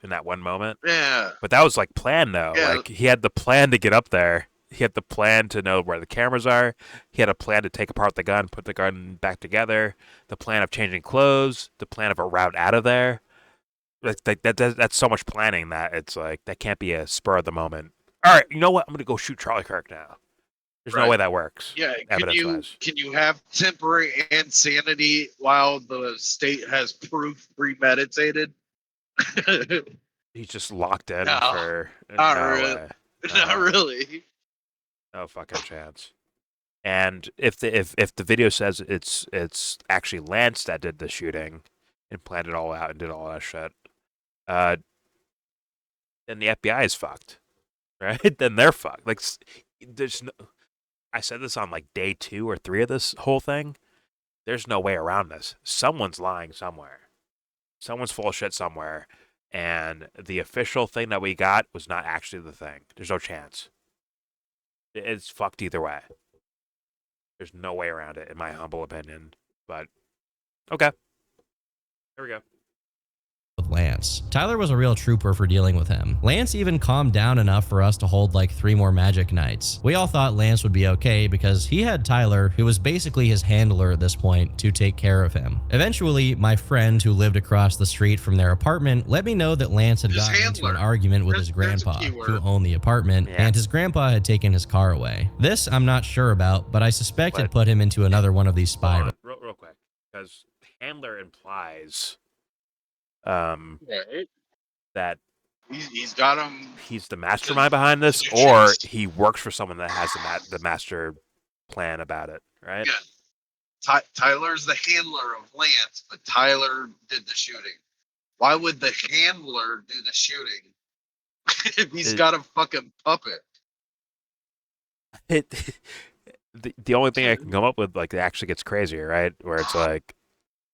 in that one moment. Yeah. But that was like planned though. Yeah. Like he had the plan to get up there. He had the plan to know where the cameras are. He had a plan to take apart the gun, put the gun back together. The plan of changing clothes. The plan of a route out of there. That's so much planning that it's like that can't be a spur of the moment. All right, you know what? I'm gonna go shoot Charlie Kirk now. There's no way that works. Yeah, evidence-wise. can you have temporary insanity while the state has proof premeditated? He's just locked in No, for not no really. way. Not really. No fucking chance. And if the video says it's actually Lance that did the shooting and planned it all out and did all that shit, then the FBI is fucked, right? Then they're fucked. Like, there's no. I said this on like day 2 or 3 of this whole thing. There's no way around this. Someone's lying somewhere. Someone's full of shit somewhere, and the official thing that we got was not actually the thing. There's no chance. It's fucked either way. There's no way around it, in my humble opinion. But, okay. Here we go. With Lance. Tyler was a real trooper for dealing with him. Lance even calmed down enough for us to hold like 3 more magic nights. We all thought Lance would be okay because he had Tyler, who was basically his handler at this point, to take care of him. Eventually, my friend who lived across the street from their apartment let me know that Lance had gotten into an argument with his grandpa, who owned the apartment, and his grandpa had taken his car away. This I'm not sure about, but I suspect it put him into another one of these spirals. Real quick, because handler implies that he's got him. He's the mastermind behind this, or he works for someone that has the master plan about it, right? Yeah. Tyler's the handler of Lance, but Tyler did the shooting. Why would the handler do the shooting if he's got a fucking puppet? The only thing I can come up with, like, it actually gets crazier, right? Where it's like,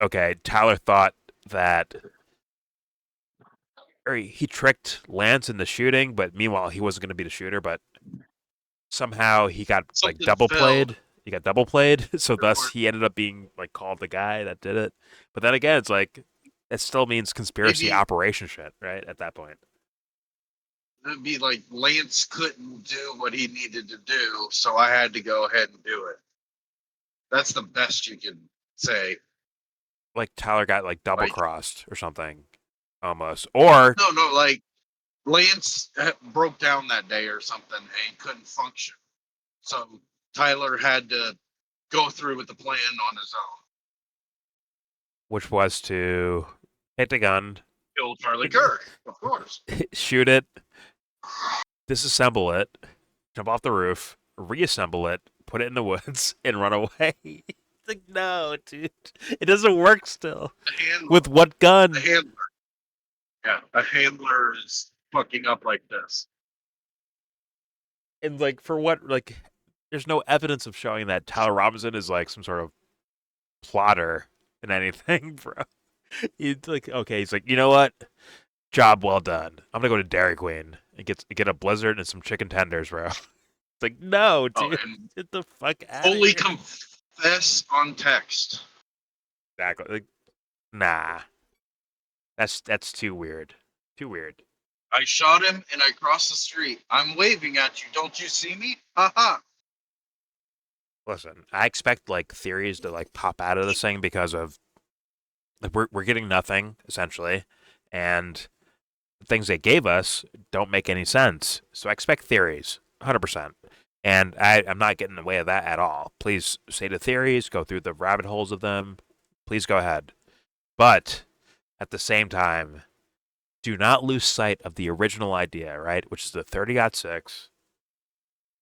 okay, Tyler thought that. Or he tricked Lance in the shooting, but meanwhile he wasn't going to be the shooter. But somehow he got like double played. He got double played, so thus he ended up being like called the guy that did it. But then again, it's like it still means conspiracy operation shit, right? At that point, it'd be like Lance couldn't do what he needed to do, so I had to go ahead and do it. That's the best you can say. Like Tyler got like double crossed or something. Almost. Or no, like Lance broke down that day or something and couldn't function. So Tyler had to go through with the plan on his own. Which was to hit the gun. Kill Charlie Kirk, of course. Shoot it. Disassemble it. Jump off the roof. Reassemble it. Put it in the woods and run away. It's like, no, dude. It doesn't work still. With what gun? The handler. Yeah, a handler is fucking up like this. And like for what? Like, there's no evidence of showing that Tyler Robinson is like some sort of plotter in anything, bro. He's like, okay, he's like, you know what? Job well done. I'm gonna go to Dairy Queen and get a blizzard and some chicken tenders, bro. It's like, no, dude, get the fuck out of Fully here. confess on text. Exactly. Like, nah, that's too weird. Too weird. I shot him and I crossed the street. I'm waving at you. Don't you see me? Haha. Listen, I expect like theories to like pop out of this thing because of like we're getting nothing essentially, and the things they gave us don't make any sense. So I expect theories, 100%. And I'm not getting in the way of that at all. Please say the theories, go through the rabbit holes of them. Please go ahead. But at the same time, do not lose sight of the original idea, right? Which is the 30-06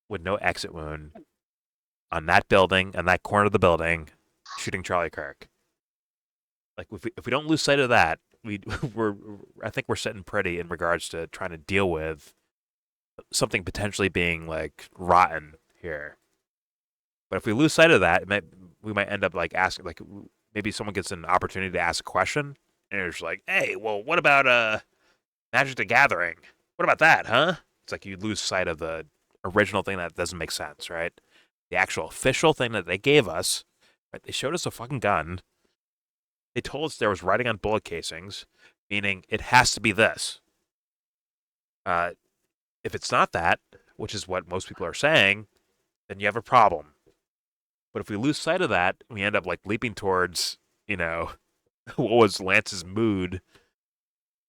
with no exit wound on that building, on that corner of the building, shooting Charlie Kirk. Like if we don't lose sight of that, I think we're sitting pretty in regards to trying to deal with something potentially being like rotten here. But if we lose sight of that, we might end up like asking, like maybe someone gets an opportunity to ask a question, and it's like, hey, well, what about Magic the Gathering? What about that, huh? It's like you lose sight of the original thing that doesn't make sense, right? The actual official thing that they gave us, right? They showed us a fucking gun. They told us there was writing on bullet casings, meaning it has to be this. If it's not that, which is what most people are saying, then you have a problem. But if we lose sight of that, we end up like leaping towards, what was Lance's mood?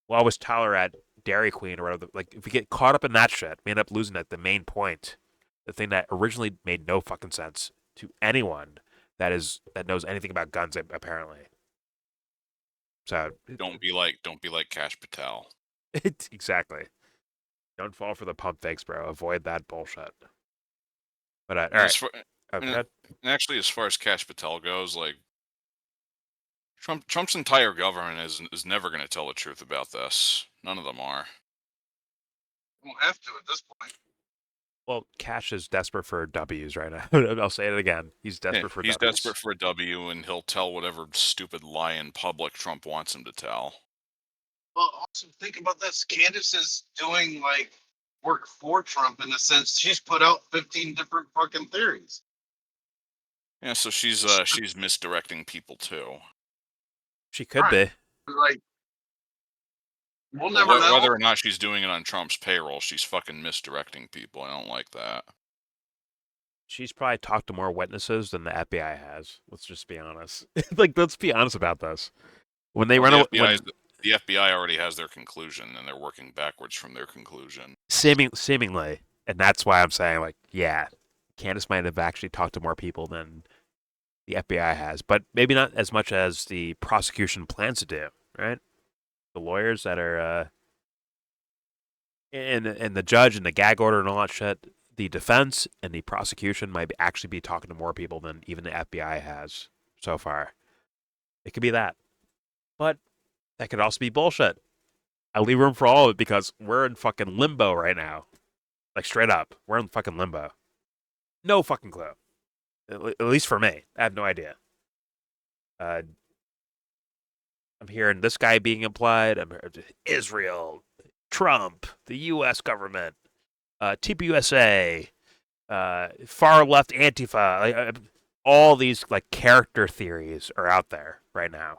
Why was Tyler at Dairy Queen or whatever? Like, if we get caught up in that shit, we end up losing the main point, the thing that originally made no fucking sense to anyone that knows anything about guns, apparently. So don't be like Cash Patel. Exactly. Don't fall for the pump fakes, bro. Avoid that bullshit. But all right. And actually, as far as Cash Patel goes, like Trump's entire government is never going to tell the truth about this. None of them are. Won't have to at this point. Well, Cash is desperate for W's right now. I'll say it again. He's desperate for W's. W's. He's desperate for a W, and he'll tell whatever stupid lie in public Trump wants him to tell. Well, also think about this. Candace is doing like work for Trump in the sense she's put out 15 different fucking theories. Yeah, so she's misdirecting people too. She could be. Like, we'll never know. Whether or not she's doing it on Trump's payroll, she's fucking misdirecting people. I don't like that. She's probably talked to more witnesses than the FBI has. Let's just be honest. Let's be honest about this. When they run away. The FBI already has their conclusion, and they're working backwards from their conclusion. Seemingly. And that's why I'm saying, like, yeah, Candace might have actually talked to more people than the FBI has, but maybe not as much as the prosecution plans to do, right? The lawyers that are, and the judge and the gag order and all that shit, the defense and the prosecution might actually be talking to more people than even the FBI has so far. It could be that. But that could also be bullshit. I leave room for all of it because we're in fucking limbo right now. Like, straight up. We're in fucking limbo. No fucking clue. At least for me. I have no idea. I'm hearing this guy being implied. I'm hearing Israel, Trump, the U.S. government, TPUSA, far left Antifa. All these like character theories are out there right now.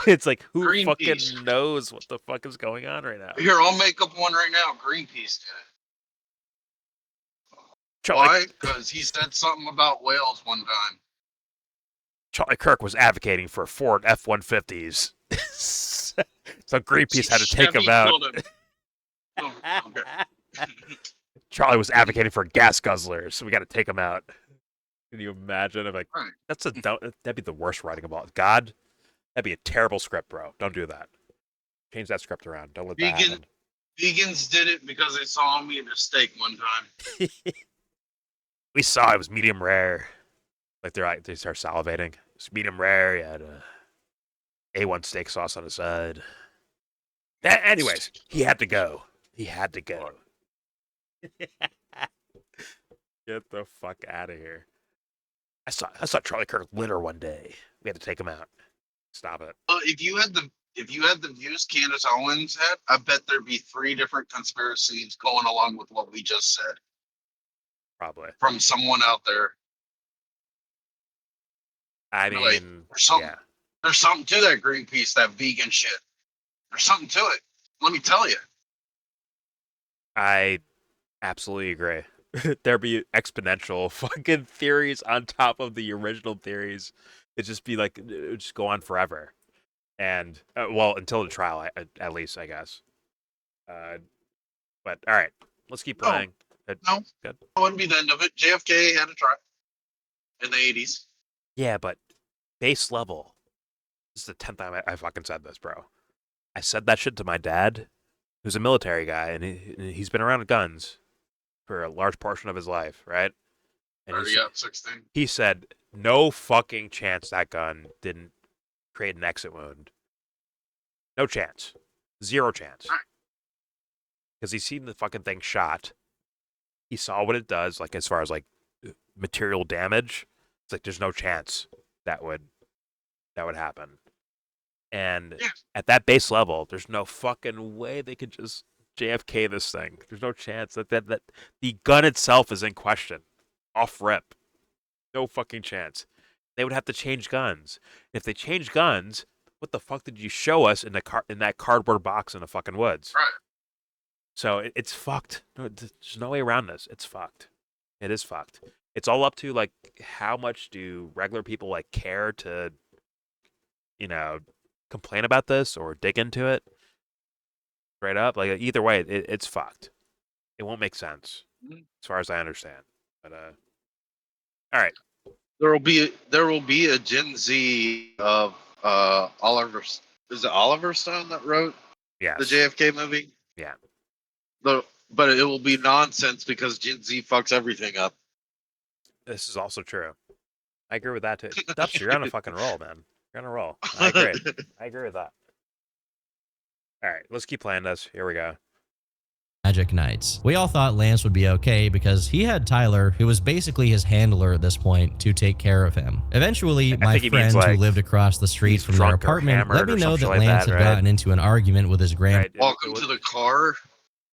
It's like, who fucking knows what the fuck is going on right now? Here, I'll make up one right now. Greenpeace did it. Why? Because he said something about whales one time. Charlie Kirk was advocating for Ford F-150s. So Greenpeace had to take him out. Charlie was advocating for gas guzzlers, so we got to take him out. Can you imagine? I'm like, that'd be the worst writing of all. God, that'd be a terrible script, bro. Don't do that. Change that script around. Don't let that happen. Vegans did it because they saw me eat a steak one time. We saw it was medium rare. Like they start salivating. It's medium rare. You had A1 steak sauce on the side. Anyways, he had to go. He had to go. Get the fuck out of here. I saw Charlie Kirk litter one day. We had to take him out. Stop it. If you had the views Candace Owens had, I bet there'd be 3 different conspiracies going along with what we just said. Probably. From someone out there. I mean, like, there's something to that Greenpeace, that vegan shit. There's something to it. Let me tell you. I absolutely agree. There'd be exponential fucking theories on top of the original theories. It'd just be like, it would just go on forever. And, well, until the trial, at least, I guess. But, all right, let's keep playing. No, good. That wouldn't be the end of it. JFK had a trial in the 80s. Yeah, but base level. This is the 10th time I fucking said this, bro. I said that shit to my dad, who's a military guy, and he's been around guns for a large portion of his life, right? And got 16. He said, no fucking chance that gun didn't create an exit wound. No chance. 0 chance. Because he's seen the fucking thing shot. He saw what it does, like as far as like material damage. It's like there's no chance that would happen. And at that base level, there's no fucking way they could just JFK this thing. There's no chance that the gun itself is in question. Off rip. No fucking chance. They would have to change guns. If they change guns, what the fuck did you show us in that cardboard box in the fucking woods? Right. So it's fucked. There's no way around this. It's fucked. It is fucked. It's all up to like how much do regular people like care to, complain about this or dig into it. Straight up, like either way, it's fucked. It won't make sense as far as I understand. But all right. There will be a Gen Z of Oliver. Is it Oliver Stone that wrote the JFK movie? Yeah. But it will be nonsense because Gen Z fucks everything up. This is also true. I agree with that too. Dubs, you're on a fucking roll, man. You're on a roll. I agree. I agree with that. All right, let's keep playing this. Here we go. Magic Nights. We all thought Lance would be okay because he had Tyler, who was basically his handler at this point, to take care of him. Eventually, my friend who lived across the street from their apartment let me know that Lance had gotten into an argument with his grandpa. Welcome to the car.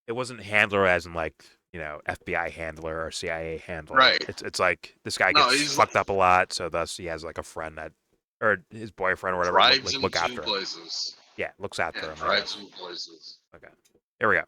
It wasn't handler as in like, FBI handler or CIA handler. Right. It's like this guy gets fucked up a lot, so thus he has like a friend that, or his boyfriend or whatever, look after him. Places. Yeah, looks after him. Drives him places. Okay. Here we go.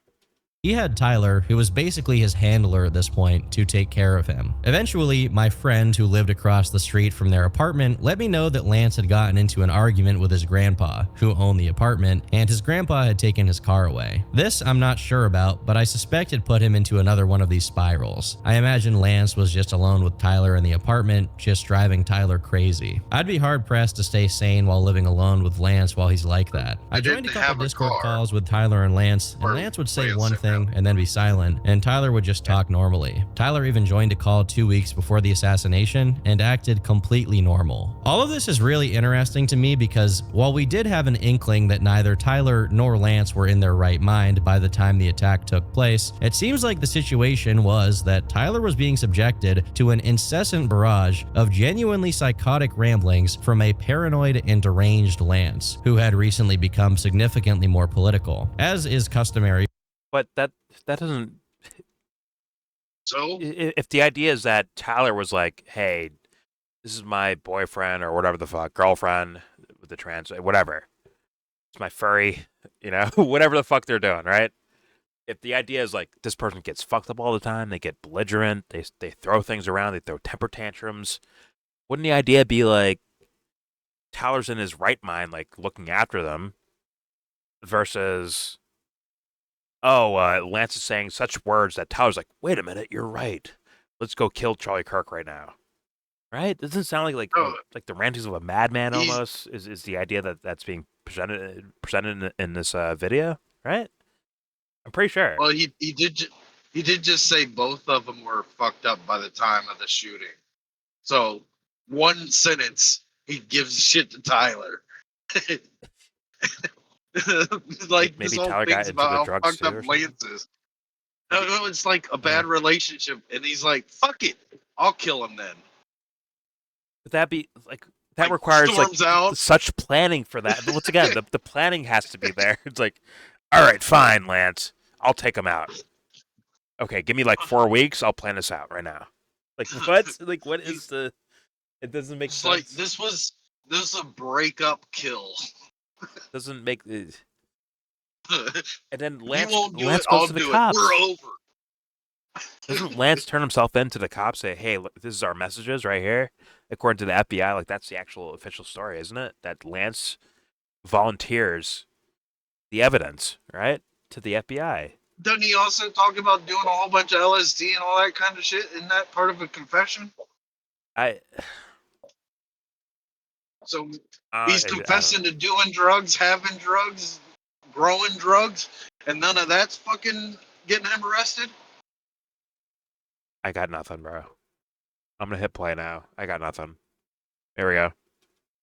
He had Tyler, who was basically his handler at this point, to take care of him. Eventually, my friend who lived across the street from their apartment let me know that Lance had gotten into an argument with his grandpa, who owned the apartment, and his grandpa had taken his car away. This I'm not sure about, but I suspect it put him into another one of these spirals. I imagine Lance was just alone with Tyler in the apartment, just driving Tyler crazy. I'd be hard-pressed to stay sane while living alone with Lance while he's like that. I joined a couple Discord calls with Tyler and Lance would say one thing and then be silent, and Tyler would just talk normally. Tyler even joined a call 2 weeks before the assassination and acted completely normal. All of this is really interesting to me because while we did have an inkling that neither Tyler nor Lance were in their right mind by the time the attack took place, it seems like the situation was that Tyler was being subjected to an incessant barrage of genuinely psychotic ramblings from a paranoid and deranged Lance, who had recently become significantly more political, as is customary. But that doesn't. So if the idea is that Tyler was like, "Hey, this is my boyfriend or whatever the fuck, girlfriend with the trans, whatever, it's my furry, whatever the fuck they're doing, right?" If the idea is like this person gets fucked up all the time, they get belligerent, they throw things around, they throw temper tantrums, wouldn't the idea be like Tyler's in his right mind, like looking after them, versus Lance is saying such words that Tyler's like, wait a minute, you're right. Let's go kill Charlie Kirk right now. Right? Doesn't it sound like the rantings of a madman almost is the idea that's being presented in this video, right? I'm pretty sure. Well, he did just say both of them were fucked up by the time of the shooting. So one sentence he gives shit to Tyler. Like Maybe this whole Tyler got thing's into about the how drugs fucked too up or something. Lance is. No, it's like a bad relationship, and he's like, "Fuck it, I'll kill him then." But that be like that Like, requires like storms out. such planning for that. But once again, the planning has to be there. It's like, all right, fine, Lance, I'll take him out. Okay, give me like 4 weeks. I'll plan this out right now. Like what? Like what is the? It doesn't make It's sense. like this was a breakup kill. Doesn't make. And then You Lance won't do Lance it. goes I'll to the do cops. it. We're over. Doesn't Lance turn himself in to the cops? Say, hey, look, this is our messages right here. According to the FBI, like that's the actual official story, isn't it? That Lance volunteers the evidence, right, to the FBI. Doesn't he also talk about doing a whole bunch of LSD and all that kind of shit? Isn't that part of a confession? So he's confessing to doing drugs, having drugs, growing drugs, and none of that's fucking getting him arrested? I got nothing, bro. I'm gonna hit play now. I got nothing. Here we go.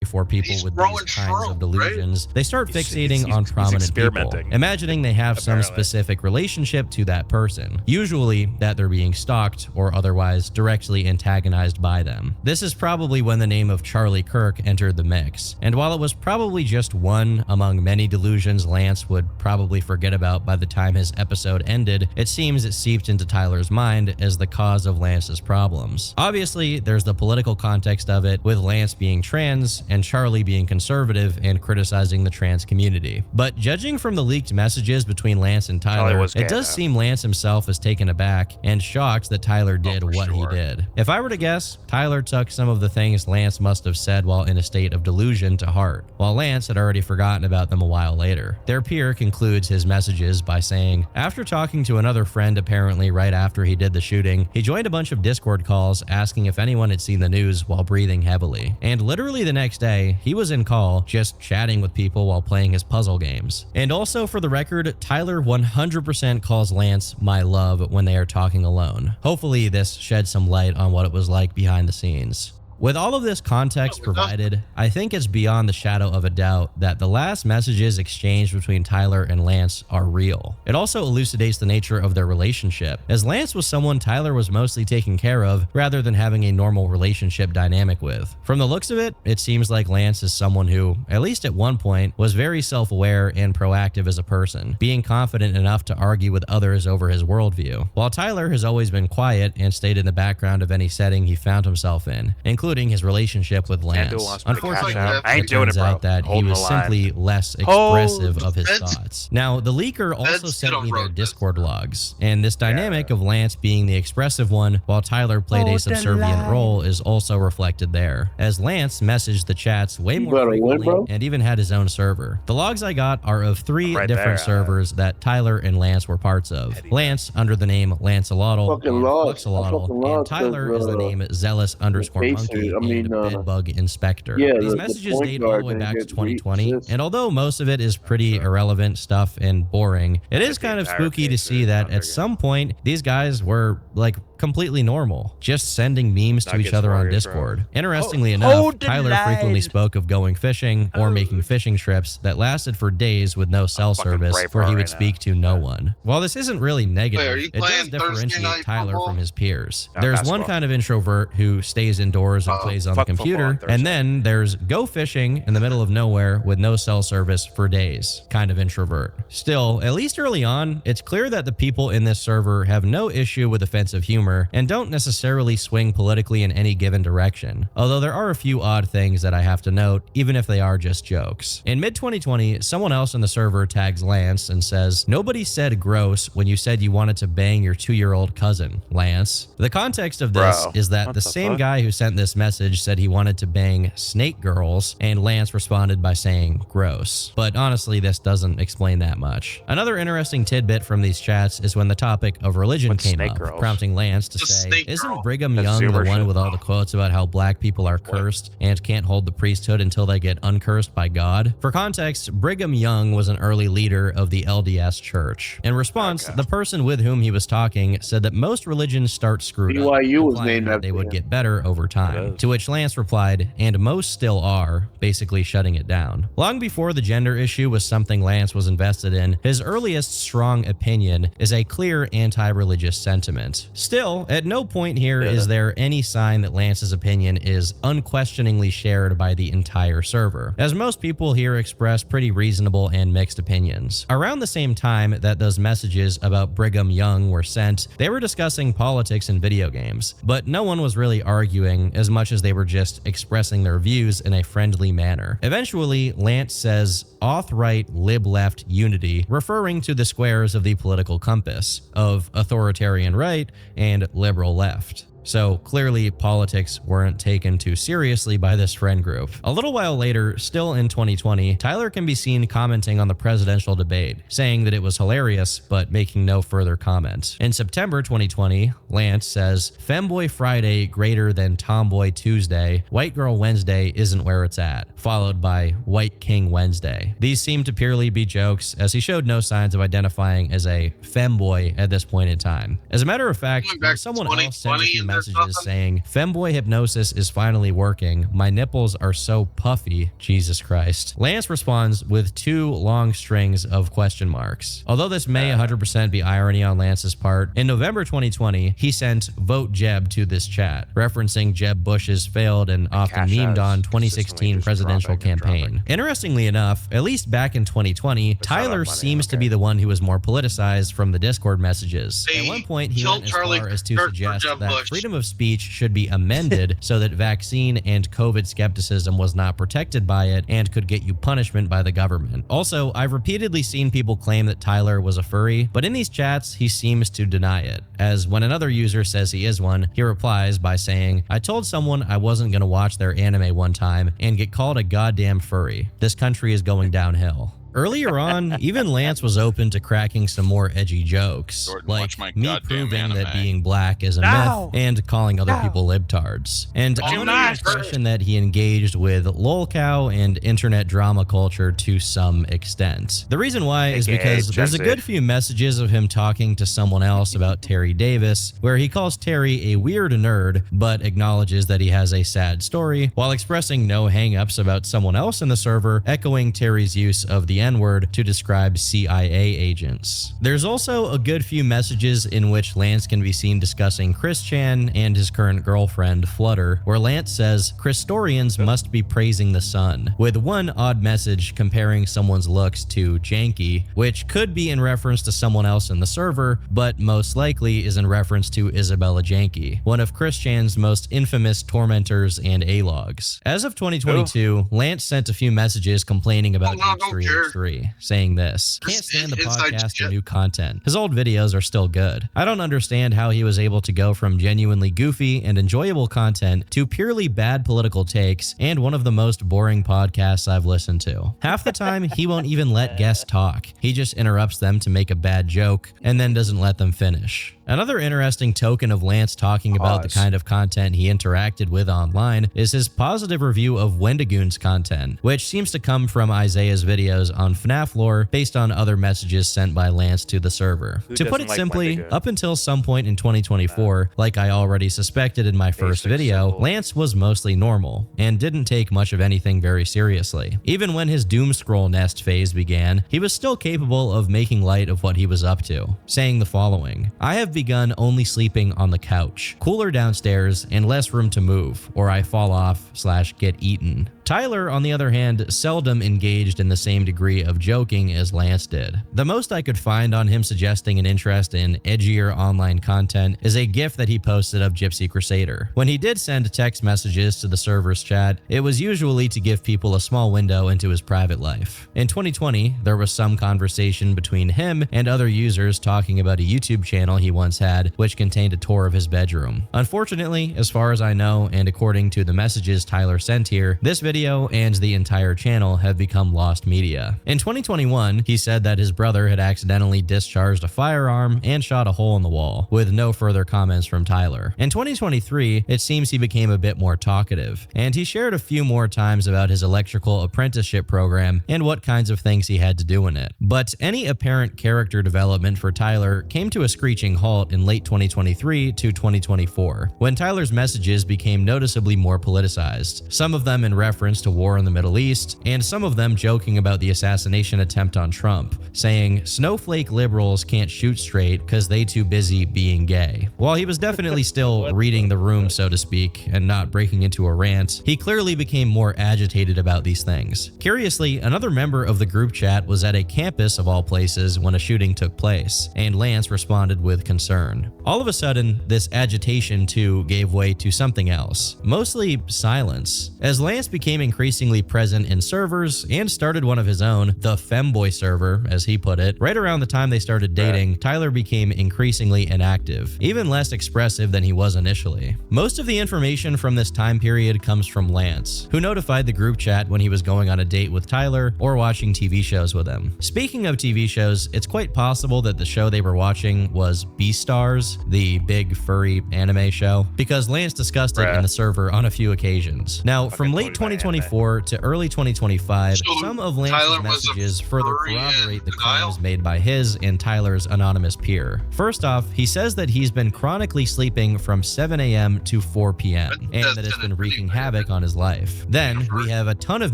For people with these kinds of delusions, they start fixating on he's prominent people, experimenting, imagining they have some apparently. specific relationship to that person, usually that they're being stalked or otherwise directly antagonized by them. This is probably when the name of Charlie Kirk entered the mix, and while it was probably just one among many delusions Lance would probably forget about by the time his episode ended, it seems it seeped into Tyler's mind as the cause of Lance's problems. Obviously, there's the political context of it, with Lance being trans and Charlie being conservative and criticizing the trans community. But judging from the leaked messages between Lance and Tyler, it does seem Lance himself is taken aback and shocked that Tyler did what he did. If I were to guess, Tyler took some of the things Lance must have said while in a state of delusion to heart, while Lance had already forgotten about them a while later. Their peer concludes his messages by saying, after talking to another friend apparently right after he did the shooting, he joined a bunch of Discord calls asking if anyone had seen the news while breathing heavily. And literally the next day, he was in call just chatting with people while playing his puzzle games. And also for the record, Tyler 100% calls Lance my love when they are talking alone. Hopefully this sheds some light on what it was like behind the scenes. With all of this context provided, I think it's beyond the shadow of a doubt that the last messages exchanged between Tyler and Lance are real. It also elucidates the nature of their relationship, as Lance was someone Tyler was mostly taking care of rather than having a normal relationship dynamic with. From the looks of it, it seems like Lance is someone who, at least at one point, was very self-aware and proactive as a person, being confident enough to argue with others over his worldview, while Tyler has always been quiet and stayed in the background of any setting he found himself in, including his relationship with Lance. Unfortunately, it turns out that he was simply less expressive of his thoughts. Now, the leaker also sent me their Discord logs, and this dynamic of Lance being the expressive one while Tyler played a subservient role is also reflected there, as Lance messaged the chats way more frequently and even had his own server. The logs I got are of 3 different servers that Tyler and Lance were parts of. Lance under the name Lancealotl and Fluxalotl, and Tyler is the name Zealous_Monkey and Bedbug Inspector. These messages date all the way back to 2020, and although most of it is pretty irrelevant stuff and boring, it is kind of spooky to see that at some point these guys were like completely normal, just sending memes to each other on Discord. Interestingly enough, Tyler frequently spoke of going fishing or making fishing trips that lasted for days with no cell service where he would speak to no one. While this isn't really negative, it does differentiate Tyler from his peers. There's one kind of introvert who stays indoors and plays on the computer, and then there's go fishing in the middle of nowhere with no cell service for days kind of introvert. Still, at least early on, it's clear that the people in this server have no issue with offensive humor and don't necessarily swing politically in any given direction, although there are a few odd things that I have to note, even if they are just jokes. In mid-2020, someone else in the server tags Lance and says, "Nobody said gross when you said you wanted to bang your 2-year-old cousin, Lance." The context of this is that the same guy who sent this message said he wanted to bang snake girls, and Lance responded by saying gross. But honestly, this doesn't explain that much. Another interesting tidbit from these chats is when the topic of religion came up, prompting Lance Lance to say, snake isn't girl. Brigham That's Young the Zoomer one shit. with all the quotes about how black people are cursed and can't hold the priesthood until they get uncursed by God? For context, Brigham Young was an early leader of the LDS Church. In response, the person with whom he was talking said that most religions start screwed up, BYU was implying named that after they would him. get better over time. To which Lance replied, and most still are, basically shutting it down. Long before the gender issue was something Lance was invested in, his earliest strong opinion is a clear anti-religious sentiment. Still, at no point here is there any sign that Lance's opinion is unquestioningly shared by the entire server, as most people here express pretty reasonable and mixed opinions. Around the same time that those messages about Brigham Young were sent, they were discussing politics and video games, but no one was really arguing as much as they were just expressing their views in a friendly manner. Eventually, Lance says auth-right lib-left unity, referring to the squares of the political compass of authoritarian right and liberal left. So clearly politics weren't taken too seriously by this friend group. A little while later, still in 2020, Tyler can be seen commenting on the presidential debate, saying that it was hilarious, but making no further comment. In September 2020, Lance says, Femboy Friday greater than Tomboy Tuesday, White Girl Wednesday isn't where it's at, followed by White King Wednesday. These seem to purely be jokes, as he showed no signs of identifying as a femboy at this point in time. As a matter of fact, someone else sent a few messages saying, Femboy hypnosis is finally working. My nipples are so puffy. Jesus Christ. Lance responds with 2 long strings of question marks. Although this may 100% be irony on Lance's part, in November 2020, he sent Vote Jeb to this chat, referencing Jeb Bush's failed and often memed on 2016 presidential campaign. Interestingly enough, at least back in 2020, Tyler seems to be the one who was more politicized from the Discord messages. At one point, he went as far as to suggest that freedom of speech should be amended so that vaccine and COVID skepticism was not protected by it and could get you punishment by the government. Also, I've repeatedly seen people claim that Tyler was a furry, but in these chats, he seems to deny it, as when another user says he is one, he replies by saying, I told someone I wasn't gonna watch their anime one time and get called a goddamn furry. This country is going downhill. Earlier on, even Lance was open to cracking some more edgy jokes, like me proving that being black is a myth and calling other people libtards. And I'm under the impression that he engaged with lolcow and internet drama culture to some extent. The reason why is because there's a good few messages of him talking to someone else about Terry Davis, where he calls Terry a weird nerd, but acknowledges that he has a sad story, while expressing no hang-ups about someone else in the server, echoing Terry's use of the N-word to describe CIA agents. There's also a good few messages in which Lance can be seen discussing Chris Chan and his current girlfriend, Flutter, where Lance says Christorians must be praising the sun, with one odd message comparing someone's looks to janky, which could be in reference to someone else in the server, but most likely is in reference to Isabella Janky, one of Chris Chan's most infamous tormentors and A-logs. As of 2022, Lance sent a few messages complaining about H3H3, saying this: can't stand the podcast and new content. His old videos are still good. I don't understand how he was able to go from genuinely goofy and enjoyable content to purely bad political takes and one of the most boring podcasts I've listened to. Half the time, he won't even let guests talk. He just interrupts them to make a bad joke and then doesn't let them finish. Another interesting token of Lance talking about the kind of content he interacted with online is his positive review of Wendigoon's content, which seems to come from Isaiah's videos on FNAF lore based on other messages sent by Lance to the server. To put it simply, up until some point in 2024, like I already suspected in my first video, Lance was mostly normal and didn't take much of anything very seriously. Even when his doom scroll nest phase began, he was still capable of making light of what he was up to, saying the following: I have begun only sleeping on the couch, cooler downstairs, and less room to move, or I fall off/get eaten. Tyler, on the other hand, seldom engaged in the same degree of joking as Lance did. The most I could find on him suggesting an interest in edgier online content is a GIF that he posted of Gypsy Crusader. When he did send text messages to the server's chat, it was usually to give people a small window into his private life. In 2020, there was some conversation between him and other users talking about a YouTube channel he once had, which contained a tour of his bedroom. Unfortunately, as far as I know, and according to the messages Tyler sent here, this video video and the entire channel have become lost media. In 2021, he said that his brother had accidentally discharged a firearm and shot a hole in the wall, with no further comments from Tyler. In 2023, it seems he became a bit more talkative, and he shared a few more times about his electrical apprenticeship program and what kinds of things he had to do in it. But any apparent character development for Tyler came to a screeching halt in late 2023 to 2024, when Tyler's messages became noticeably more politicized, some of them in reference to war in the Middle East, and some of them joking about the assassination attempt on Trump, saying snowflake liberals can't shoot straight because they too busy being gay. While he was definitely still reading the room, so to speak, and not breaking into a rant, he clearly became more agitated about these things. Curiously, another member of the group chat was at a campus of all places when a shooting took place, and Lance responded with concern. All of a sudden, this agitation too gave way to something else, mostly silence. As Lance became increasingly present in servers and started one of his own, the femboy server, as he put it, right around the time they started dating, Tyler became increasingly inactive, even less expressive than he was initially. Most of the information from this time period comes from Lance, who notified the group chat when he was going on a date with Tyler or watching TV shows with him. Speaking of TV shows, it's quite possible that the show they were watching was Beastars, the big furry anime show, because Lance discussed it in the server on a few occasions. Now, from late 2024 to early 2025, some of Lance's messages further corroborate the claims made by his and Tyler's anonymous peer. First off, he says that he's been chronically sleeping from 7 a.m. to 4 p.m. and that it's been wreaking havoc on his life. Then, we have a ton of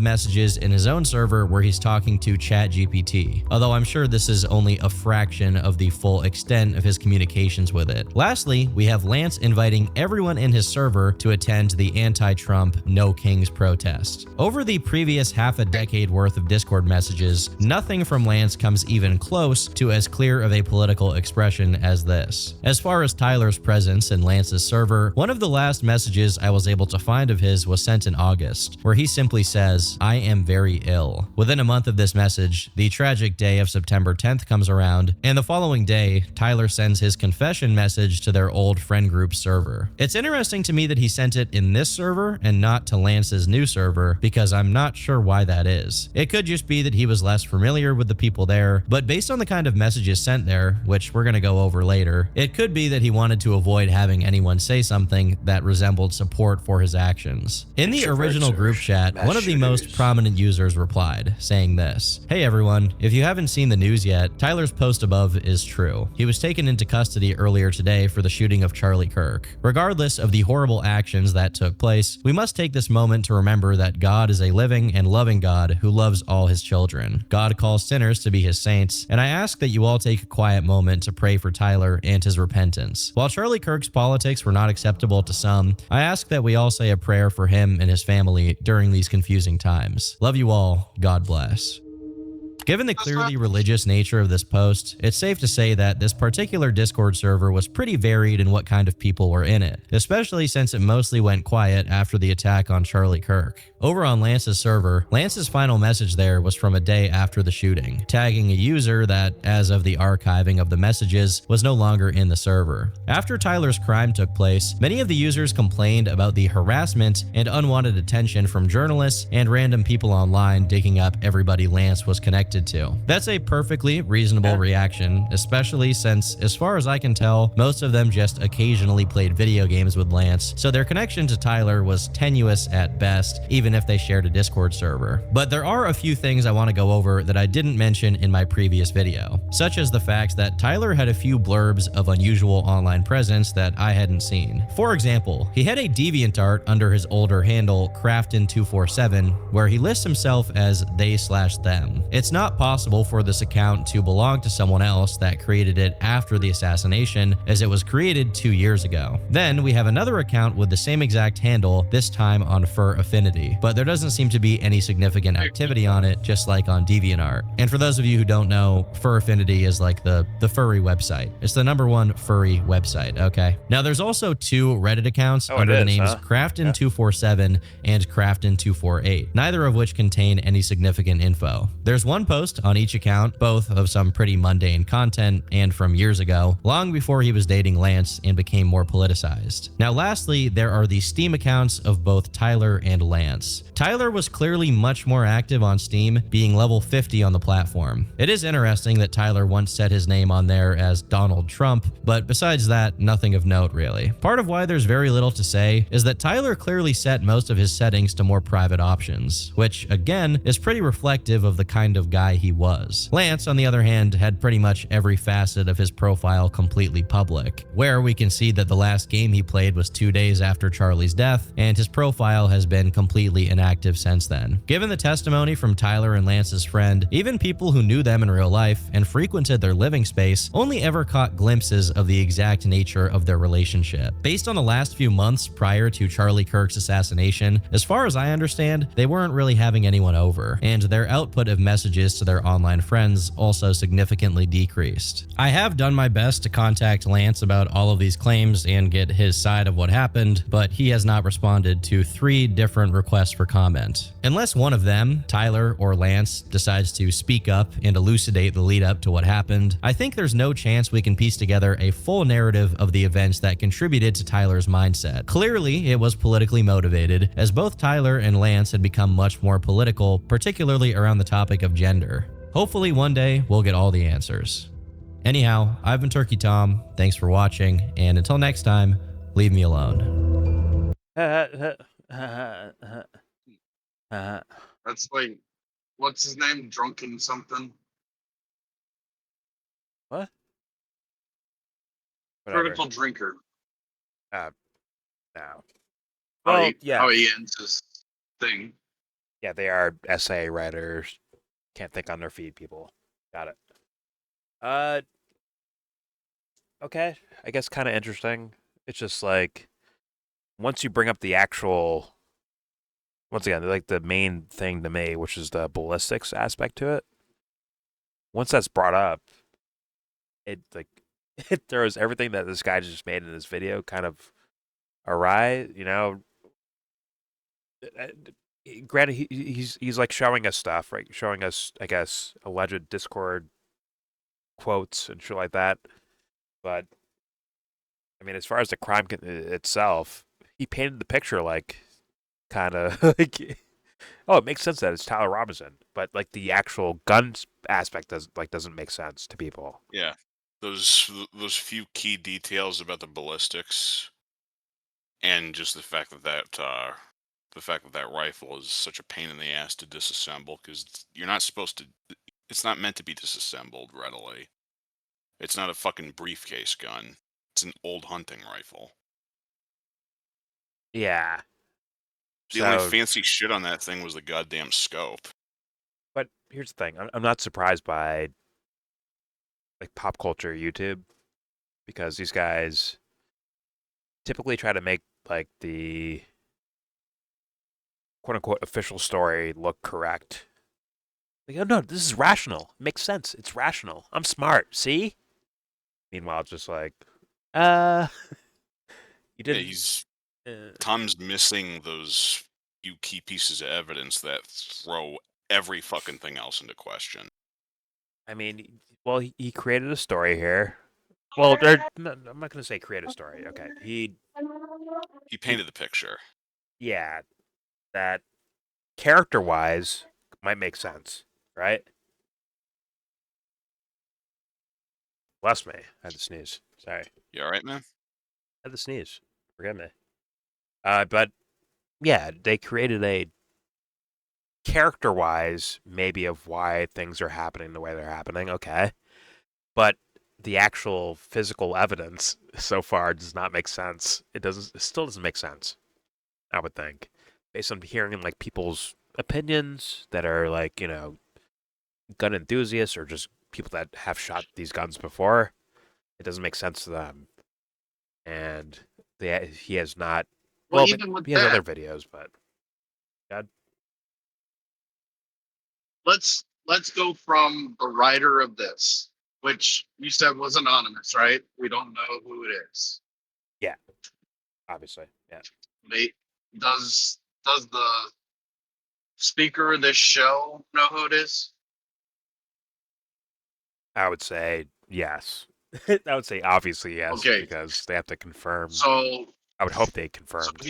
messages in his own server where he's talking to ChatGPT, although I'm sure this is only a fraction of the full extent of his communications with it. Lastly, we have Lance inviting everyone in his server to attend the anti-Trump No Kings protest. Over the previous half a decade worth of Discord messages, nothing from Lance comes even close to as clear of a political expression as this. As far as Tyler's presence in Lance's server, one of the last messages I was able to find of his was sent in August, where he simply says, "I am very ill." Within a month of this message, the tragic day of September 10th comes around, and the following day, Tyler sends his confession message to their old friend group server. It's interesting to me that he sent it in this server and not to Lance's new server, because I'm not sure why that is. It could just be that he was less familiar with the people there, but based on the kind of messages sent there, which we're gonna go over later, it could be that he wanted to avoid having anyone say something that resembled support for his actions. In the original group chat, one of the most prominent users replied, saying this: "Hey everyone, if you haven't seen the news yet, Tyler's post above is true. He was taken into custody earlier today for the shooting of Charlie Kirk. Regardless of the horrible actions that took place, we must take this moment to remember that God is a living and loving God who loves all his children. God calls sinners to be his saints, and I ask that you all take a quiet moment to pray for Tyler and his repentance. While Charlie Kirk's politics were not acceptable to some, I ask that we all say a prayer for him and his family during these confusing times. Love you all. God bless." Given the clearly religious nature of this post, it's safe to say that this particular Discord server was pretty varied in what kind of people were in it, especially since it mostly went quiet after the attack on Charlie Kirk. Over on Lance's server, Lance's final message there was from a day after the shooting, tagging a user that, as of the archiving of the messages, was no longer in the server. After Tyler's crime took place, many of the users complained about the harassment and unwanted attention from journalists and random people online digging up everybody Lance was connected to. That's a perfectly reasonable reaction, especially since, as far as I can tell, most of them just occasionally played video games with Lance, so their connection to Tyler was tenuous at best, even if they shared a Discord server. But there are a few things I want to go over that I didn't mention in my previous video, such as the fact that Tyler had a few blurbs of unusual online presence that I hadn't seen. For example, he had a DeviantArt under his older handle, Crafton247, where he lists himself as they/them. It's not possible for this account to belong to someone else that created it after the assassination, as it was created 2 years ago. Then we have another account with the same exact handle, this time on Fur Affinity, but there doesn't seem to be any significant activity on it, just like on DeviantArt. And for those of you who don't know, Fur Affinity is like the furry website. It's the #1 furry website, okay? Now there's also 2 Reddit accounts under the names Crafton247 and Crafton248, neither of which contain any significant info. There's one post post on each account, both of some pretty mundane content and from years ago, long before he was dating Lance and became more politicized. Now lastly, there are the Steam accounts of both Tyler and Lance. Tyler was clearly much more active on Steam, being level 50 on the platform. It is interesting that Tyler once set his name on there as Donald Trump, but besides that, nothing of note really. Part of why there's very little to say is that Tyler clearly set most of his settings to more private options, which again is pretty reflective of the kind of guy he was. Lance, on the other hand, had pretty much every facet of his profile completely public, where we can see that the last game he played was 2 days after Charlie's death, and his profile has been completely inactive since then. Given the testimony from Tyler and Lance's friend, even people who knew them in real life and frequented their living space only ever caught glimpses of the exact nature of their relationship. Based on the last few months prior to Charlie Kirk's assassination, as far as I understand, they weren't really having anyone over, and their output of messages to their online friends also significantly decreased. I have done my best to contact Lance about all of these claims and get his side of what happened, but he has not responded to 3 different requests for comment. Unless one of them, Tyler or Lance, decides to speak up and elucidate the lead up to what happened, I think there's no chance we can piece together a full narrative of the events that contributed to Tyler's mindset. Clearly, it was politically motivated, as both Tyler and Lance had become much more political, particularly around the topic of gender. Hopefully one day we'll get all the answers. Anyhow, I've been Turkey Tom, thanks for watching, and until next time, leave me alone. That's like, what's his name? Drunken something? What? Whatever. Critical drinker. No. How, Well, how he ends his thing. Yeah, they are essay writers. Can't think on their feet, people. Got it. Okay. I guess kind of interesting. It's just like, once you bring up the actual, once again, like the main thing to me, which is the ballistics aspect to it. Once that's brought up, it like it throws everything that this guy just made in this video kind of awry. You know, granted, he's like showing us stuff, right? Showing us, I guess, alleged Discord quotes and shit like that. But I mean, as far as the crime itself, he painted the picture like kind of like, oh, it makes sense that it's Tyler Robinson, but like the actual guns aspect doesn't make sense to people. Yeah, those few key details about the ballistics, and just the fact that that rifle is such a pain in the ass to disassemble, because you're not supposed to. It's not meant to be disassembled readily. It's not a fucking briefcase gun. It's an old hunting rifle. Yeah. The only fancy shit on that thing was the goddamn scope. But here's the thing: I'm not surprised by like pop culture YouTube, because these guys typically try to make like the quote unquote official story look correct. Like, oh no, this is rational. It makes sense. It's rational. I'm smart. See? Meanwhile, it's just like, you didn't. Yeah, Tom's missing those few key pieces of evidence that throw every fucking thing else into question. I mean, well, he created a story here. Well, I'm not going to say create a story. Okay, he painted the picture. Yeah, that character-wise might make sense, right? Bless me. I had to sneeze. Sorry. You all right, man? I had to sneeze. Forgive me. But yeah, they created a character-wise maybe of why things are happening the way they're happening. Okay, but the actual physical evidence so far does not make sense. It still doesn't make sense, I would think, based on hearing like people's opinions that are like, you know, gun enthusiasts or just people that have shot these guns before. It doesn't make sense to them, and he has not. Well, even with he has that, other videos, but God. Let's go from the writer of this, which you said was anonymous, right? We don't know who it is. Yeah, obviously, yeah. Does the speaker of this show know who it is? I would say yes. I would say obviously yes, Okay. because they have to confirm. So I would hope they confirmed.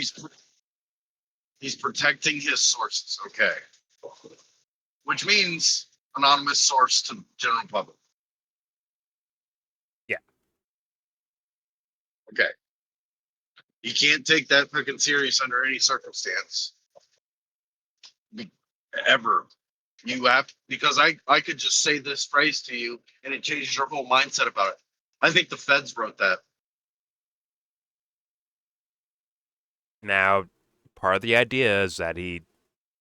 he's protecting his sources. Okay. Which means anonymous source to general public. Yeah. Okay. You can't take that freaking serious under any circumstance. Ever. You have, because I could just say this phrase to you and it changes your whole mindset about it. I think the feds wrote that. Now, part of the idea is that he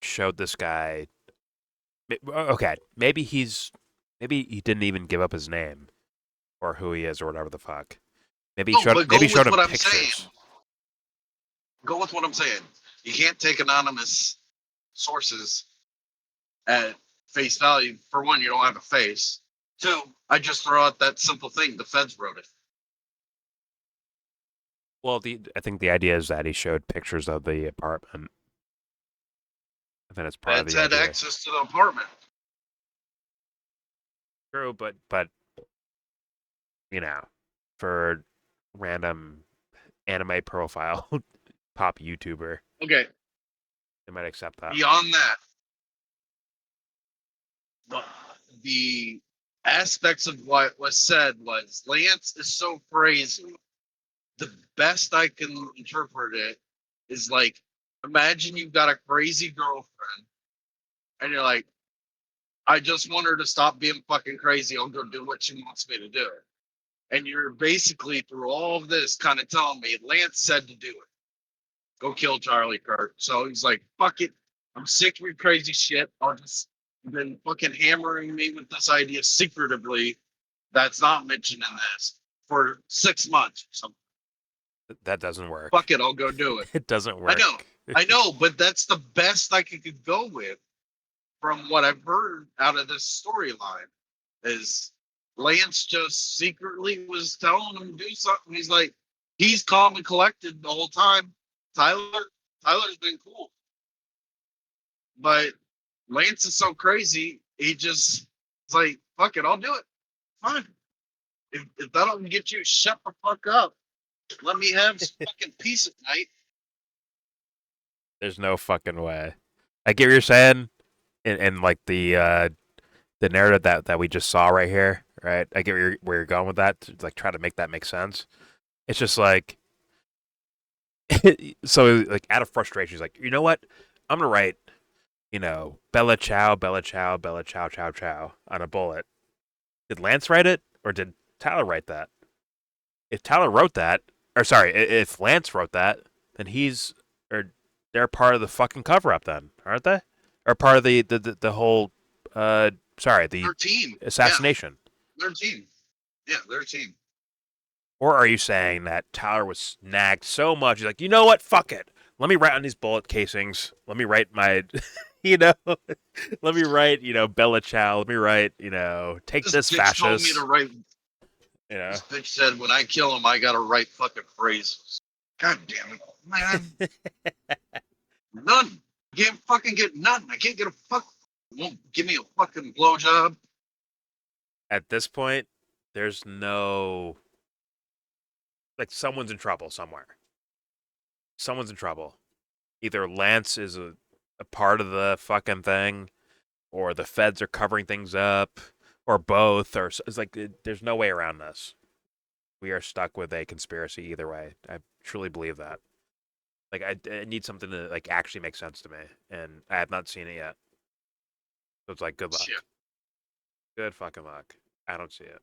showed this guy. Okay, maybe he didn't even give up his name or who he is or whatever the fuck. Maybe he showed him pictures. Go with what I'm saying. You can't take anonymous sources at face value. For one, you don't have a face. Two, I just throw out that simple thing. The feds wrote it. Well, I think the idea is that he showed pictures of the apartment. I think it's part of the Feds had idea. access to the apartment. True, but you know, for random anime profile pop YouTuber, Okay. they might accept that. Beyond that, the aspects of what was said was Lance is so crazy. The best I can interpret it is like, imagine you've got a crazy girlfriend and you're like, I just want her to stop being fucking crazy. I'll go do what she wants me to do. And you're basically through all of this kind of telling me Lance said to do it. Go kill Charlie Kirk. So he's like, fuck it. I'm sick of your crazy shit. You've been fucking hammering me with this idea secretively that's not mentioned in this for 6 months or something. That doesn't work. Fuck it, I'll go do it. It doesn't work. I know, but that's the best I could go with from what I've heard out of this storyline is Lance just secretly was telling him to do something. He's like, he's calm and collected the whole time. Tyler's been cool. But Lance is so crazy, he just is like, fuck it, I'll do it. Fine. If that'll get you shut the fuck up, let me have some fucking peace at night. There's no fucking way. I get what you're saying, and like the narrative that we just saw right here, right? I get where you're going with that, to like try to make that make sense. It's just like, so like out of frustration, he's like, you know what? I'm gonna write, Bella Chow, Bella Chow, Bella Chow, Chow, Chow on a bullet. Did Lance write it, or did Tyler write that? If Tyler wrote that, or sorry, if Lance wrote that, then they're part of the fucking cover up, then, aren't they? Or part of the whole Their team. assassination. Yeah, their team. Yeah, their team. Or are you saying that Tyler was nagged so much, he's like, you know what? Fuck it. Let me write on these bullet casings. Let me write my, let me write, Bella Chow. Let me write, take this bitch fascist. told me to write. This bitch said, when I kill him, I gotta write fucking phrases. God damn it, man. None. I can't fucking get none. I can't get a fuck. Won't give me a fucking blowjob. At this point, there's no, like, someone's in trouble somewhere. Someone's in trouble. Either Lance is a part of the fucking thing, or the feds are covering things up, or both, or it's like there's no way around this. We are stuck with a conspiracy either way. I truly believe that. Like, I need something to like actually make sense to me, and I have not seen it yet. So it's like, good luck. Shit. Good fucking luck. I don't see it.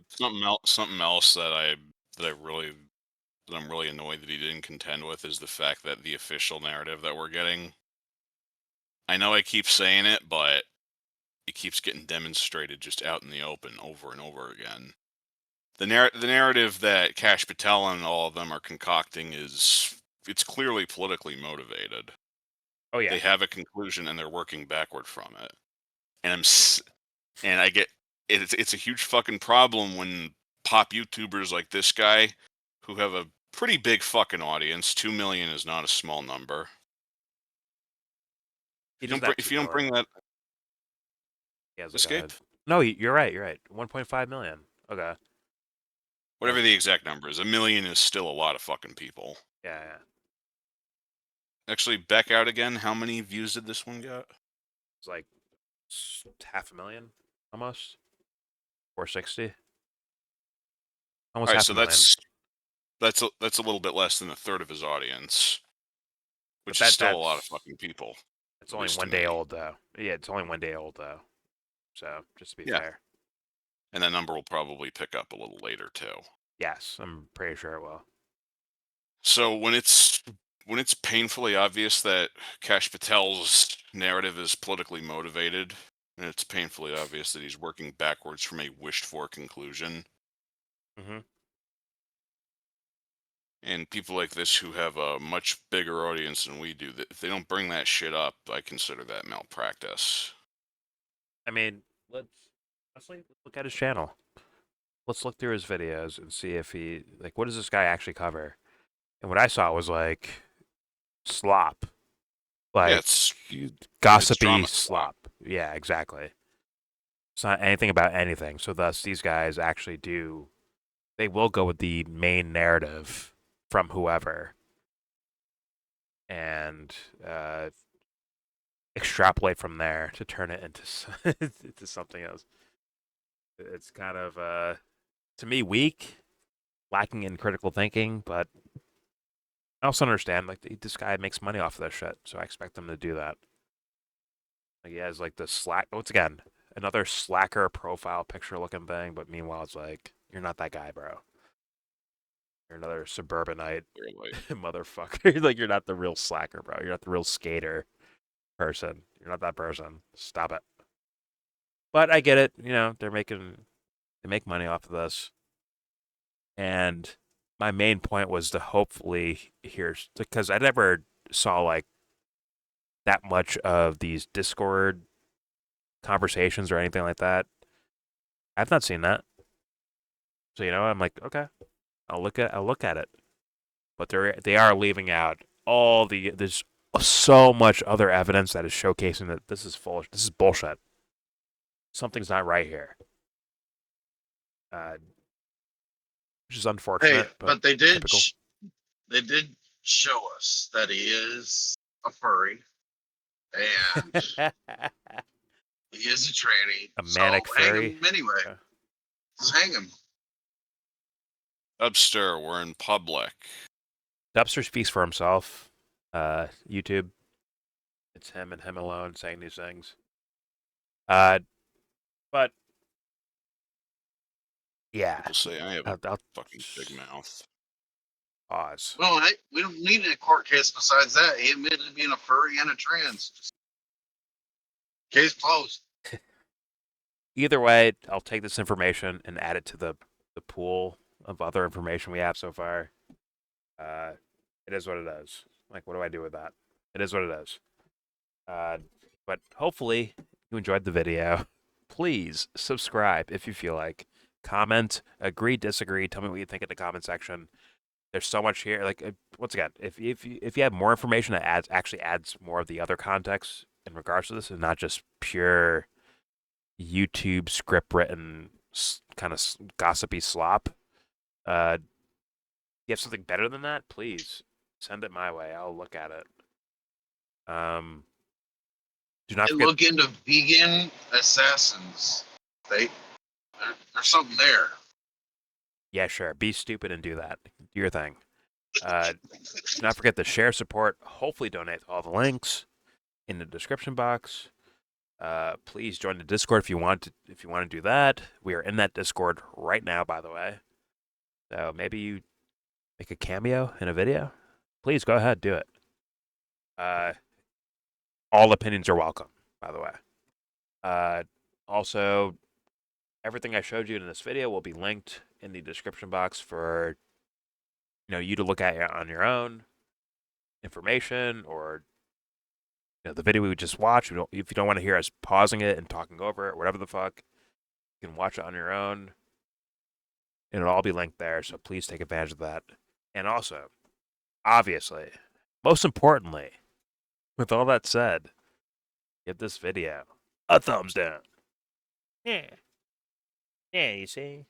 Something else that I'm really annoyed that he didn't contend with is the fact that the official narrative that we're getting. I know I keep saying it, but it keeps getting demonstrated just out in the open over and over again. The narrative that Cash Patel and all of them are concocting it's clearly politically motivated. Oh yeah, they have a conclusion and they're working backward from it. And I get it's a huge fucking problem when pop YouTubers like this guy, who have a pretty big fucking audience, 2 million is not a small number. If you don't bring that, He has escape? No, you're right. You're right. 1.5 million. Okay. Whatever the exact number is, 1 million is still a lot of fucking people. Yeah. Actually, back out again. How many views did this one get? It's like 500,000, almost. 460. Almost All right, half so a million. that's a little bit less than a third of his audience, which But is still a lot of fucking people. It's only 1 day old, though. Yeah, it's only 1 day old, though. So, just to be fair. And that number will probably pick up a little later, too. Yes, I'm pretty sure it will. So when it's painfully obvious that Kash Patel's narrative is politically motivated, and it's painfully obvious that he's working backwards from a wished-for conclusion, and people like this who have a much bigger audience than we do, if they don't bring that shit up, I consider that malpractice. I mean, let's look at his channel. Let's look through his videos and see if he what does this guy actually cover? And what I saw was slop, it's gossipy slop. Yeah, exactly. It's not anything about anything. So thus, these guys actually they will go with the main narrative from whoever and extrapolate from there to turn it into into something else. It's kind of to me weak, lacking in critical thinking, but I also understand this guy makes money off of this shit, so I expect him to do that. He has the slack. Once again, another slacker profile picture looking thing, but meanwhile it's you're not that guy, bro. You're another suburbanite motherfucker. You're not the real slacker, bro. You're not the real skater person. You're not that person. Stop it. But I get it. They make money off of this. And my main point was to hopefully hear, because I never saw that much of these Discord conversations or anything like that. I've not seen that. So I'm okay. I'll look at it. But they are leaving out there's so much other evidence that is showcasing that this is bullshit. Something's not right here. Which is unfortunate. Hey, but they did typical. They did show us that he is a furry and he is a tranny. A manic furry. Hang him anyway. Yeah. Just hang him. Dubster, we're in public. Dubster speaks for himself. YouTube. It's him and him alone saying these things. But yeah. People say I have a fucking big mouth. Pause. Well, we don't need a court case besides that. He admitted to being a furry and a trans. Case closed. Either way, I'll take this information and add it to the pool of other information we have so far. It is what it is. What do I do with that? It is what it is. But hopefully you enjoyed the video. Please subscribe if you feel like. Comment, agree, disagree. Tell me what you think in the comment section. There's so much here. Once again, if you have more information that actually adds more of the other context in regards to this, and not just pure YouTube script written kind of gossipy slop, you have something better than that, please send it my way. I'll look at it. Do not forget, look into vegan assassins. There's something there. Yeah, sure. Be stupid and do that. Do your thing. Do not forget to share, support, hopefully donate all the links in the description box. Please join the Discord if you want to do that. We are in that Discord right now, by the way. So maybe you make a cameo in a video. Please go ahead, do it. All opinions are welcome, by the way. Also, everything I showed you in this video will be linked in the description box for you to look at on your own information, or the video we just watched. If you don't want to hear us pausing it and talking over it, whatever the fuck, you can watch it on your own. It'll all be linked there, so please take advantage of that. And also, obviously, most importantly, with all that said, give this video a thumbs down. Yeah. Yeah, you see?